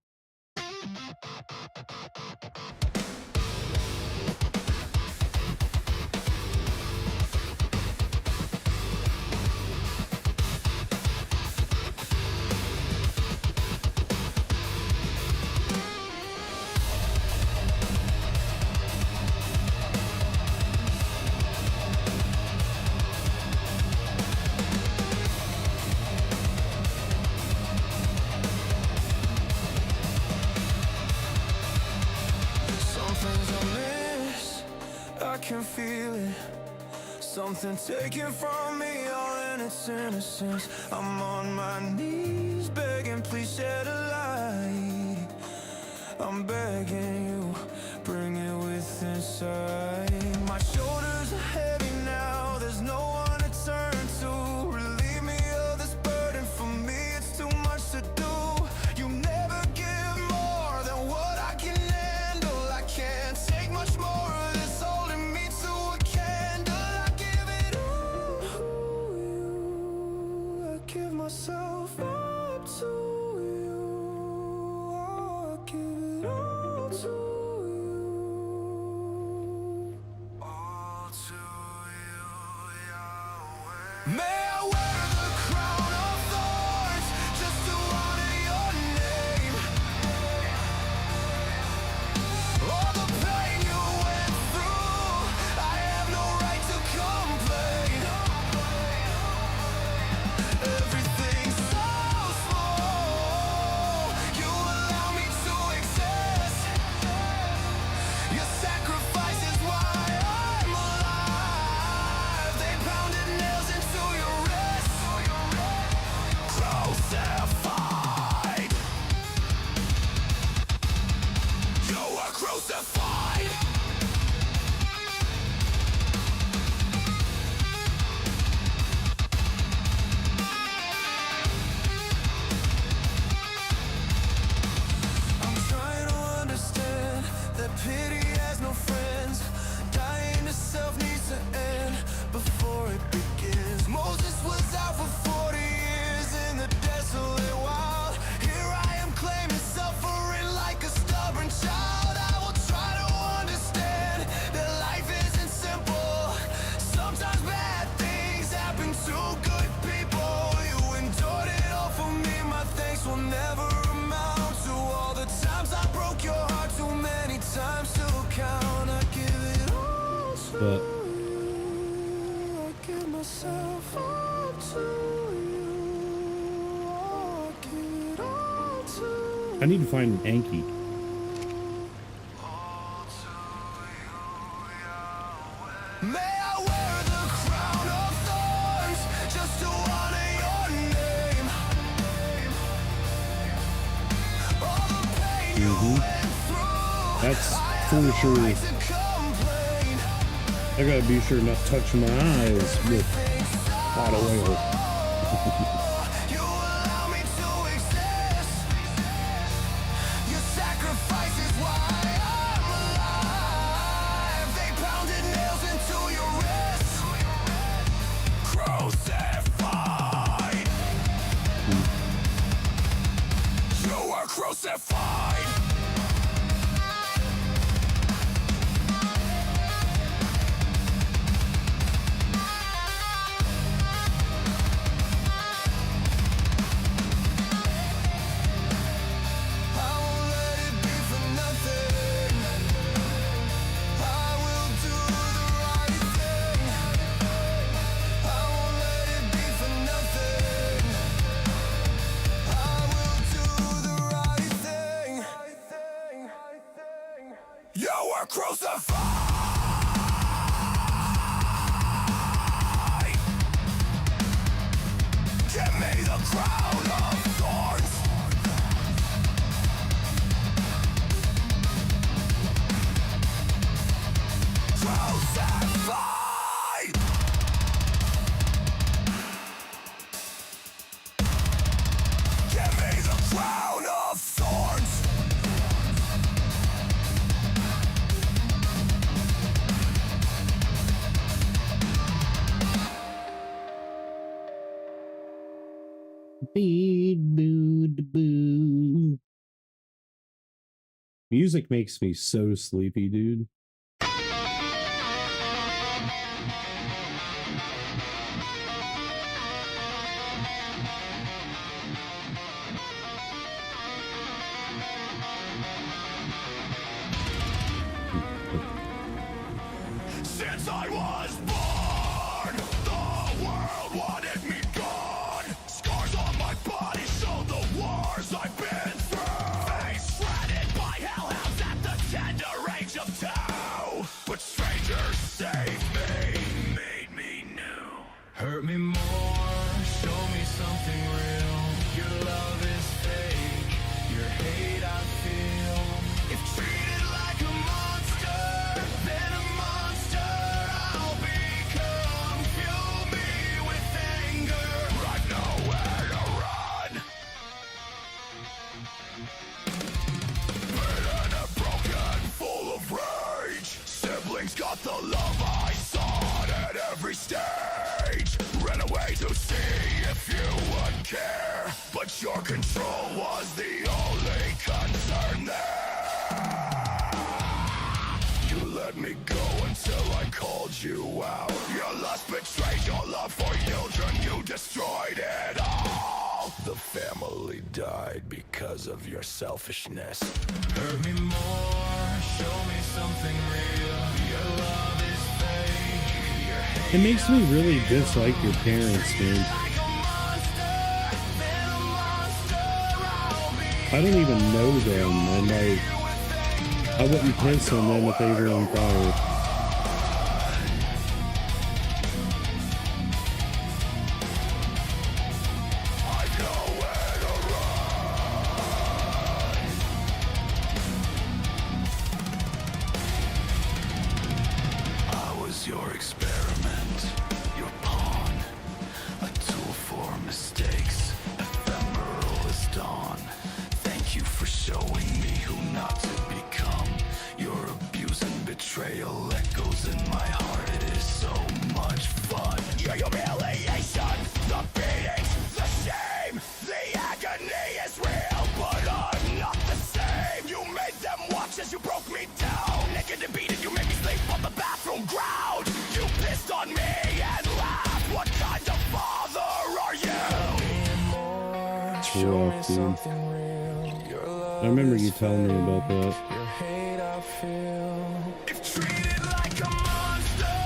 Something taken from me, all in its innocence. I'm on my knees, begging, please shed a light. I'm begging you, bring it with inside. My shoulders are heavy now, there's no one to turn to. Relieve me of this burden, for me it's too much to do. You never give more than what I can handle. I can't take much more of this, holding me to a candle. Give myself up to you. I'll give it all to you. All to you, Yahweh. May I wear the crown of thorns just to honor your name. All the pain you went through, I have no right to complain. Everything's so small, you allow me to exist. Your sacrifice is why I'm alive. They pounded nails into your wrist. Crucified. You were crucified. Pity has no friends. Dying to self needs to end before it begins. Moses was out for 40 years in the desolate wild. Here I am claiming suffering like a stubborn child. I will try to understand that life isn't simple. Sometimes bad things happen to good people. You endured it all for me. My thanks will never amount to all the times I broke your heart. Too many times to count. I give it all to you. I give myself all to you. I give it all to you. I need to find an Anki. All to you, Yahweh. May I wear the crown of thorns just to honor your name. All the pain you went through, That's for sure. I gotta be sure not to touch my eyes with hot oil. You allow me to exist. Your sacrifice is why I'm alive. They pounded nails into your wrists. Crucified. You are crucified. Crucified. Give me the crown of thorns. Crucified. Give me the crown of thorns. Bead bood boo. Music makes me so sleepy, dude. Since I was born, the world wanted me gone. Scars on my body show the wars I've been through. Face shredded by hellhounds at the tender age of 2. But strangers saved me, made me new. Hurt me more, show me something real. Your love is fake, your hate I feel. If treated like a monster, then a monster I'll become. Fuel me with anger, I've nowhere to run. Bitter and broken, full of rage. Siblings got the love I sought at every stage. Ran away to see if you would care, but your control was the only concern there. You let me go until I called you out. Your lust betrayed your love for children, you destroyed it all. The family died because of your selfishness. Hurt me more, show me something real. Your love is fake, your hate It makes me really dislike your parents, man. like a monster, then a monster I'll be. I don't even know them, and like, I wouldn't piss on them if they were on fire. I've nowhere to run. I was your experiment, your pawn, a tool for mistakes, ephemeral as dawn. Thank you for showing me who not to become. Your abuse and betrayal echoes in my heart. It is so much fun. Your humiliation, the beatings, the shame, the agony is real, but I'm not the same. You made them watch as you broke me down. Naked and beaten, you made me sleep on the bathroom ground. You pissed on me and laughed. What kind of father are you? It's rough, dude. I remember you telling me about that. If treated like a monster,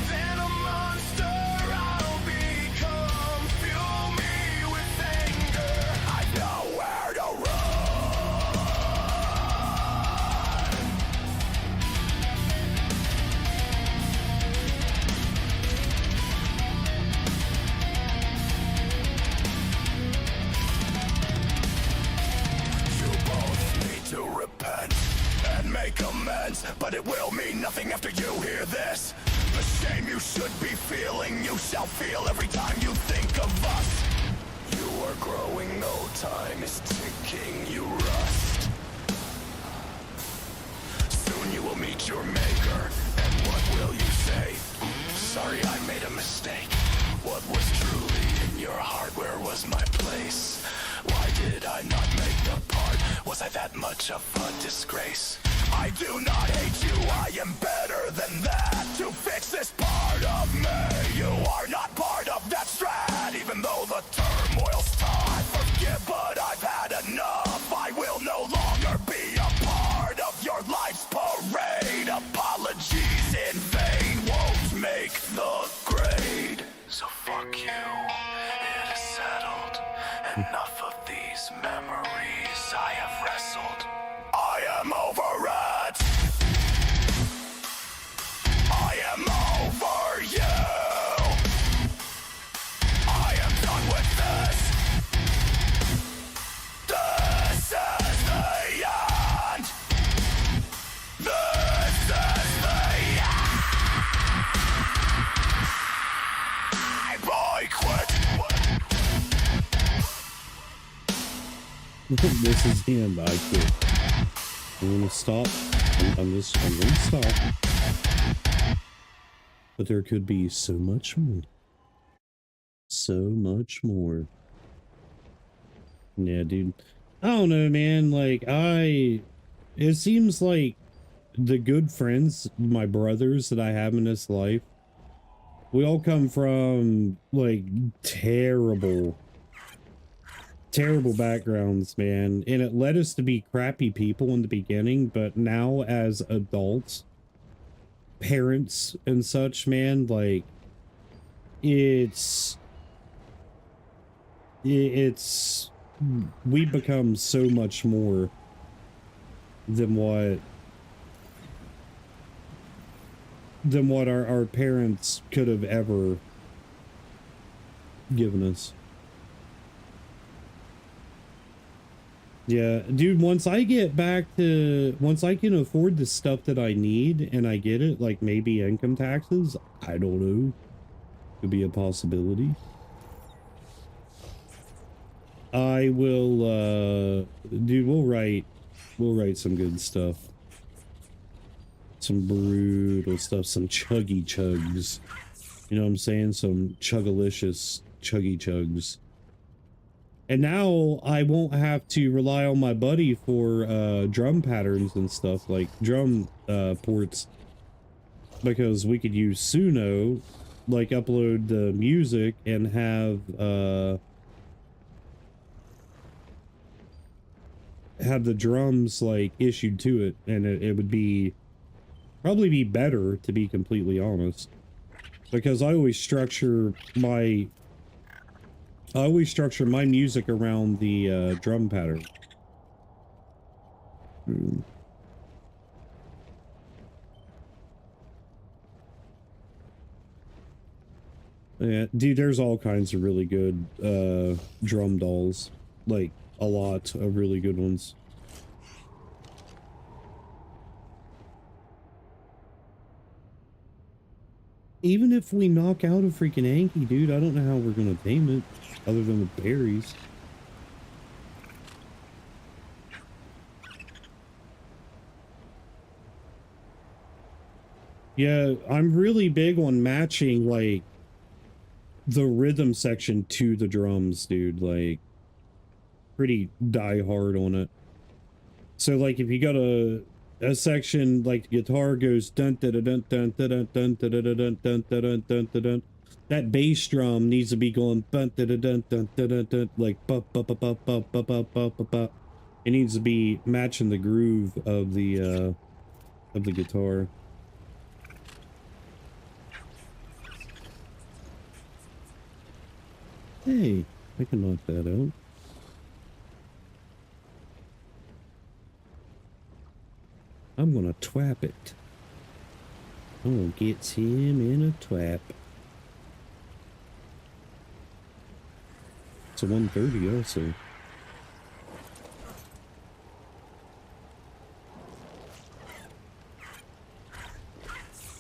then a monster I'll become. Fuel me with anger, I've nowhere to run. You both need to repent and make amends, but it will mean nothing after you hear this. The shame you should be feeling, you shall feel every time you think of us. You are growing old, time is ticking, you rust. Soon you will meet your maker, and what will you say? Sorry, I made a mistake. What was truly in your heart? Where was my place? Why did I not make the part? Was I that much of a disgrace? I do not hate you, I am better than that. To fix this part of me, you are not part of that strat. Even though the turmoil's tough, I forgive, but I've had enough. I will no longer be a part of your life's parade. Apologies in vain won't make the grade. So fuck you, it is settled. Enough of these memories I have wrestled. I am over it. I am over you. I am done with this. This is the end. I quit. I'm gonna stop. I'm gonna stop. But there could be so much more. So much more. Yeah, dude. I don't know, man. Like, it seems like the good friends, my brothers that I have in this life, we all come from, like, terrible backgrounds, man. And it led us to be crappy people in the beginning, but now as adults, parents and such, man, like, it's we become so much more than what our parents could have ever given us. Yeah, dude, once I can afford the stuff that I need and I get it, like maybe income taxes, I don't know, could be a possibility. I will, dude, we'll write some good stuff. Some brutal stuff, some chuggy chugs. You know what I'm saying? Some chugalicious chuggy chugs. And now I won't have to rely on my buddy for drum patterns and stuff, like drum ports, because we could use Suno, like upload the music and have the drums like issued to it, and it would probably be better, to be completely honest, because I always structure my music around the drum pattern. Yeah, dude, there's all kinds of really good drum dolls, like a lot of really good ones. Even if we knock out a freaking Anki, dude, I don't know how we're gonna tame it other than with berries. Yeah, I'm really big on matching like the rhythm section to the drums, dude. Like, pretty die hard on it. So like if you got a section like the guitar goes dun dun dun dun dun dun dun dun dun dun dun dun dun dun, that bass drum needs to be going dun dun dun dun dun dun, like ba ba ba ba ba ba ba ba ba ba. It needs to be matching the groove of the guitar. Hey, I can knock that out. I'm gonna twap it. I'm gonna get him in a twap. It's a 130 also.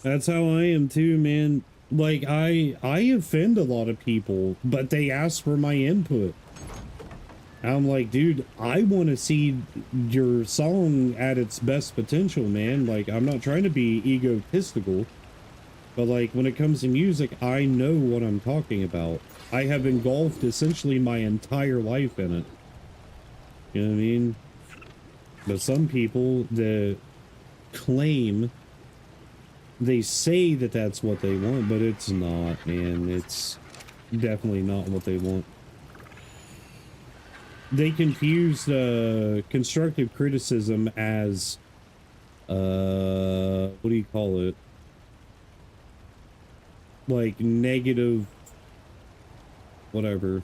That's how I am too, man. Like, I offend a lot of people, but they ask for my input. I'm like, dude, I want to see your song at its best potential, man. Like, I'm not trying to be egotistical, but like, when it comes to music, I know what I'm talking about. I have engulfed essentially my entire life in it. You know what I mean? But some people that claim, they say that that's what they want, but it's not, man. It's definitely not what they want. They confuse constructive criticism as, what do you call it? Like negative, whatever.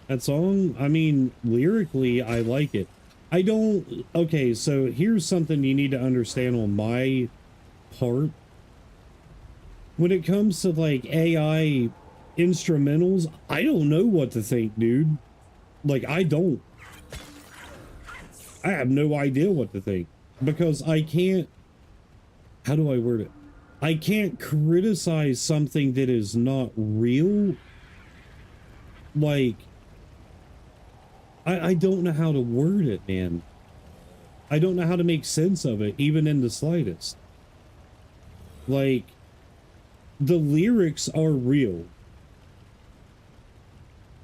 That song, I mean, lyrically, I like it. I don't... Okay, so here's something you need to understand on my part. When it comes to, like, AI instrumentals, I don't know what to think, dude. Like, I don't. I have no idea what to think because I can't, how do I word it? I can't criticize something that is not real. Like, I don't know how to word it, man. I don't know how to make sense of it, even in the slightest. Like, the lyrics are real.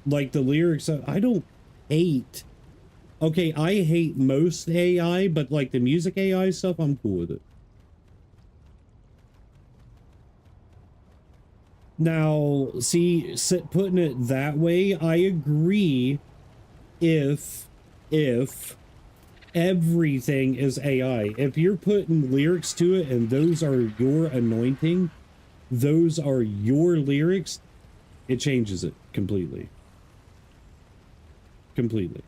Like, the lyrics, I don't hate. Okay, I hate most AI, but like the music AI stuff, I'm cool with it. Now, see, putting it that way, I agree if everything is AI. If you're putting lyrics to it and those are your anointing, those are your lyrics, it changes it completely. Completely.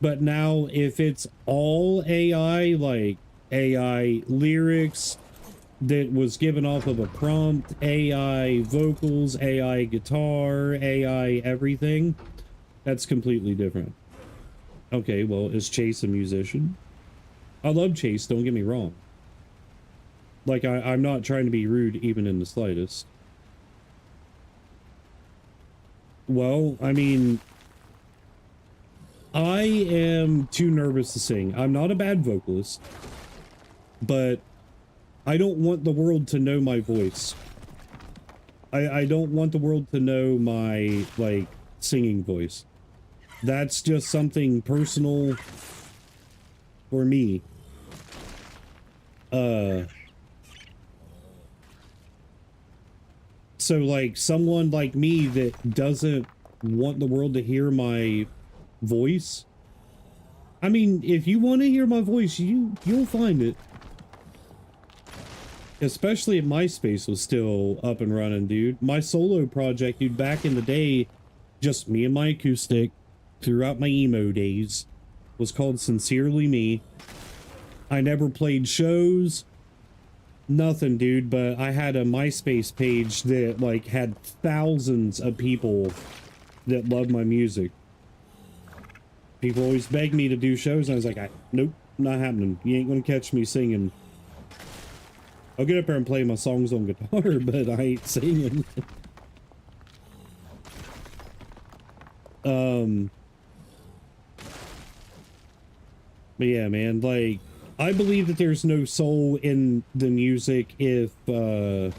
But now if it's all AI, like AI lyrics that was given off of a prompt, AI vocals, AI guitar, AI everything, that's completely different. Okay, well, is Chase a musician? I love Chase, don't get me wrong. Like, I'm not trying to be rude even in the slightest. Well, I mean, I am too nervous to sing. I'm not a bad vocalist, but I don't want the world to know my voice. I don't want the world to know my, like, singing voice. That's just something personal for me. So, like, someone like me that doesn't want the world to hear my voice. I mean, if you want to hear my voice, you'll find it. Especially if MySpace was still up and running, dude. My solo project, dude, back in the day, just me and my acoustic throughout my emo days, was called Sincerely Me. I never played shows, nothing, dude, but I had a MySpace page that, like, had thousands of people that loved my music. People always begged me to do shows, and I was like, nope, not happening. You ain't gonna catch me singing. I'll get up there and play my songs on guitar, but I ain't singing. But yeah, man, like, I believe that there's no soul in the music if, at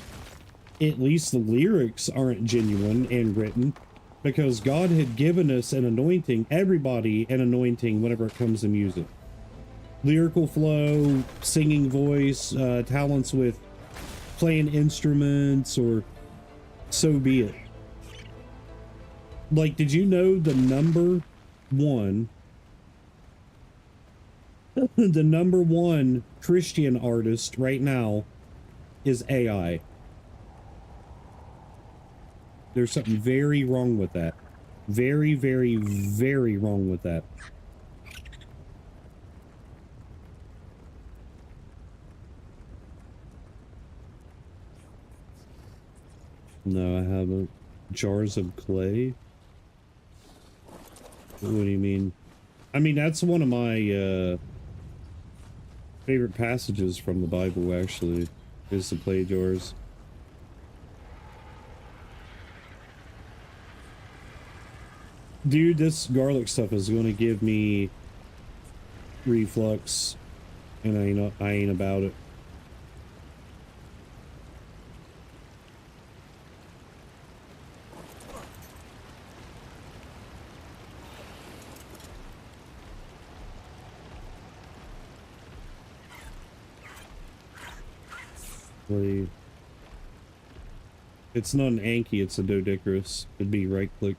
least the lyrics aren't genuine and written, because God had given us an anointing, everybody an anointing whenever it comes to music. Lyrical flow, singing voice, talents with playing instruments, or so be it. Like, did you know the number one Christian artist right now is AI? There's something very wrong with that. Very, very, very wrong with that. No, I haven't. Jars of clay? What do you mean? I mean, that's one of my favorite passages from the Bible, actually, is the clay jars. Dude, this garlic stuff is going to give me reflux, and I ain't about it. It's not an Anki, it's a Doedicurus. It'd be right click.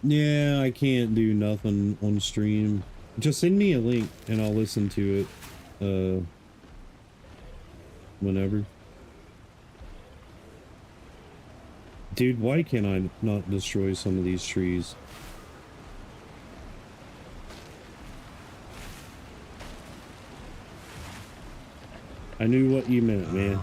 Yeah, I can't do nothing on stream. Just send me a link and I'll listen to it whenever. Dude, why can't I not destroy some of these trees? I knew what you meant, man.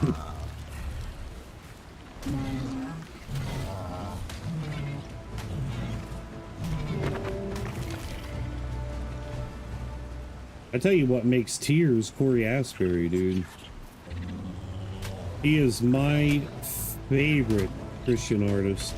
I tell you what makes tears, Corey Asbury, dude. He is my favorite Christian artist.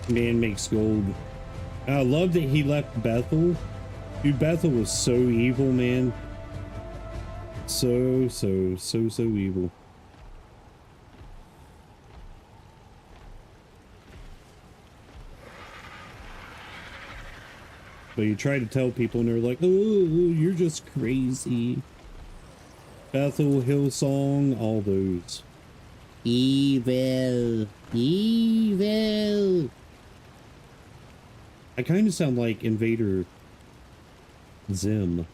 Man makes gold. I love that he left Bethel. Dude, Bethel was so evil, man. So evil. But you try to tell people and they're like, oh, you're just crazy. Bethel, Hillsong, all those. Evil. Evil. I kind of sound like Invader Zim.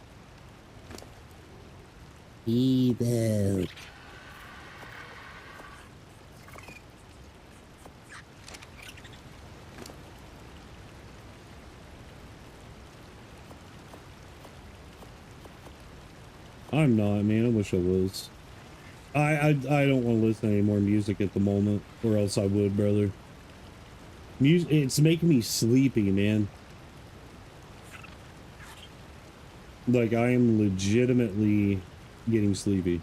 Evil. I'm not, man. I wish I was. I don't want to listen to any more music at the moment, or else I would, brother. Music, it's making me sleepy, man. Like, I am legitimately getting sleepy.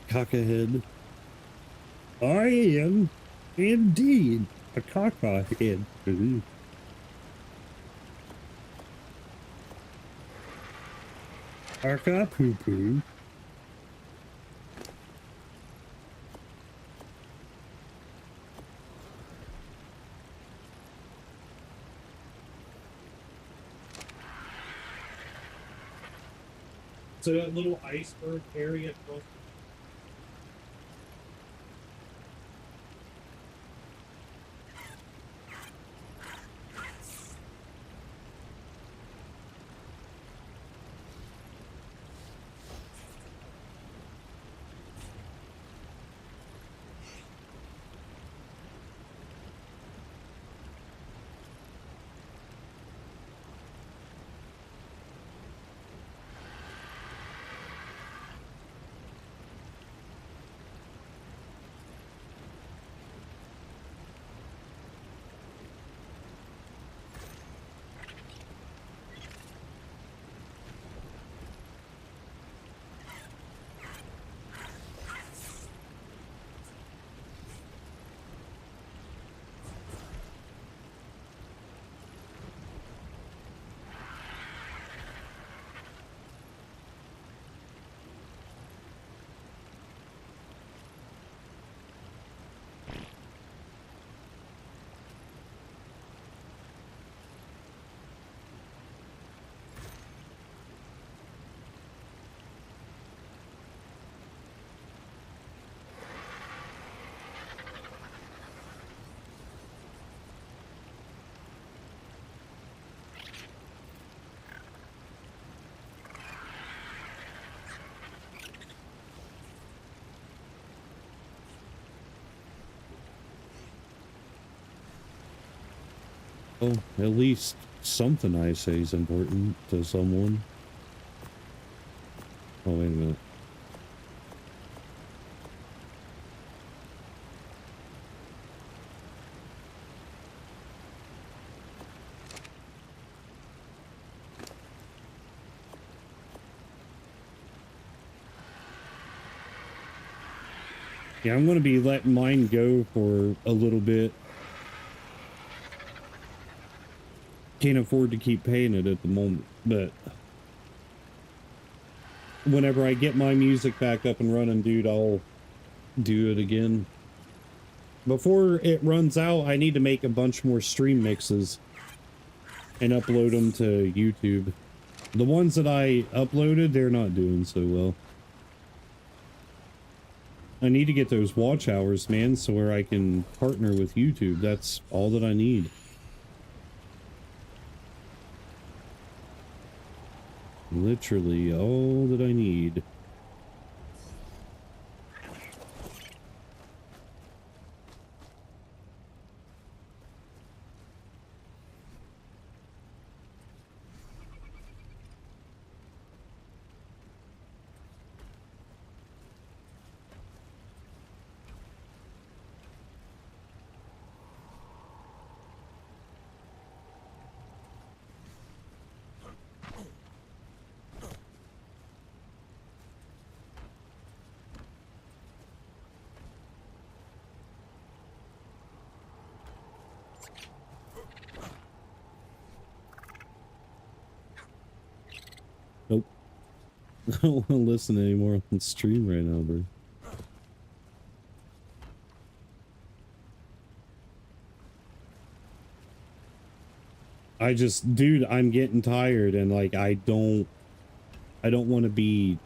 Cockahead. I am indeed a cockahead. Arca poo poo. So that little iceberg area. Well, at least something I say is important to someone. Oh, wait a minute. Yeah, I'm going to be letting mine go for a little bit. Can't afford to keep paying it at the moment, but whenever I get my music back up and running, dude, I'll do it again. Before it runs out, I need to make a bunch more stream mixes and upload them to YouTube. The ones that I uploaded, they're not doing so well. I need to get those watch hours, man, so where I can partner with YouTube. That's all that I need. Literally all that I need. Nope. I don't want to listen anymore on stream right now, bro. Dude, I'm getting tired and like I don't want to be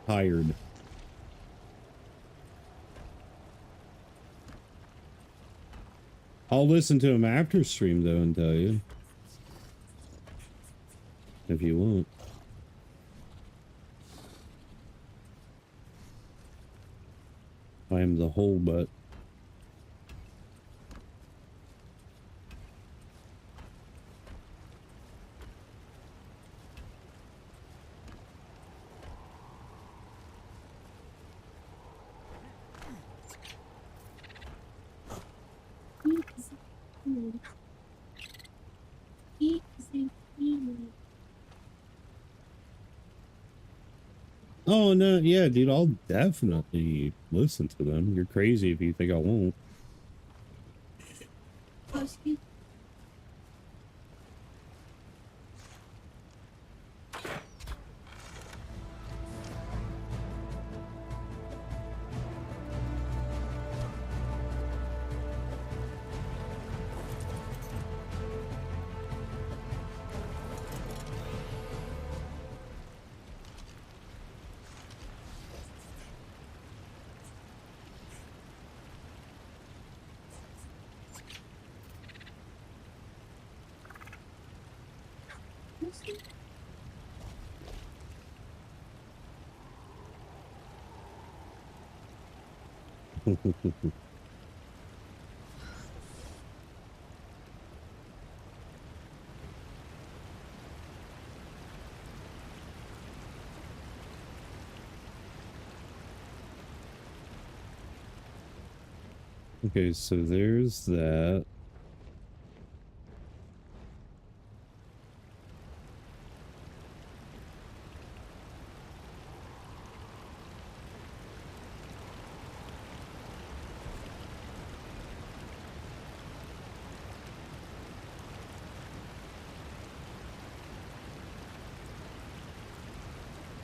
tired. I'll listen to him after stream though and tell you. If you want. I am the whole butt. Oh no, yeah, dude, I'll definitely listen to them. You're crazy if you think I won't. Okay, so there's that.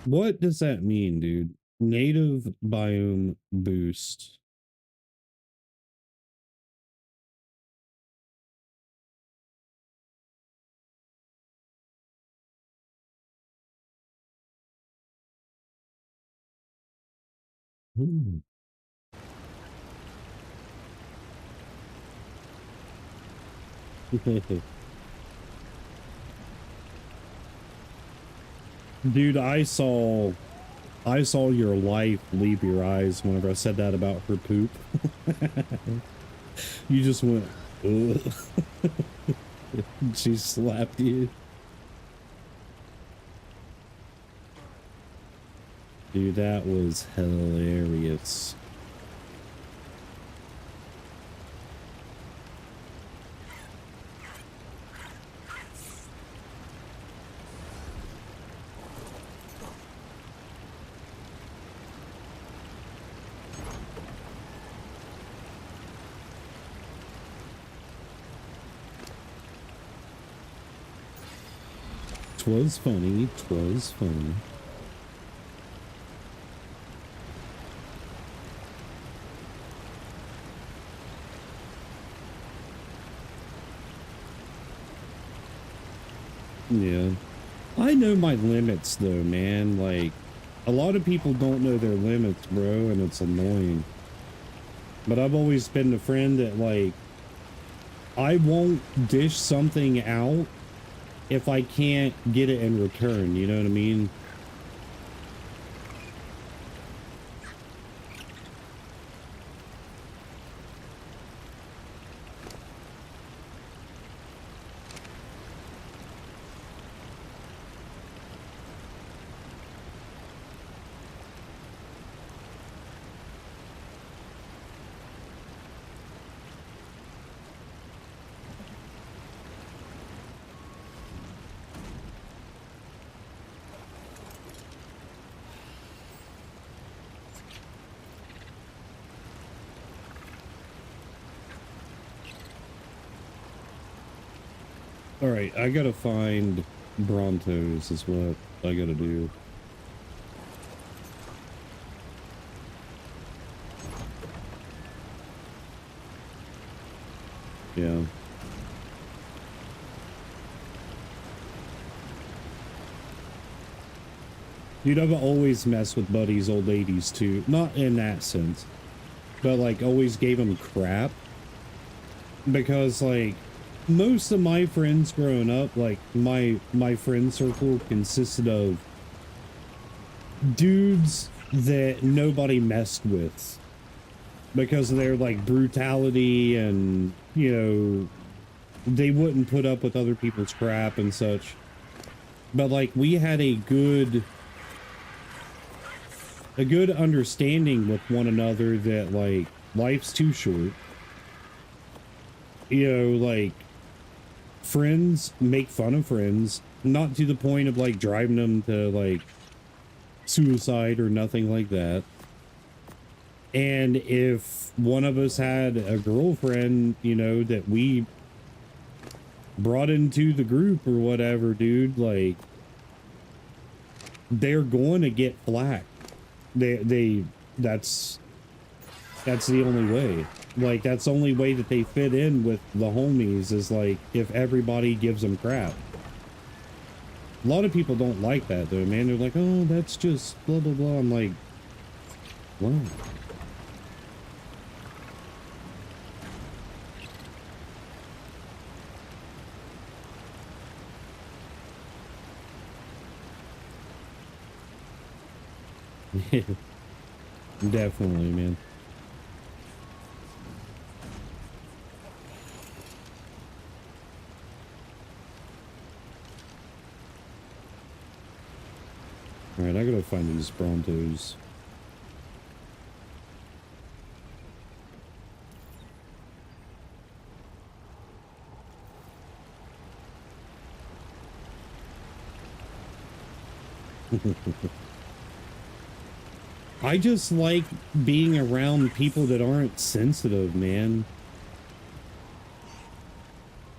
What does that mean, dude? Native biome boost. Hmm. Dude, I saw your life leave your eyes whenever I said that about her poop. You just went, ugh. She slapped you. Dude, that was hilarious. Twas funny, twas funny. Yeah. I know my limits though, man. Like, A lot of people don't know their limits, bro, and it's annoying. But I've always been the friend that, like, I won't dish something out if I can't get it in return, you know what I mean? All right, I gotta find Brontos is what I gotta do. Yeah. Dude, I've always messed with Buddy's old ladies too. Not in that sense, but like always gave them crap. Because like most of my friends growing up, like my friend circle consisted of dudes that nobody messed with because of their like brutality, and you know, they wouldn't put up with other people's crap and such. But like we had a good understanding with one another that like life's too short. You know, like friends make fun of friends, not to the point of like driving them to like suicide or nothing like that. And if one of us had a girlfriend, you know, that we brought into the group or whatever, dude, like they're going to get flack. That's the only way. Like, that's the only way that they fit in with the homies is like if everybody gives them crap. A lot of people don't like that though, man. They're like, oh, that's just blah blah blah. I'm like, wow. Definitely, man. All right, I gotta find these Brontos. I just like being around people that aren't sensitive, man.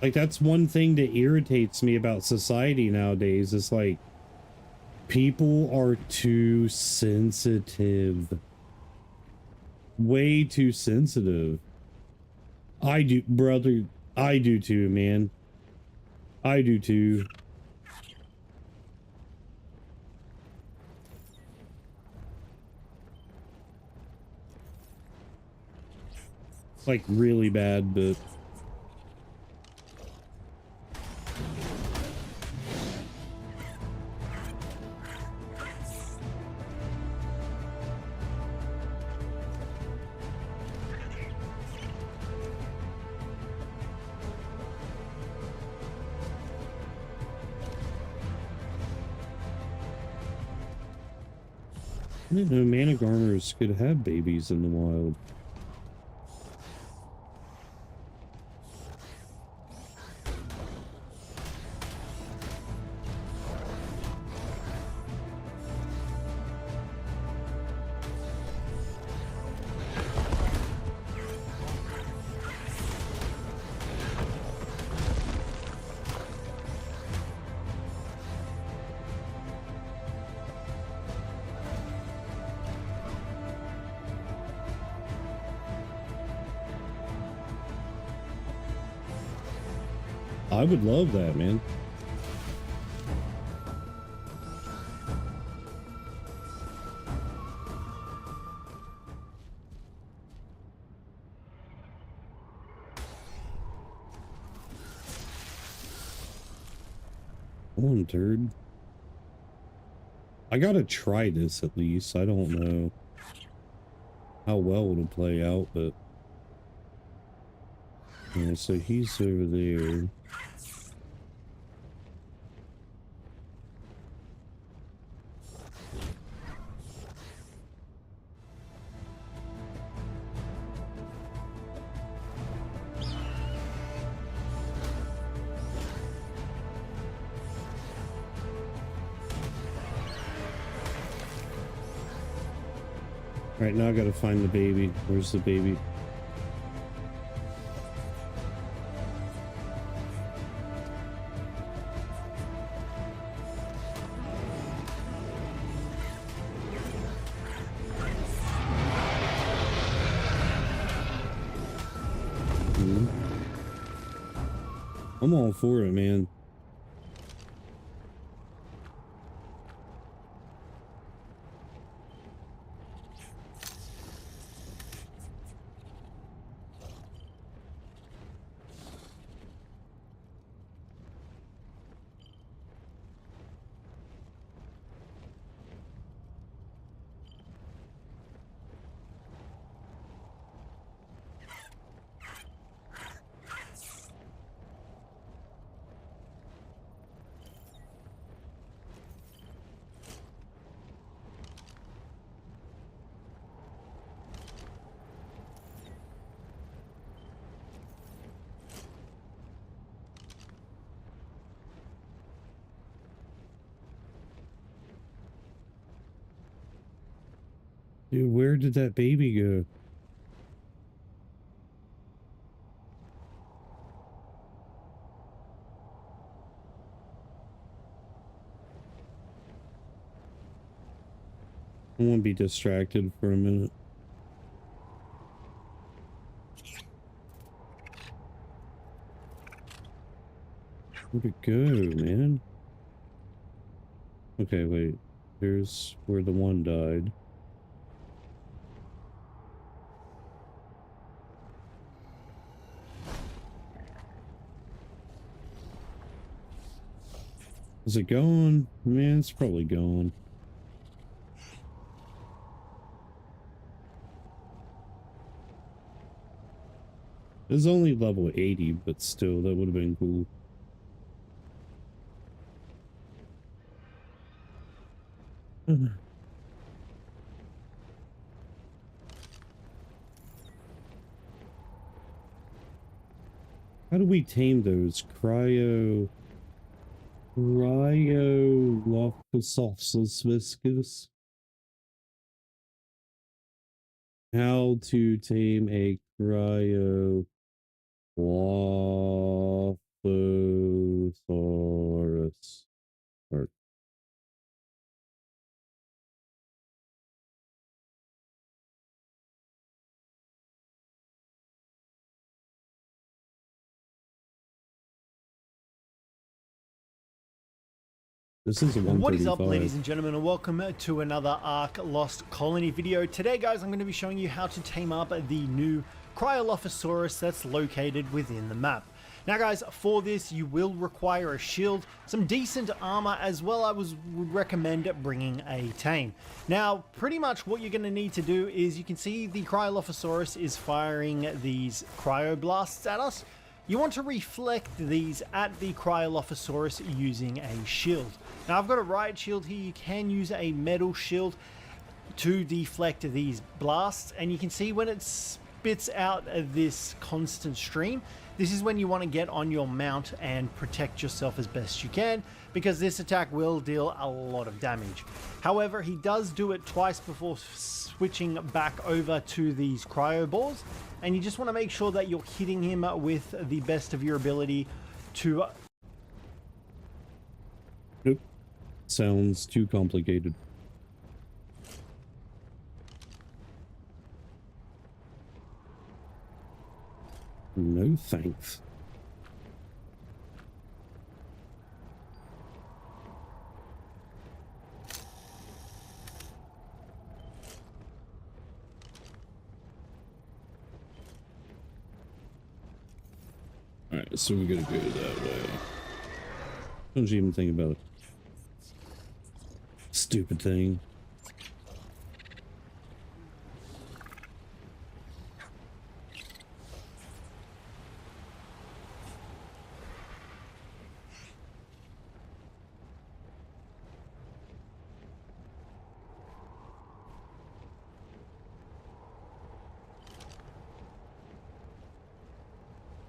Like, that's one thing that irritates me about society nowadays. It's like, people are too sensitive. Way too sensitive. I do, brother. I do too, man. I do too. Like, really bad, but... I didn't know Managarmers could have babies in the wild. I would love that, man. Come on, turd. I gotta try this at least. I don't know how well it'll play out, but yeah, so he's over there. Right now I gotta find the baby. Where's the baby? I'm all for it, man. Dude, where did that baby go? I want to be distracted for a minute. Where'd it go, man? Okay, wait. Here's where the one died. Is it gone? Man, it's probably gone. It's only level 80, but still, that would have been cool. How do we tame those Cryolophosaurus viscus? How to tame a Cryolophosaurus. Or this is a 135. What is up, ladies and gentlemen, and welcome to another Ark Lost Colony video. Today, guys, I'm going to be showing you how to tame up the new Cryolophosaurus that's located within the map. Now, guys, for this, you will require a shield, some decent armor, as well. I would recommend bringing a tame. Now, pretty much what you're going to need to do is, you can see the Cryolophosaurus is firing these cryoblasts at us. You want to reflect these at the Cryolophosaurus using a shield. Now, I've got a riot shield here. You can use a metal shield to deflect these blasts, and you can see when it spits out this constant stream, this is when you want to get on your mount and protect yourself as best you can, because this attack will deal a lot of damage. However, he does do it twice before switching back over to these cryo balls, and you just want to make sure that you're hitting him with the best of your ability to... Nope. Sounds too complicated. No thanks. Alright, so we're gonna go that way. Don't you even think about it. Stupid thing.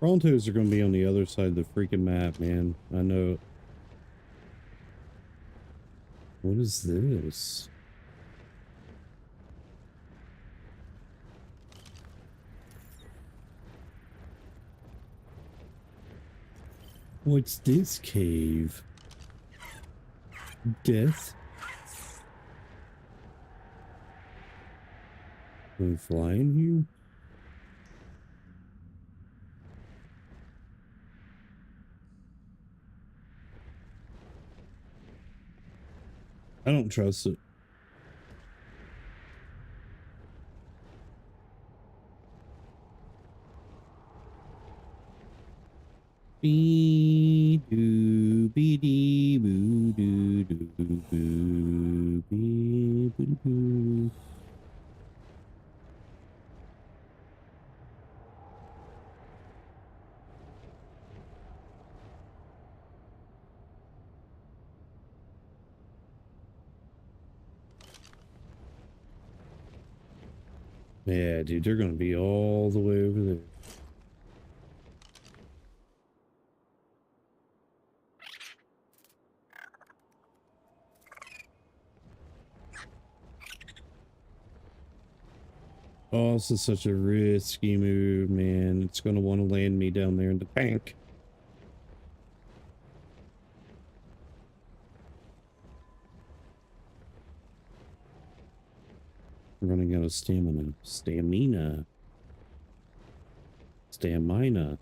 Brontos are going to be on the other side of the freaking map, man. I know. What is this? What's this cave? Death? Can we fly in here? I don't trust it. Be do be dee boo do do boo be boo boo. Yeah, dude, they're gonna be all the way over there. Oh, this is such a risky move, man. It's gonna want to land me down there in the bank. I'm running out of stamina. Stamina. Stamina.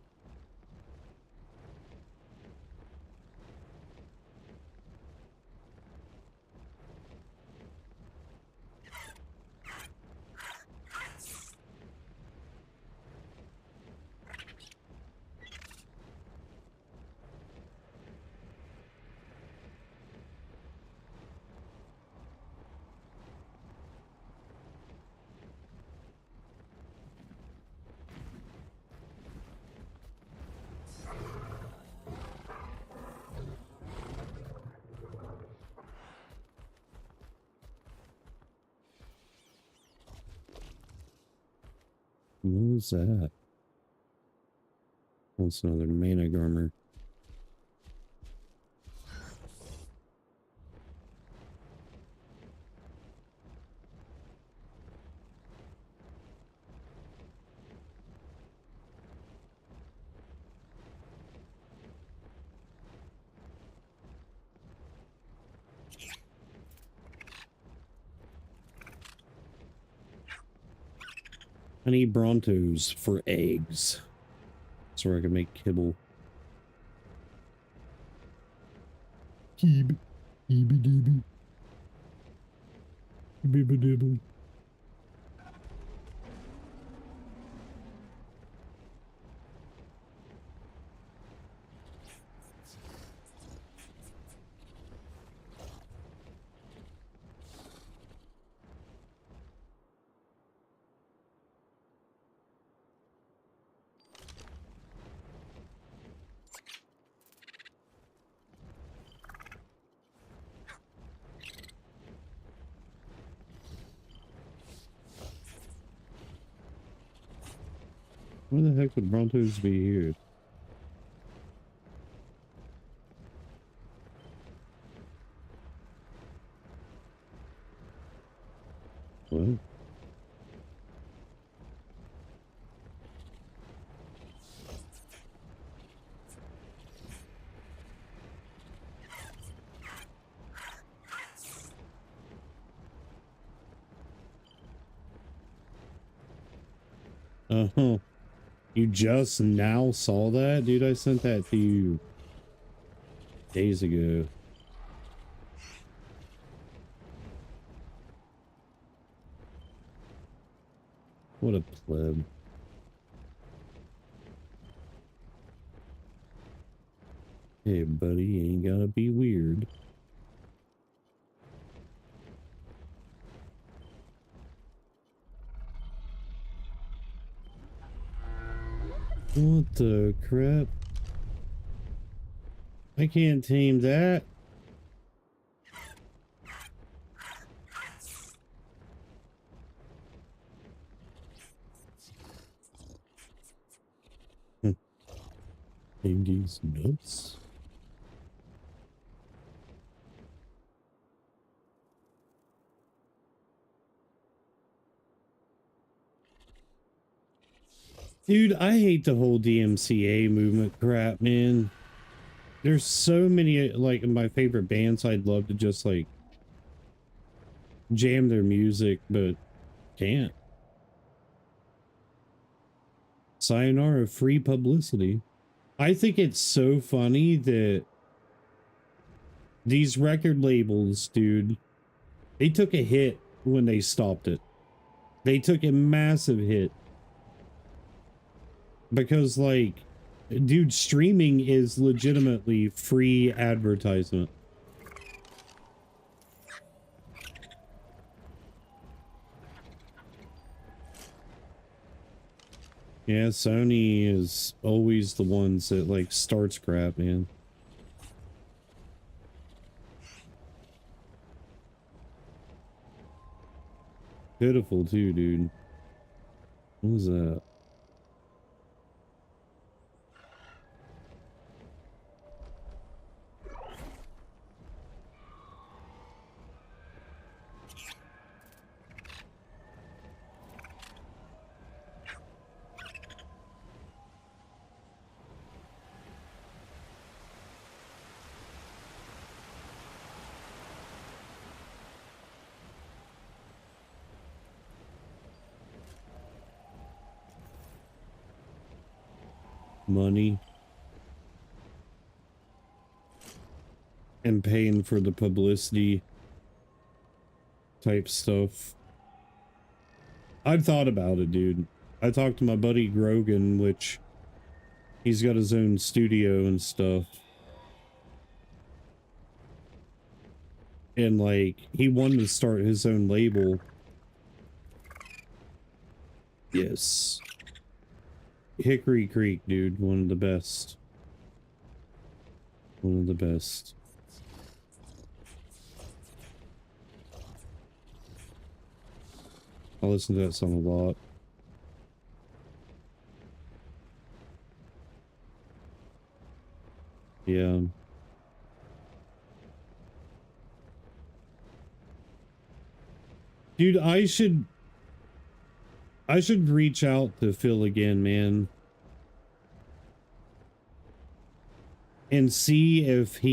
What was that? That's another mana garmer. I need Brontos for eggs, so I can make kibble. Keeb, keeby dooby, bibba dibble. Why the heck would Brontos be here? What? Oh, you just now saw that? Dude, I sent that to you days ago. What a pleb. Hey, buddy, you ain't gotta be weird. What the crap? I can't tame that. These nuts. Dude, I hate the whole DMCA movement crap, man. There's so many, like, my favorite bands I'd love to just, like, jam their music, but can't. Sayonara, free publicity. I think it's so funny that these record labels, dude, they took a hit when they stopped it. They took a massive hit. Because, like, dude, streaming is legitimately free advertisement. Yeah, Sony is always the ones that, like, starts crap, man. Pitiful, too, dude. What was that? Money. And paying for the publicity type stuff. I've thought about it, dude. I talked to my buddy Grogan, which he's got his own studio and stuff. And, like, he wanted to start his own label. Yes. Hickory Creek, dude. One of the best. One of the best. I listen to that song a lot. Yeah. Dude, I should reach out to Phil again, man. And see if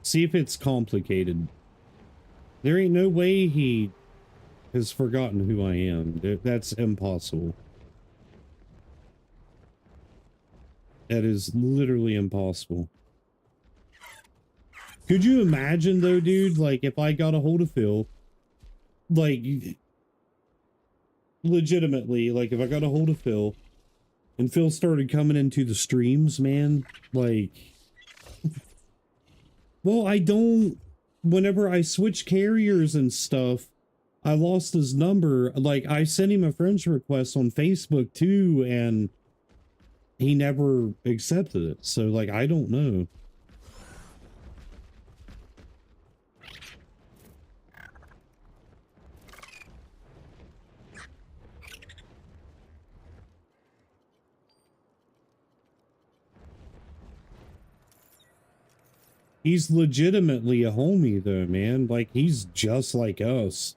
it's complicated. There ain't no way he has forgotten who I am. That's impossible. That is literally impossible. Could you imagine though, dude, like if I got a hold of Phil, like legitimately, like if I got a hold of Phil and Phil started coming into the streams, man, like, well, whenever I switch carriers and stuff, I lost his number. Like, I sent him a friend's request on Facebook too, and he never accepted it. So, like, I don't know. He's legitimately a homie though, man. Like, he's just like us.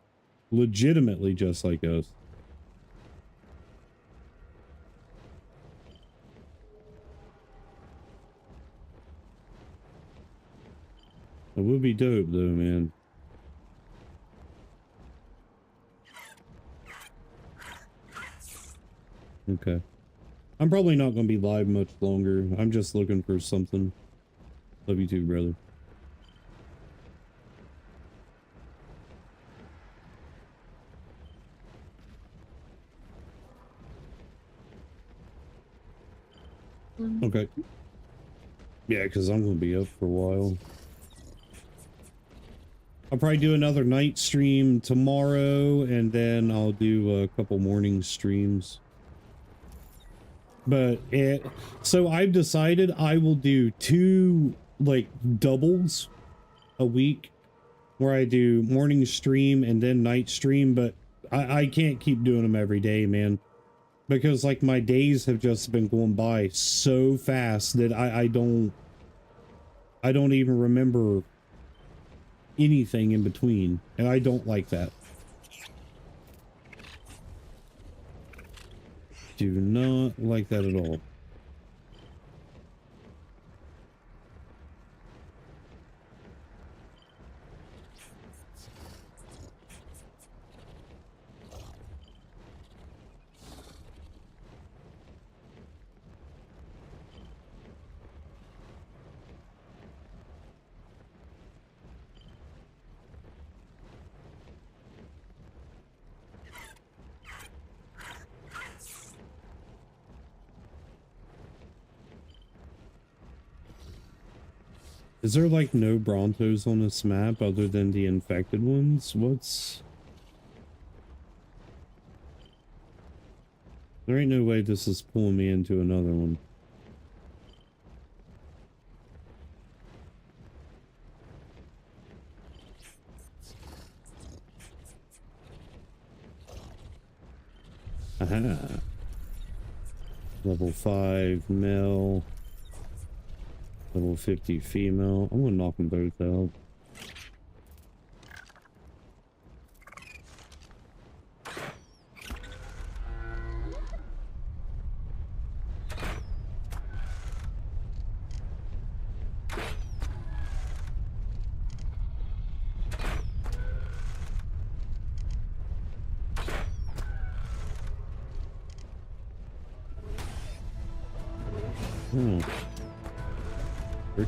Legitimately just like us. It would be dope though, man. Okay. I'm probably not going to be live much longer. I'm just looking for something. Love you too, brother. Okay. Yeah, because I'm going to be up for a while. I'll probably do another night stream tomorrow, and then I'll do a couple morning streams. But so I've decided I will do 2 like doubles a week where I do morning stream and then night stream, but I can't keep doing them every day, man. Because like my days have just been going by so fast that I don't even remember anything in between, and I don't like that. Do not like that at all. Is there like no Brontos on this map other than the infected ones? There ain't no way this is pulling me into another one. Aha. Level 5 male. Level 50 female. I'm gonna knock them both out. Hmm. Frick.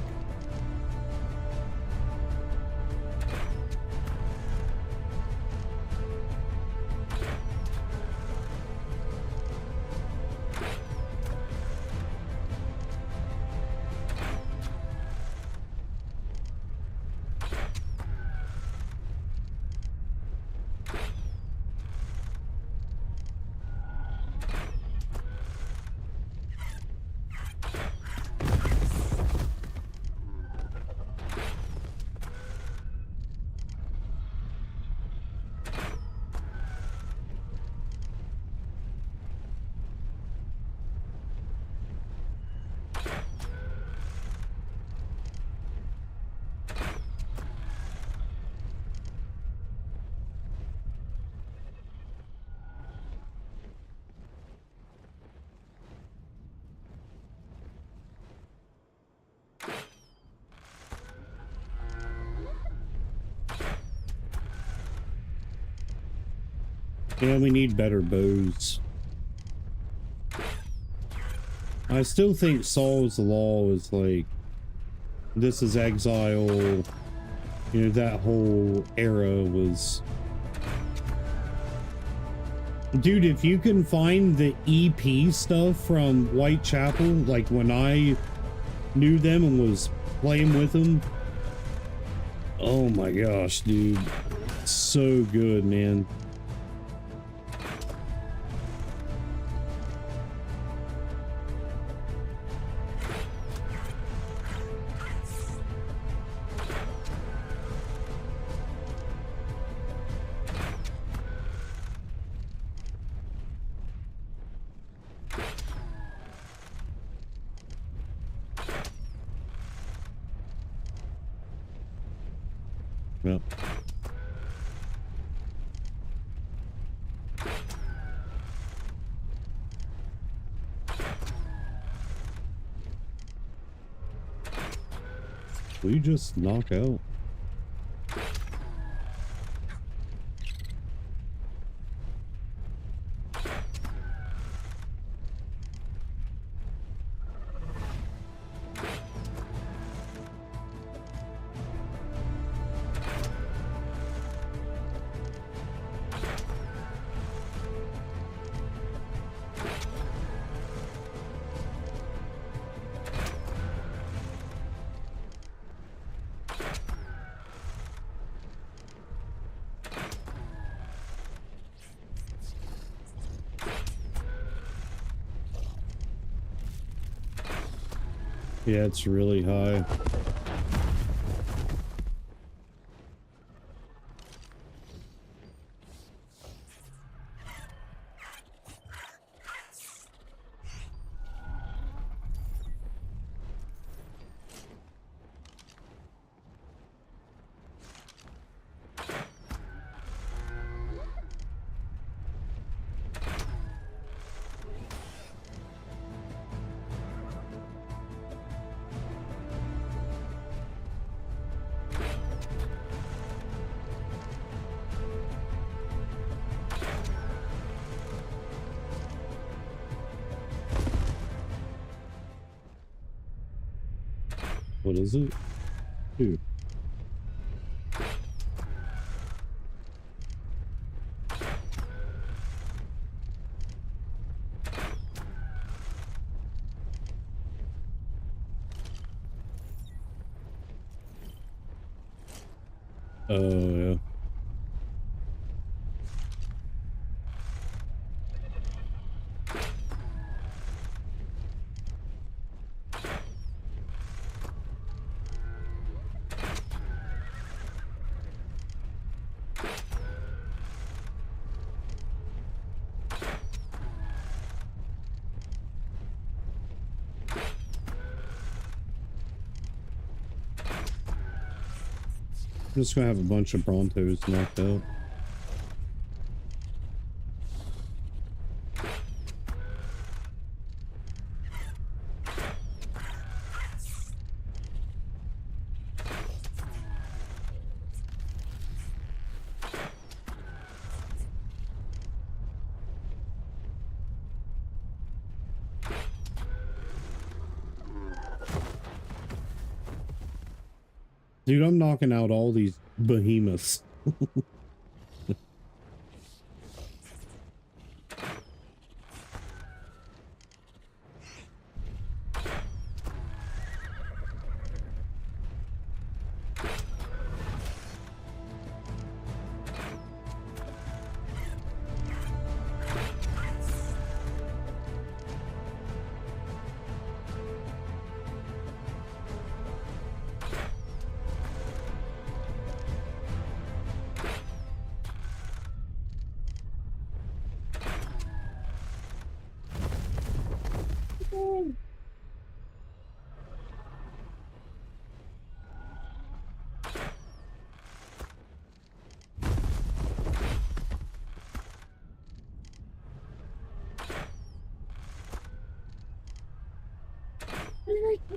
Yeah, we need better bows. I still think Saul's Law is like, this is Exile, you know, that whole era was... Dude, if you can find the EP stuff from Whitechapel, like when I knew them and was playing with them, oh my gosh, dude, so good, man. Yep. Will you just knock out? Yeah, it's really high. What is it? Dude. Oh, yeah. I'm just gonna have a bunch of Brontos knocked out. Dude, I'm knocking out all these behemoths.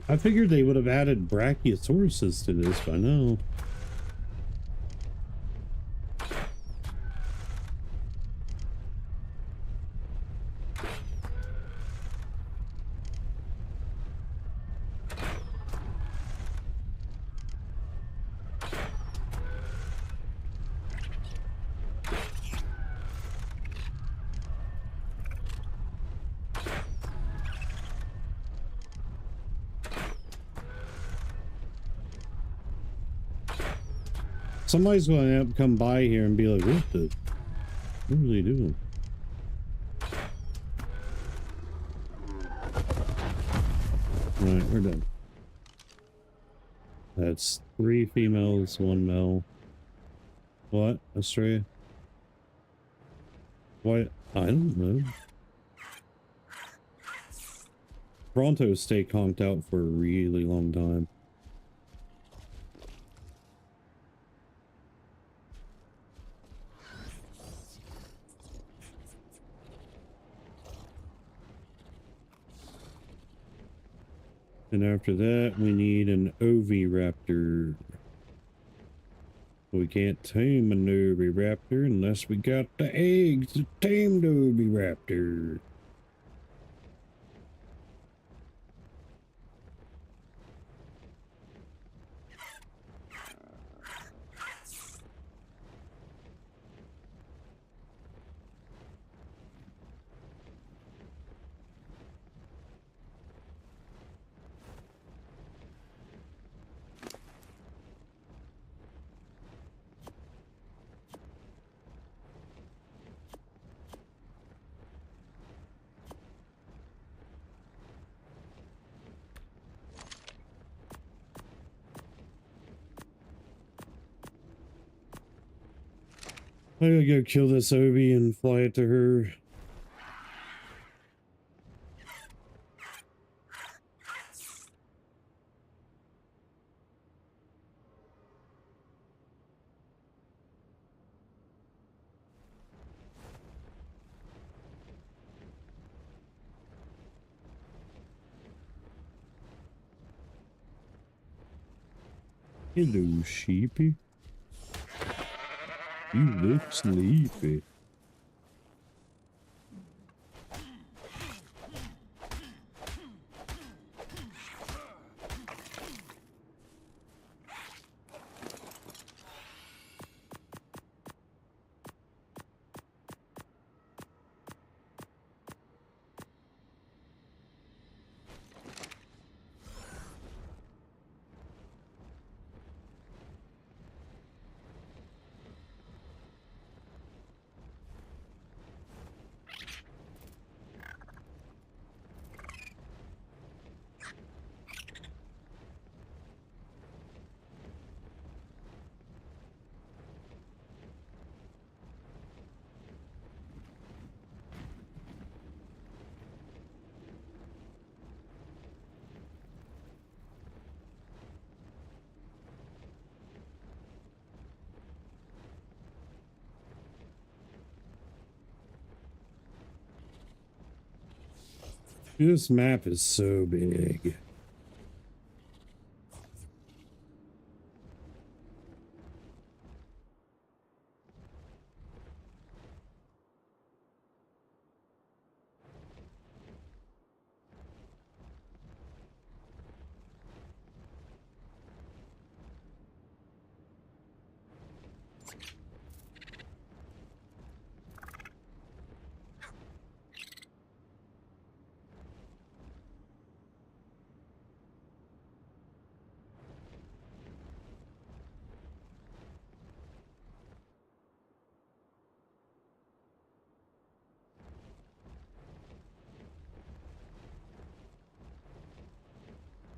I figured they would have added Brachiosauruses to this by now. Somebody's going to come by here and be like, what are they doing? Alright, we're done. That's 3 females, 1 male. What? Australia? What? I don't know. Brontos stay conked out for a really long time. And after that, we need an oviraptor. We can't tame an oviraptor unless we got the eggs to tame the oviraptor. I gotta go kill this Obi and fly it to her. Hello, sheepy. You look sleepy. This map is so big.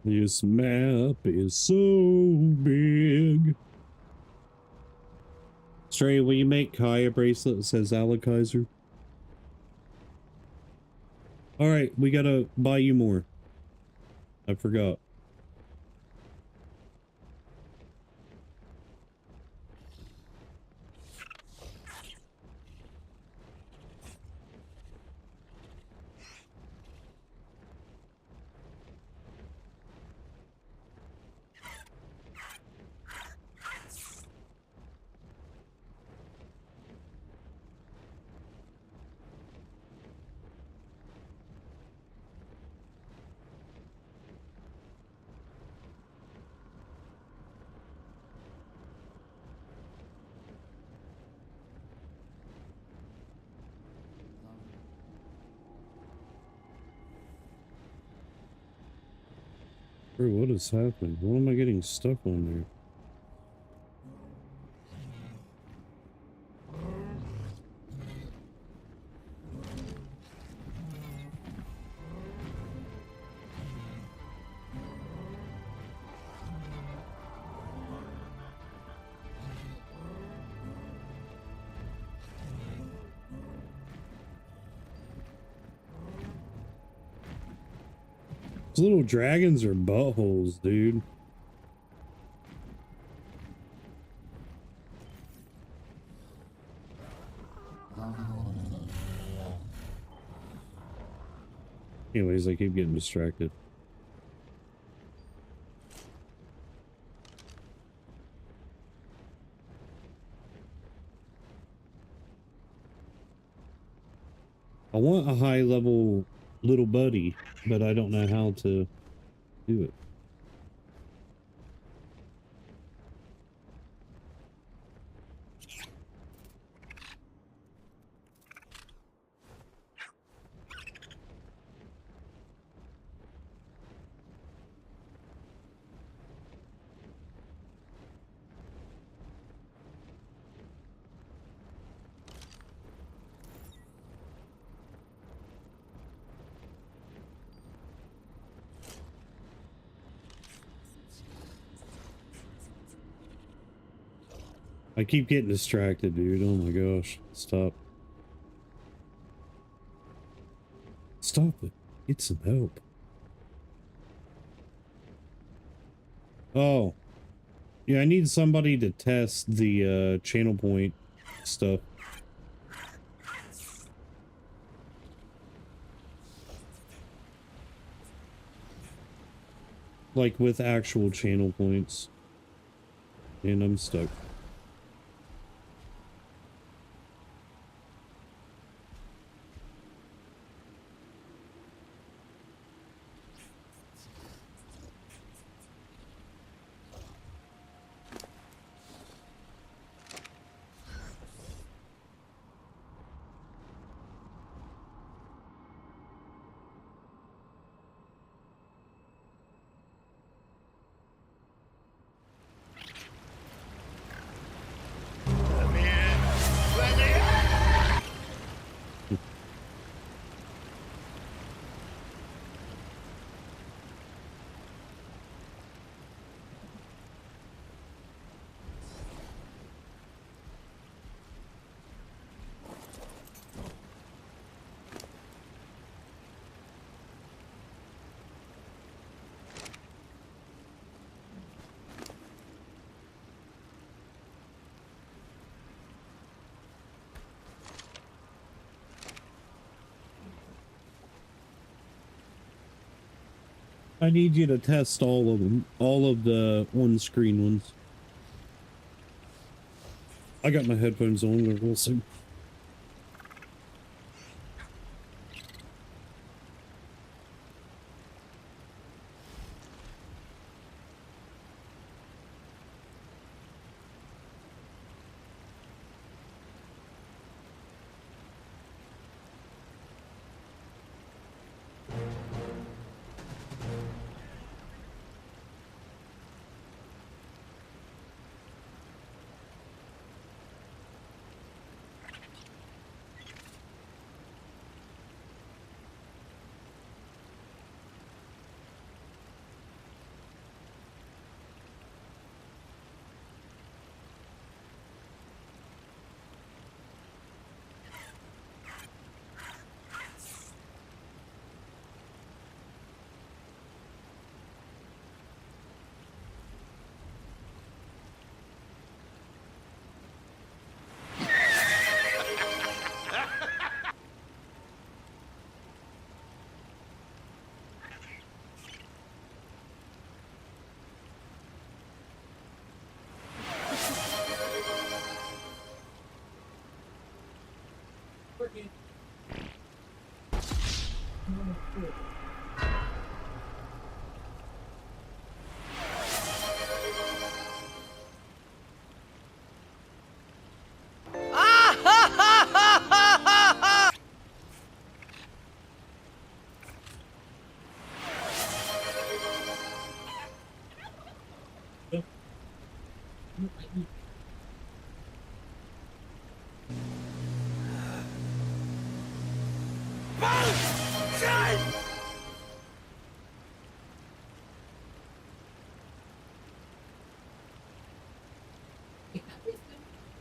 This map is so big. Stray, will you make Kai a bracelet that says Alakizer? Alright, we gotta buy you more. I forgot. Bro, what is happening? What am I getting stuck on there? Those little dragons are buttholes, dude. Anyways, I keep getting distracted. I want a high level little buddy, but I don't know how to do it. I keep getting distracted, dude. Oh my gosh. Stop. Stop it. Get some help. Oh. Yeah, I need somebody to test the channel point stuff. Like with actual channel points. And I'm stuck. I need you to test all of them. All of the on-screen ones. I got my headphones on, but we'll see.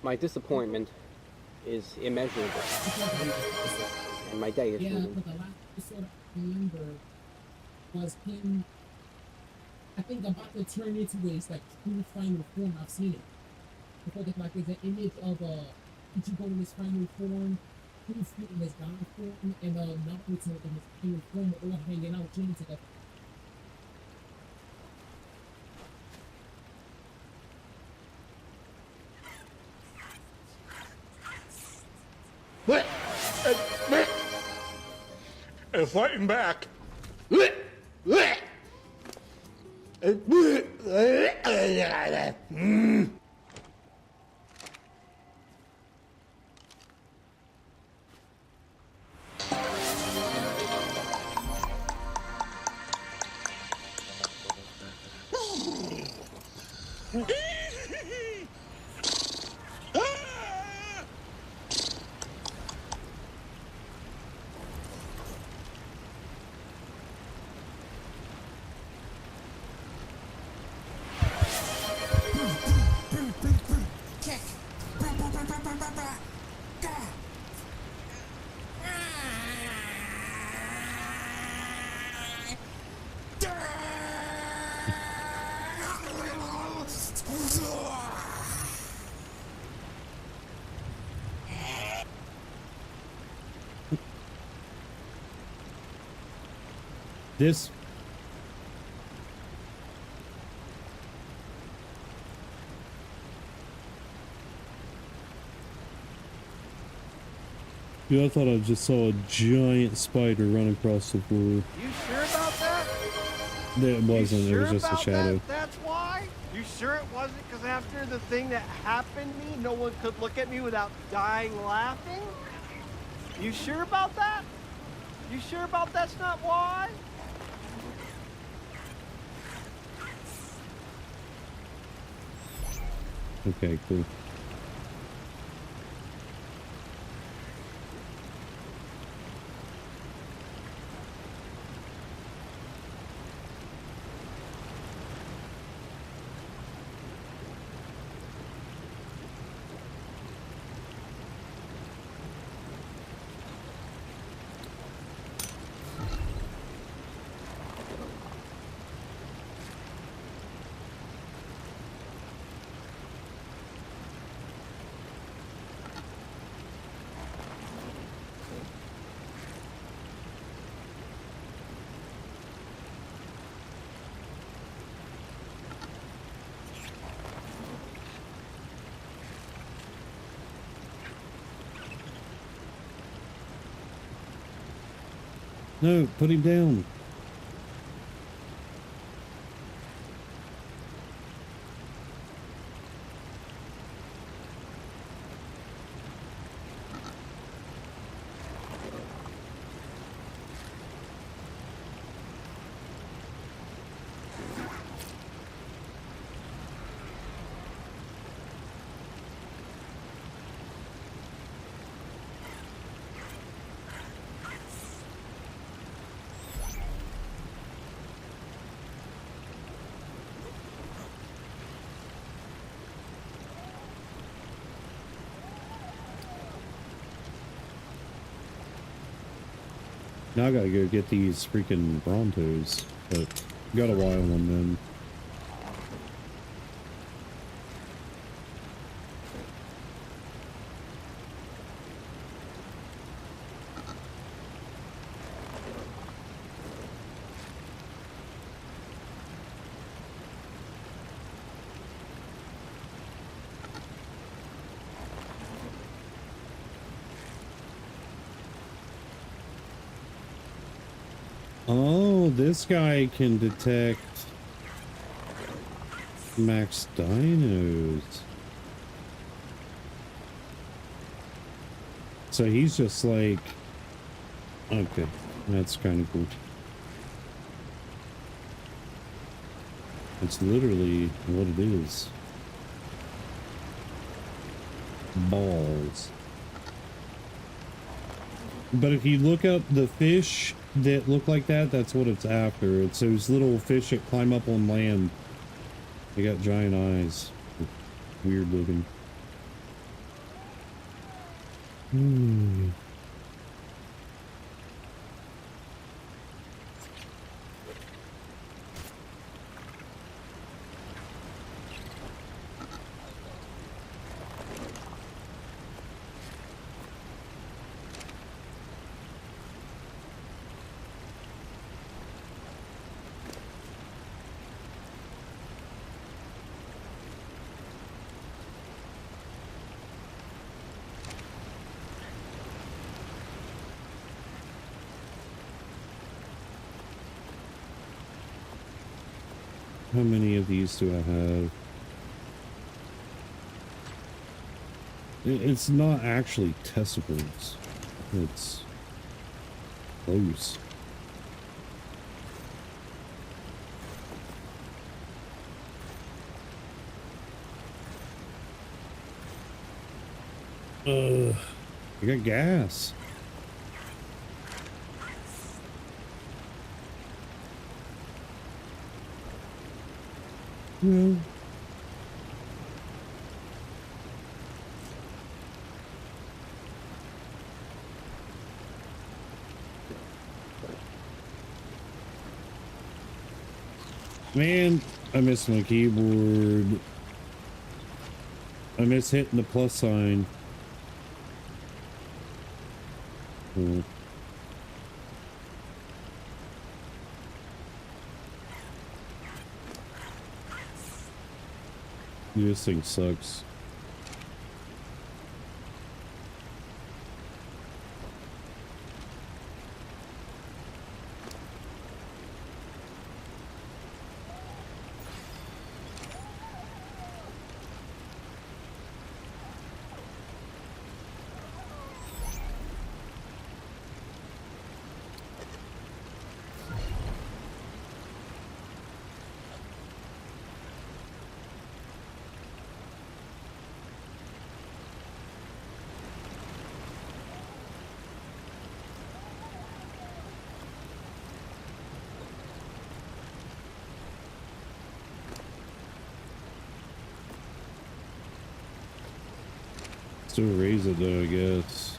My disappointment is immeasurable, and my day is ruined. But the last episode I remember was him, I think, about to turn into his like true final form. I've seen it. Because like there's an image of Ichigo in his final form, Kufu in his god form, and Naruto in his final form, all hanging out, chilling together. And fighting back. This. Dude, I thought I just saw a giant spider run across the floor. You sure about that? It wasn't, You it was sure just a about shadow. that? That's why? You sure it wasn't because after the thing that happened to me, no one could look at me without dying laughing? You sure about that? You sure about that's not why? Okay, cool. No, put him down. Now I gotta go get these freaking Brontos, but got a while on them. Oh, this guy can detect max dinos. So he's just like, okay, that's kind of cool. It's literally what it is. Balls. But if you look up the fish that look like that, that's what it's after. It's those little fish that climb up on land. They got giant eyes. Weird looking. How many of these do I have? It's not actually testicles. It's close. I got gas. No. Man, I miss my keyboard. I miss hitting the plus sign. Cool. This thing sucks. Still raise it though, I guess.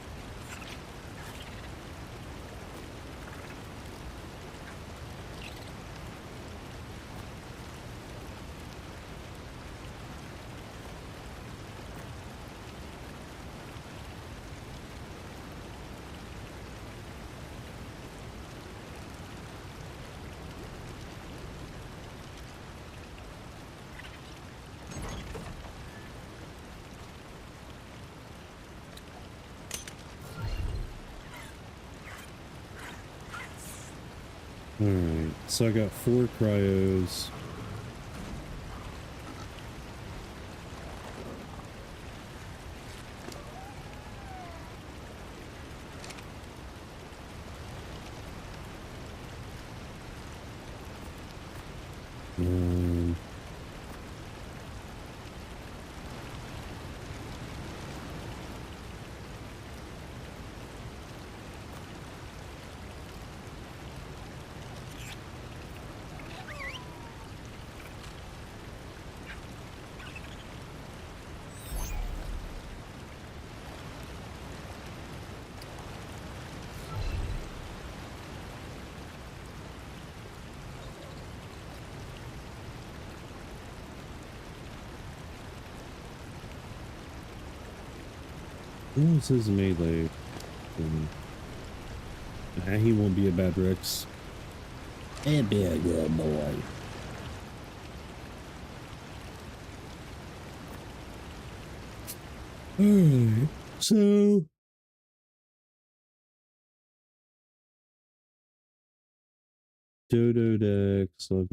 Alright, so I got 4 cryos. Oh, it says melee. He won't be a bad Rex. And be a good boy. Alright, so Dodo Dex, like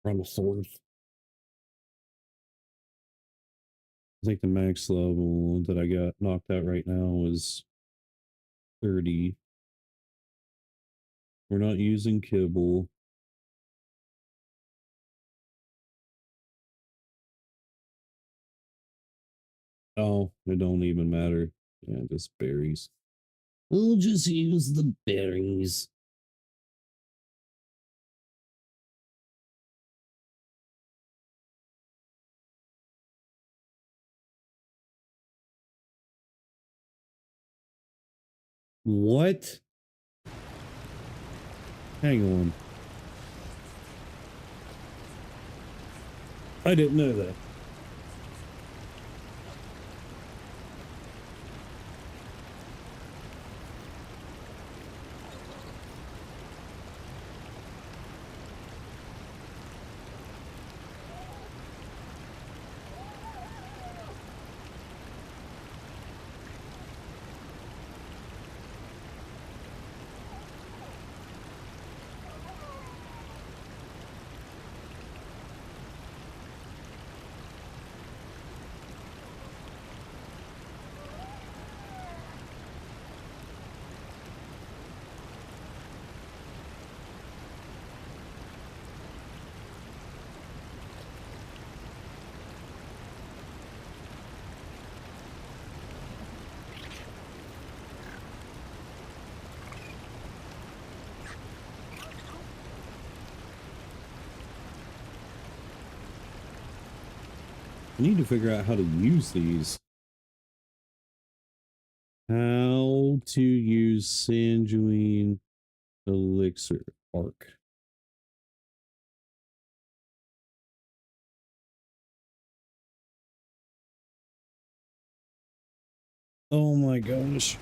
Brontosaurus. I think the max level that I got knocked out right now is 30. We're not using kibble. Oh, it don't even matter. Yeah, just berries. We'll just use the berries. What? Hang on. I didn't know that. I need to figure out how to use these. How to use Sanguine Elixir Arc. Oh my gosh.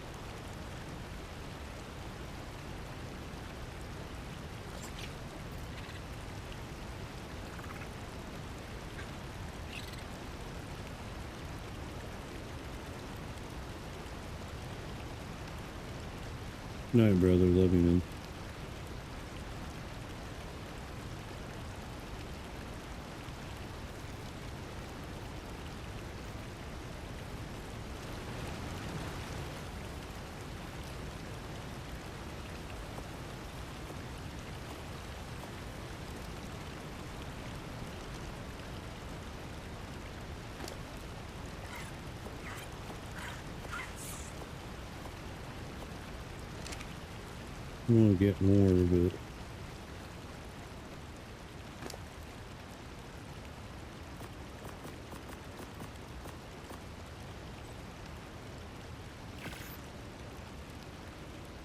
Night, brother. Love you, man. I want to get more of it.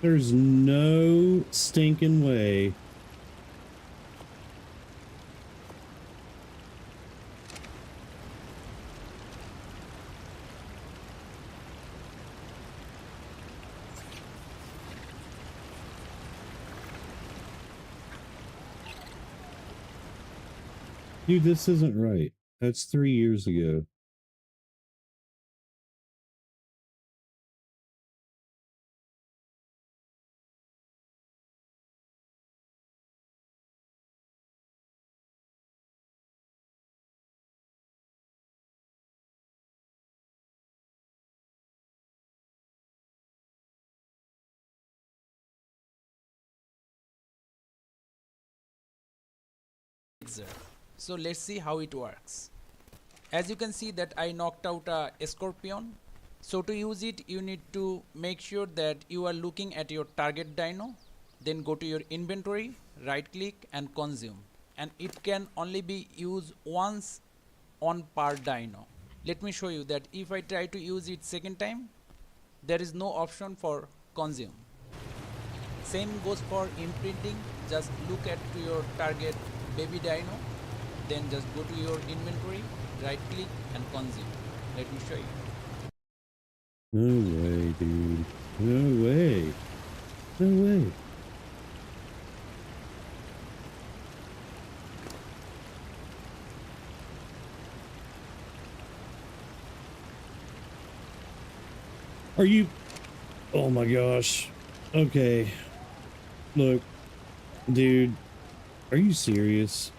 There's no stinking way. Dude, this isn't right. That's 3 years ago. So let's see how it works. As you can see that I knocked out a scorpion. So to use it, you need to make sure that you are looking at your target dino, then go to your inventory, right click and consume, and it can only be used once on per dino. Let me show you that if I try to use it second time, there is no option for consume. Same goes for imprinting. Just look at to your target baby dino, then just go to your inventory, right click and consume. Let me show you. No way, dude. No way. No way. Are you... Oh my gosh. Okay. Look, dude. Are you serious?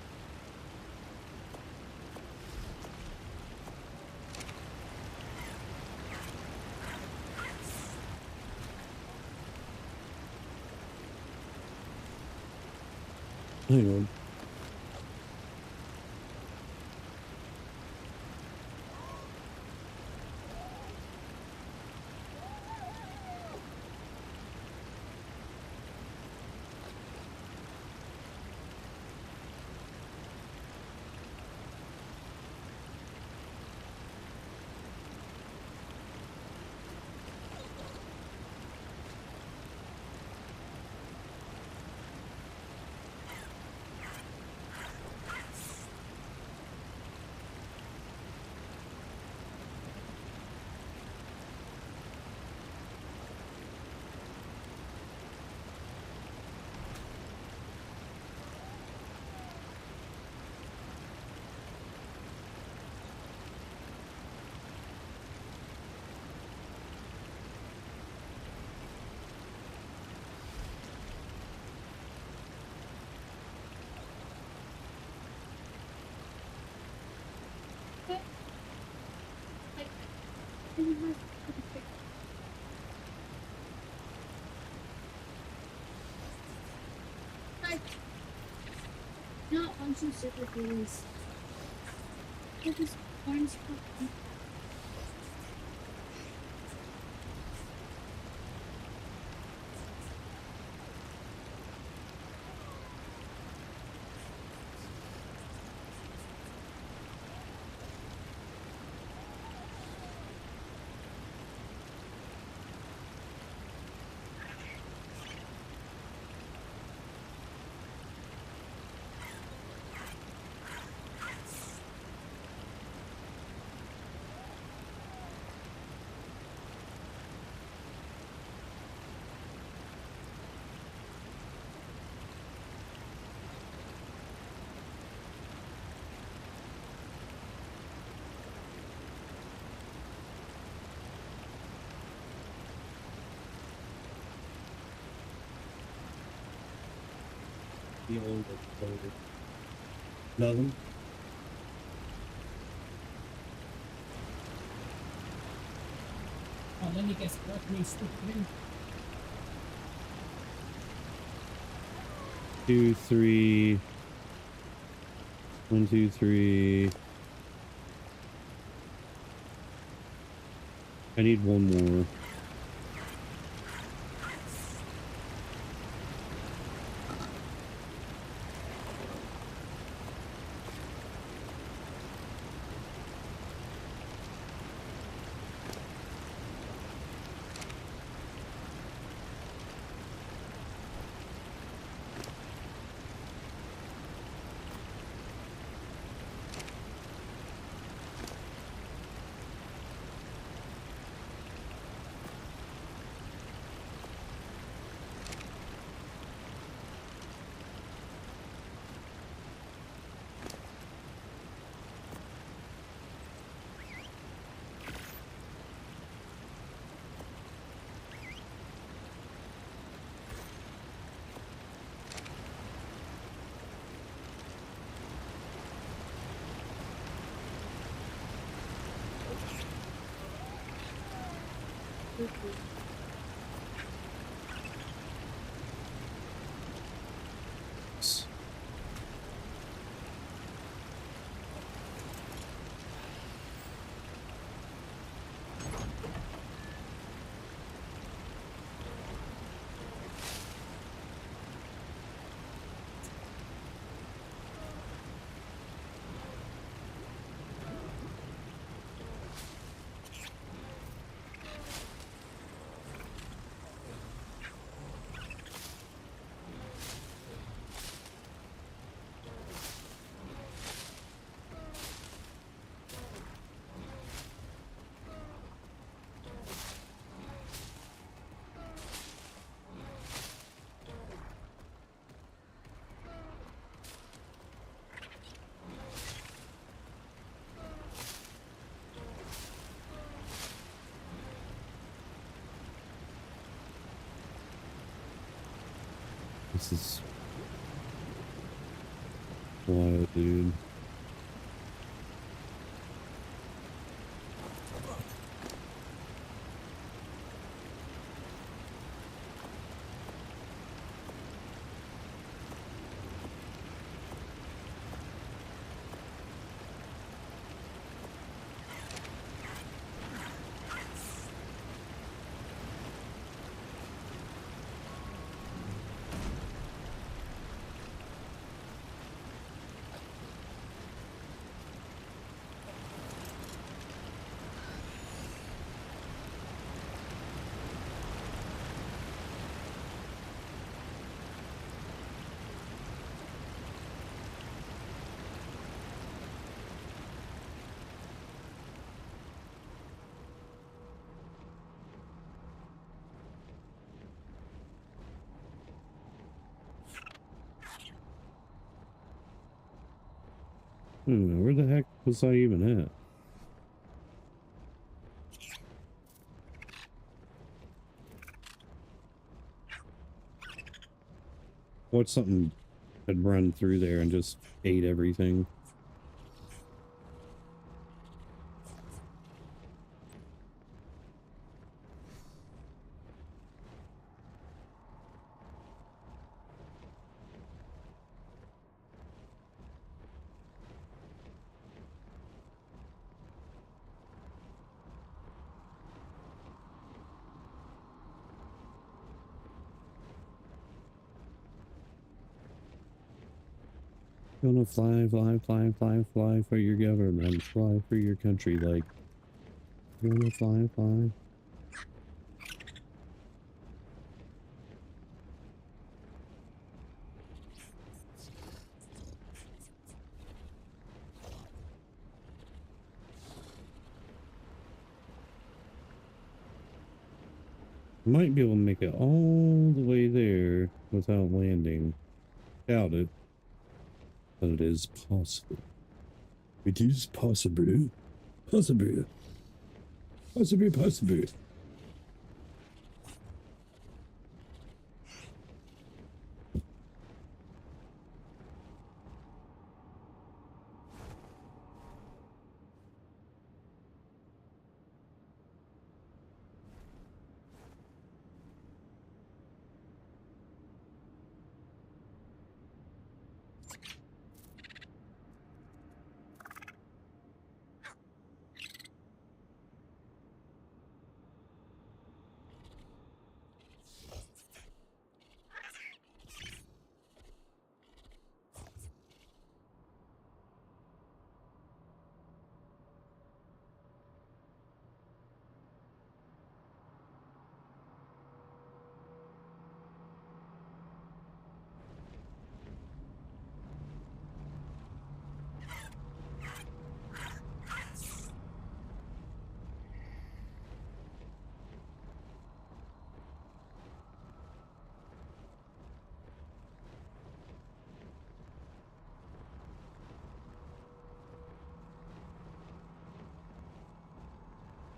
Hang on. Not on two super goalies. It was orange. The old exploder. Nothing. Oh, let me guess. What me stupid? 2, 3. 1, 2, 3. I need one more. This is wild, dude. Where the heck was I even at? What, something had run through there and just ate everything. Gonna fly, fly, fly, fly, fly for your government, fly for your country, like, gonna fly, fly. Might be able to make it all the way there without landing. Doubt it, but it is possible. It is possible. Possible. Possible, possible.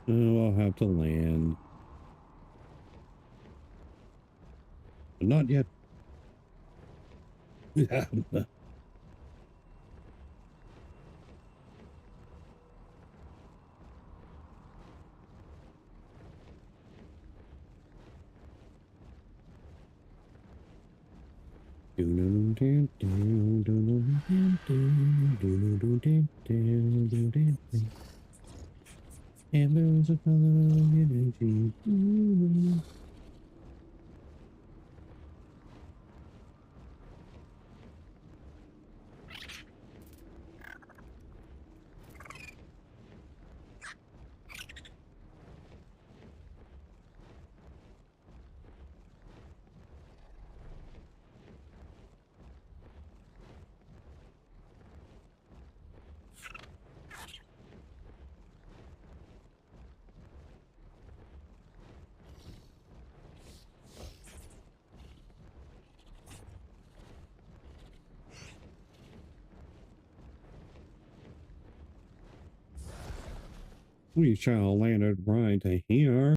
Oh, I'll have to land. But not yet. Yeah. And there's a color energy. We shall land it right here.